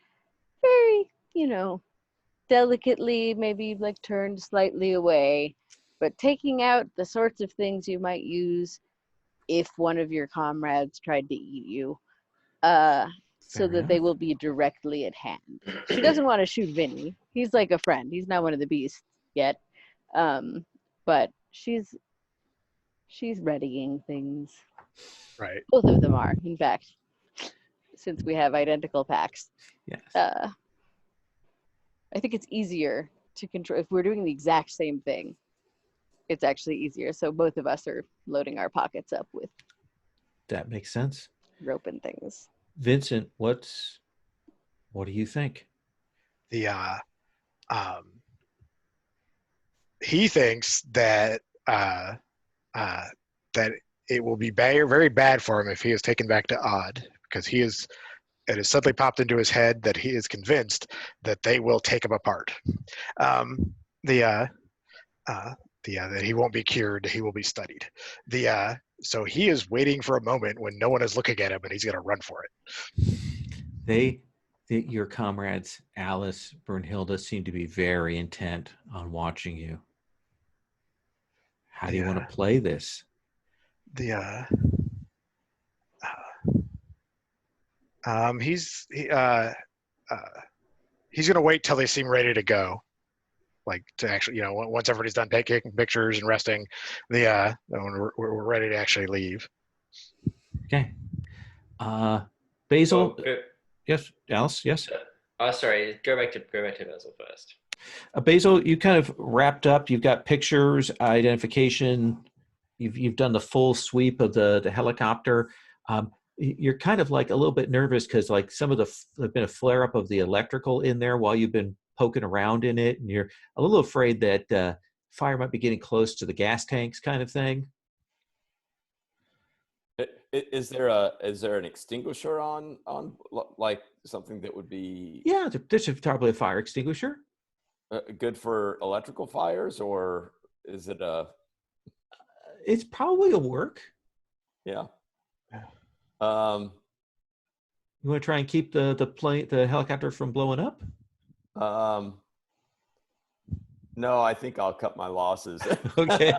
very, delicately, maybe like turned slightly away, but taking out the sorts of things you might use if one of your comrades tried to eat you, so that they will be directly at hand. She doesn't want to shoot Vinny. He's like a friend. He's not one of the beasts yet. But she's readying things. Right. Both of them are, in fact, since we have identical packs. Yes. I think it's easier to control if we're doing the exact same thing. It's actually easier. So both of us are loading our pockets up with That makes sense. rope and things. Vincent, what do you think? He thinks that that it will be very bad for him if he is taken back to Odd, because it has suddenly popped into his head that he is convinced that they will take him apart. That he won't be cured, he will be studied. So he is waiting for a moment when no one is looking at him, and he's going to run for it. Your comrades, Alice, Brunhilde, seem to be very intent on watching you. How do you want to play this? He's going to wait till they seem ready to go, like to actually, once everybody's done taking pictures and resting, when we're ready to actually leave. Okay. Basil. Well, yes, Alice. Yes. Sorry. Go back to Basil first. Basil, you kind of wrapped up. You've got pictures, identification. You've done the full sweep of the helicopter. You're kind of like a little bit nervous because like some of there's been a flare up of the electrical in there while you've been poking around in it, and you're a little afraid that fire might be getting close to the gas tanks, kind of thing. Is there an extinguisher on like something that would be? Yeah, there's probably a fire extinguisher. Good for electrical fires, or is it a? It's probably a work. Yeah. You want to try and keep the helicopter from blowing up? No, I think I'll cut my losses. Okay.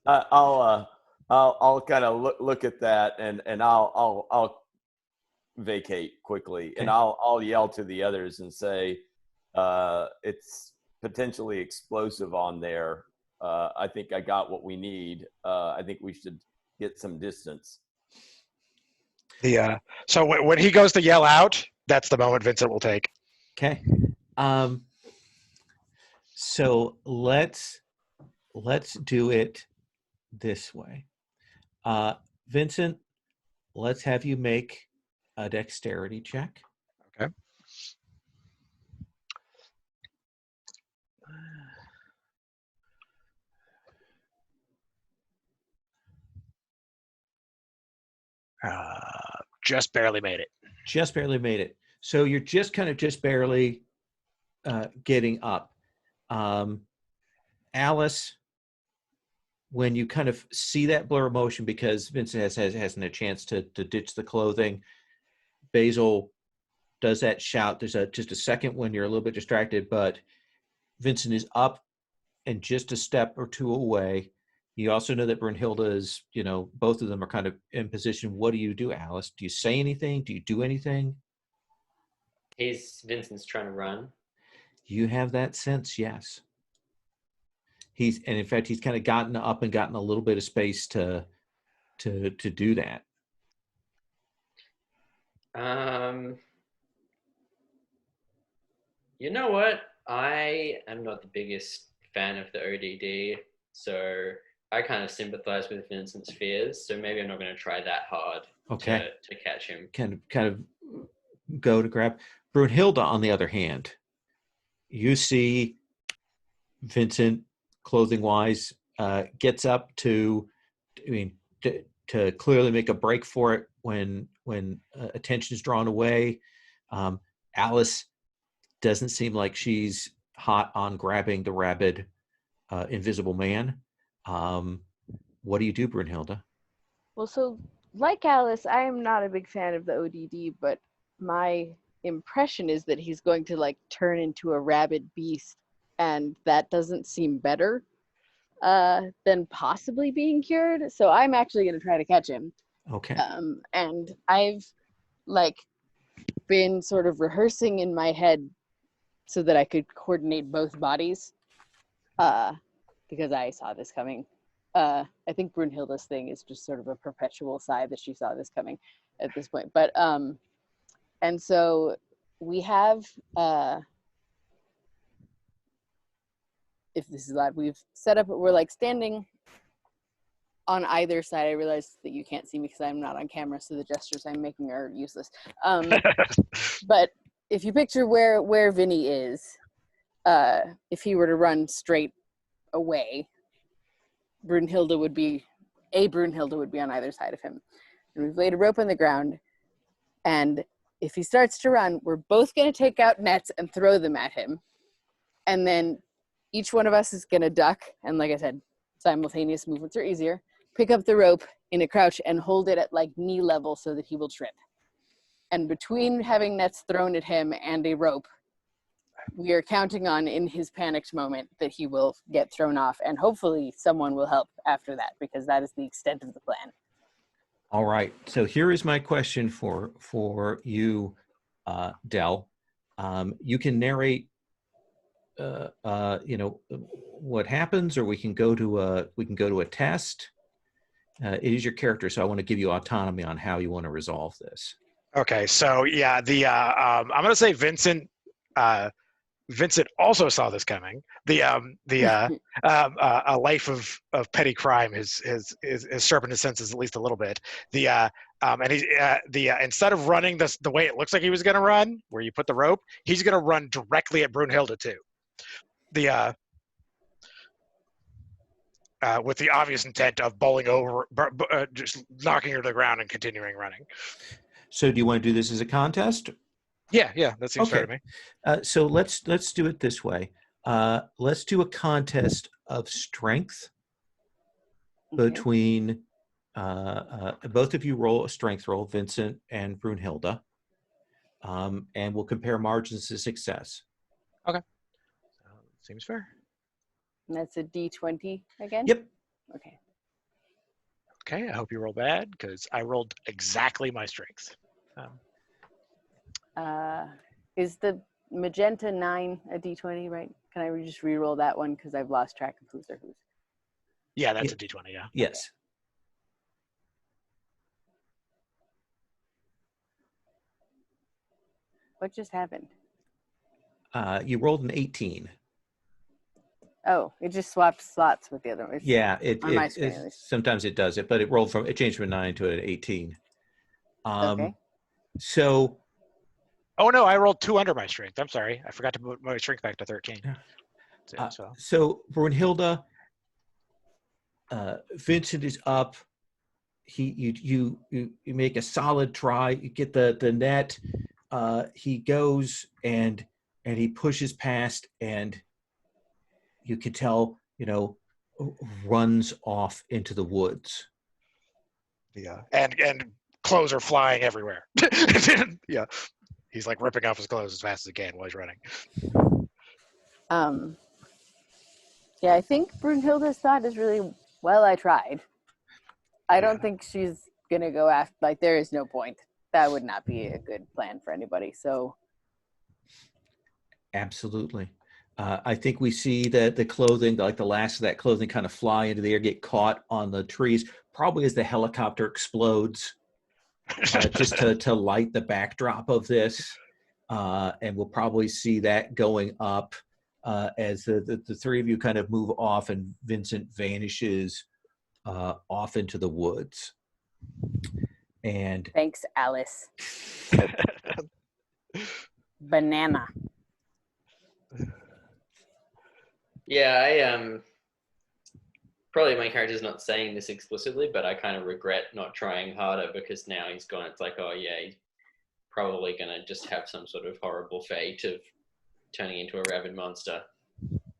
I'll kind of look at that and I'll vacate quickly. Okay. And I'll yell to the others and say, it's potentially explosive on there. I think I got what we need. I think we should get some distance. So when he goes to yell out, that's the moment Vincent will take. Okay. So let's do it this way. Vincent, let's have you make a dexterity check. Okay. Just barely made it. Just barely made it. So you're just barely getting up. Alice, when you kind of see that blur of motion, because Vincent hasn't had a chance to ditch the clothing, Basil does that shout. There's just a second when you're a little bit distracted, but Vincent is up and just a step or two away. You also know that Brunhilde is, both of them are kind of in position. What do you do, Alice? Do you say anything? Do you do anything? Vincent's trying to run. You have that sense, yes. And in fact, he's kind of gotten up and gotten a little bit of space to do that. You know what? I am not the biggest fan of the O.D.D, so I kind of sympathize with Vincent's fears. So maybe I'm not going to try that hard to catch him. Kind of go to grab Brunhilde. On the other hand, you see Vincent, clothing wise, gets up to clearly make a break for it when attention is drawn away. Alice doesn't seem like she's hot on grabbing the rabid invisible man. What do you do, Brunhilde? Well, so like Alice, I am not a big fan of the ODD, but my impression is that he's going to turn into a rabid beast, and that doesn't seem better than possibly being cured. So I'm actually going to try to catch him. Okay. And I've been sort of rehearsing in my head so that I could coordinate both bodies, because I saw this coming. I think Brunhilde's thing is just sort of a perpetual sigh that she saw this coming at this point. But and so we have, if this is allowed, we've set up, we're standing on either side. I realize that you can't see me because I'm not on camera, so the gestures I'm making are useless. But if you picture where Vinny is, if he were to run straight away, Brunhilde would be on either side of him. And we've laid a rope on the ground, and if he starts to run, we're both going to take out nets and throw them at him. And then each one of us is going to duck, and like I said, simultaneous movements are easier. Pick up the rope in a crouch and hold it at knee level so that he will trip. And between having nets thrown at him and a rope, we are counting on, in his panicked moment, that he will get thrown off, and hopefully someone will help after that, because that is the extent of the plan. All right. So here is my question for you, Del. You can narrate, what happens, or we can go to a test. It is your character, so I want to give you autonomy on how you want to resolve this. Okay, so yeah, I'm going to say Vincent also saw this coming. A life of petty crime has sharpened his senses at least a little bit. And he's instead of running the way it looks like he was going to run, where you put the rope, he's going to run directly at Brunhilde too. With the obvious intent of bowling over, just knocking her to the ground and continuing running. So do you want to do this as a contest? Yeah, that seems fair to me. So let's do it this way. Let's do a contest of strength between both of you. Roll a strength roll, Vincent and Brunhilde, and we'll compare margins of success. Okay, seems fair. And that's a D20 again? Yep. Okay. Okay, I hope you roll bad, because I rolled exactly my strength. Is the magenta 9 a D20, right? Can I just re-roll that one, because I've lost track of who's or who's? Yeah, that's a D20, yeah. Yes. What just happened? You rolled an 18. Oh, it just swapped slots with the other one. It's Yeah, on my screen, at least. sometimes it does it, but it changed from a 9 to an 18. Okay. So, Oh no, I rolled 2 under my strength. I'm sorry, I forgot to move my strength back to 13. so Brunhilde, Vincent is up. You make a solid try. You get the net. He goes and he pushes past, and you can tell, runs off into the woods. Yeah, and clothes are flying everywhere. Yeah, he's like ripping off his clothes as fast as he can while he's running. Yeah, I think Brunhilde's thought is really, well, I tried. I don't think she's gonna go after, like, there is no point. That would not be a good plan for anybody. So Absolutely. I think we see that the clothing, like the last of that clothing, kind of fly into the air, get caught on the trees, probably as the helicopter explodes, just to light the backdrop of this. And we'll probably see that going up as the three of you kind of move off, and Vincent vanishes off into the woods. And thanks, Alice. Banana. Yeah, probably my character's not saying this explicitly, but I kind of regret not trying harder, because now he's gone. It's like, oh yeah, he's probably gonna just have some sort of horrible fate of turning into a rabid monster.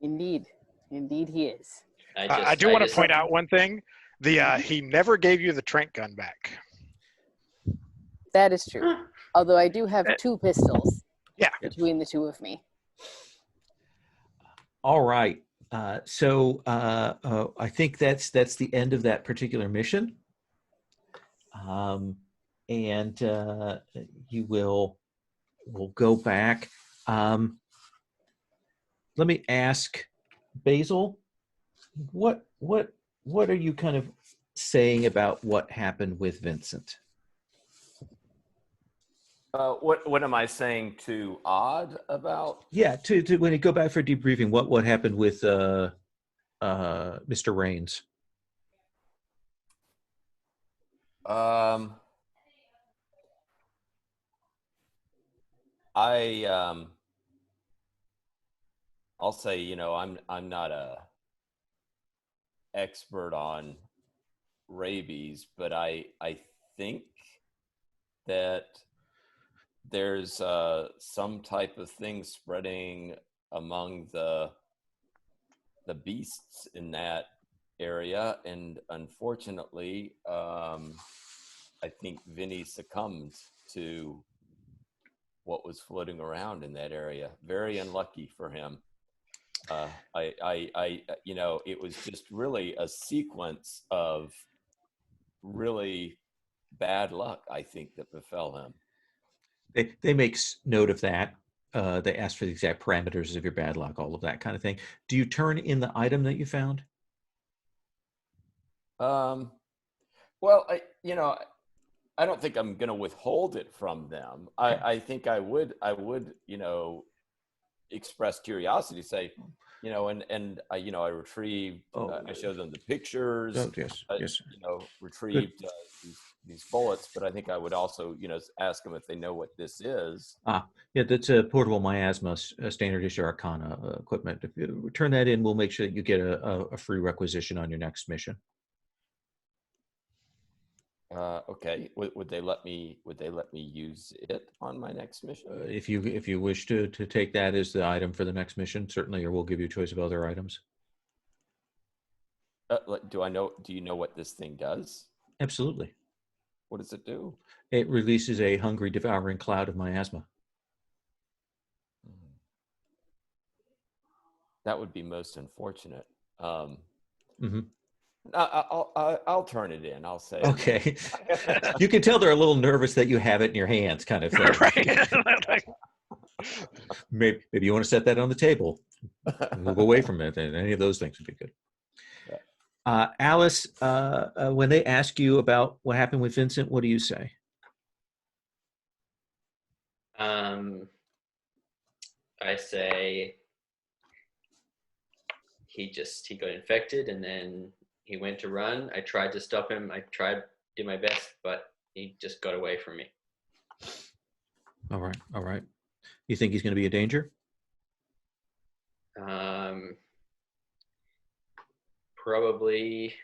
Indeed he is. I do want to point out one thing. He never gave you the trank gun back. That is true. Although I do have 2 pistols. Yeah. Between the 2 of me. all right. So I think that's the end of that particular mission. And you will go back. Let me ask Basil, what are you kind of saying about what happened with Vincent? What am I saying to Odd about? Yeah, to when you go back for debriefing, what happened with Mr. Raines? I'll say, I'm not a expert on rabies, but I think that there's some type of thing spreading among the beasts in that area, and unfortunately, I think Vinny succumbed to what was floating around in that area. Very unlucky for him. It was just really a sequence of really bad luck, I think, that befell him. They make note of that. They ask for the exact parameters of your bad luck, all of that kind of thing. Do you turn in the item that you found? Well, I don't think I'm going to withhold it from them. Okay. I think I would, express curiosity, say, I retrieved, I showed them the pictures. Oh, yes. Retrieved these bullets, but I think I would also, ask them if they know what this is. Yeah, that's a portable miasma standard issue Arcana equipment. If you return that in, we'll make sure that you get a free requisition on your next mission. Okay. Would they let me use it on my next mission? If you wish to take that as the item for the next mission, certainly, or we'll give you a choice of other items. Do you know what this thing does? Absolutely. What does it do? It releases a hungry, devouring cloud of miasma. That would be most unfortunate. Mm-hmm. I'll turn it in. I'll say. Okay. You can tell they're a little nervous that you have it in your hands, kind of thing. Right. Maybe you want to set that on the table. Move away from it, and any of those things would be good. Alice, when they ask you about what happened with Vincent, what do you say? I say he got infected and then he went to run. I tried to stop him. Did my best, but he just got away from me. All right. All right. You think he's going to be a danger? Probably.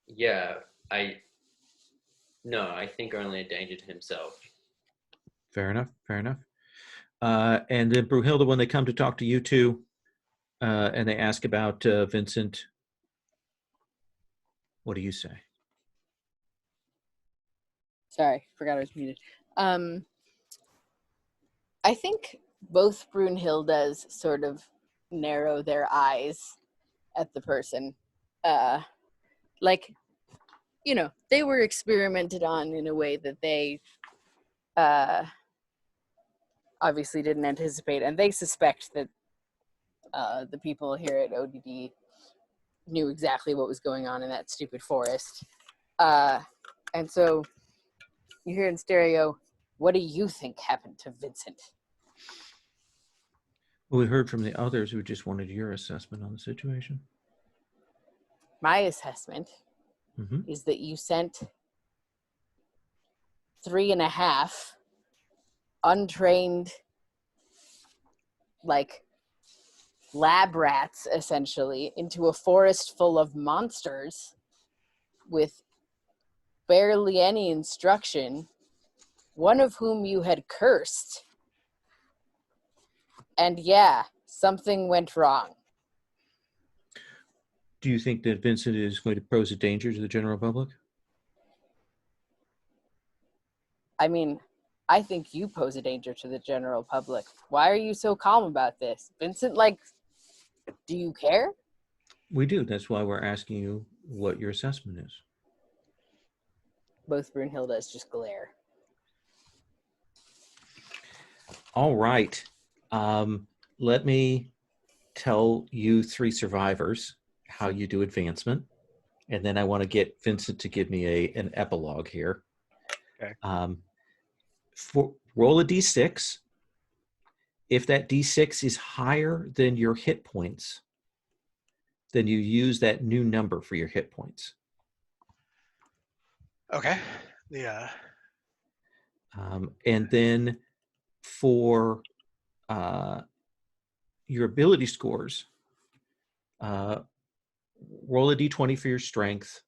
Yeah. I think only a danger to himself. Fair enough. Fair enough. And then Brunhilde, when they come to talk to you two, and they ask about Vincent, what do you say? Sorry, forgot I was muted. I think both Brunhildes sort of narrow their eyes at the person. Like, you know, they were experimented on in a way that they obviously didn't anticipate, and they suspect that the people here at O.D.D knew exactly what was going on in that stupid forest. And so you hear in stereo, what do you think happened to Vincent? Well, we heard from the others who just wanted your assessment on the situation. My assessment is that you sent 3.5 untrained, like, lab rats, essentially, into a forest full of monsters with barely any instruction, one of whom you had cursed. And yeah, something went wrong. Do you think that Vincent is going to pose a danger to the general public? I mean, I think you pose a danger to the general public. Why are you so calm about this? Vincent, like, do you care? We do. That's why we're asking you what your assessment is. Both Brunhildes just glare. All right. Let me tell you three survivors how you do advancement. And then I want to get Vincent to give me an epilogue here. Okay. Roll a d6. If that d6 is higher than your hit points, then you use that new number for your hit points. Okay. Yeah. And then for your ability scores, roll a d20 for your strength.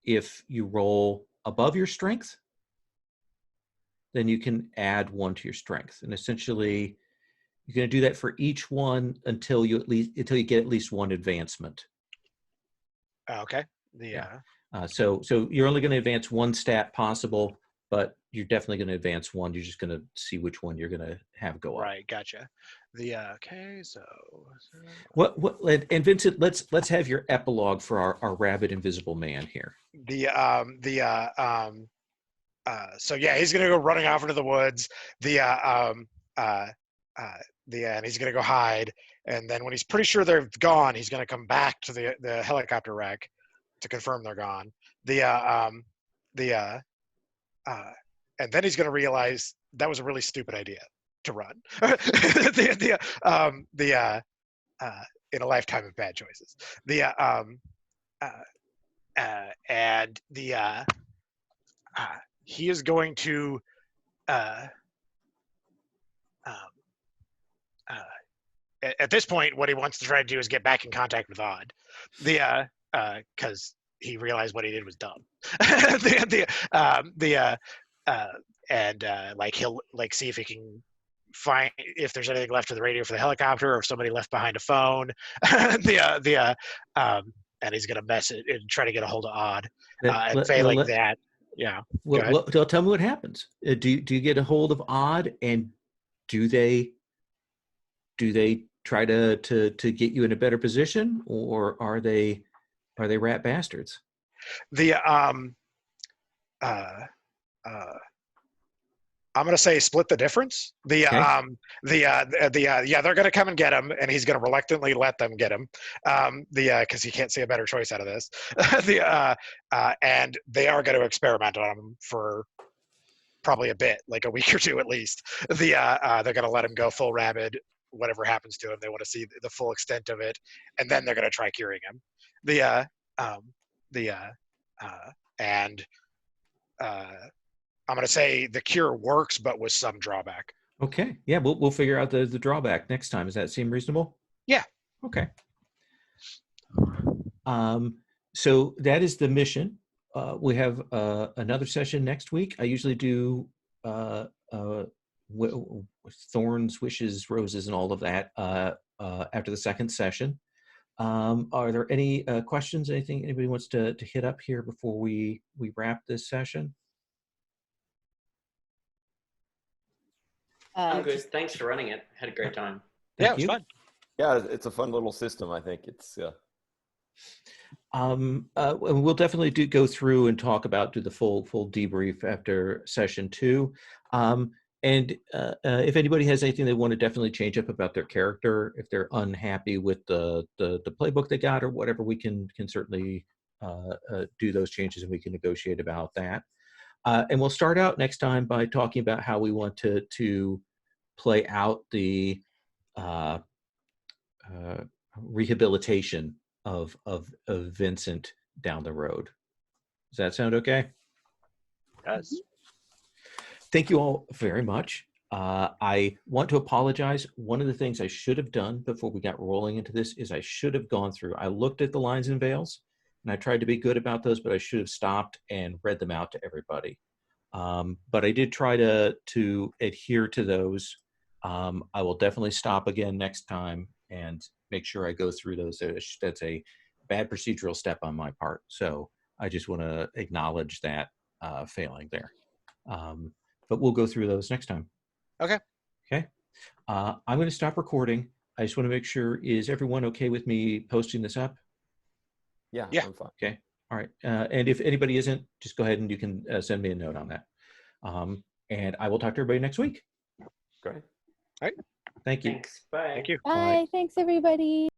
If you roll above your strength, then you can add 1 to your strength. And essentially, you're going to do that for each one until you get at least 1 advancement. Okay. So you're only going to advance 1 stat possible, but you're definitely going to advance 1. You're just going to see which one you're going to have go up. Right. Gotcha. Okay. So. And Vincent, let's have your epilogue for our rabid invisible man here. So yeah, he's gonna go running off into the woods. And he's gonna go hide. And then when he's pretty sure they're gone, he's gonna come back to the helicopter wreck to confirm they're gone. And then he's gonna realize that was a really stupid idea to run. In a lifetime of bad choices. He is going to at this point, what he wants to try to do is get back in contact with Odd, because he realized what he did was dumb. Like he'll like see if he can find if there's anything left of the radio for the helicopter, or if somebody left behind a phone. And he's gonna mess it and try to get a hold of Odd. And failing that, yeah. Well, tell me what happens. Do you get a hold of Odd, and do they try to get you in a better position, or are they rat bastards? I'm gonna say split the difference. They're gonna come and get him, and he's gonna reluctantly let them get him, because he can't see a better choice out of this. And they are gonna experiment on him for probably a bit, like a week or two at least. They're going to let him go full rabid. Whatever happens to him, they want to see the full extent of it, and then they're going to try curing him. And I'm going to say the cure works, but with some drawback. Okay. Yeah, we'll figure out the drawback next time. Does that seem reasonable? Yeah. Okay. So that is the mission. We have another session next week. I usually do thorns, wishes, roses, and all of that after the second session. Are there any questions? Anything anybody wants to hit up here before we wrap this session? I'm good. Thanks for running it. Had a great time. Yeah, it was fun. Yeah, it's a fun little system. I think it's. We'll definitely go through and talk about do the full debrief after session 2. And if anybody has anything they want to definitely change up about their character, if they're unhappy with the playbook they got or whatever, we can certainly do those changes and we can negotiate about that. And we'll start out next time by talking about how we want to play out the rehabilitation of Vincent down the road. Does that sound okay? Yes. Thank you all very much. I want to apologize. One of the things I should have done before we got rolling into this is I should have gone through. I looked at the lines and veils, and I tried to be good about those, but I should have stopped and read them out to everybody. But I did try to adhere to those. I will definitely stop again next time and make sure I go through those. That's a bad procedural step on my part. So I just want to acknowledge that failing there. But we'll go through those next time. Okay. Okay. I'm going to stop recording. I just want to make sure, is everyone okay with me posting this up? Yeah. Yeah. I'm fine. Okay. All right. And if anybody isn't, just go ahead and you can send me a note on that. And I will talk to everybody next week. Great. All right. Thank you. Thanks. Bye. Thank you. Bye. Thanks, everybody.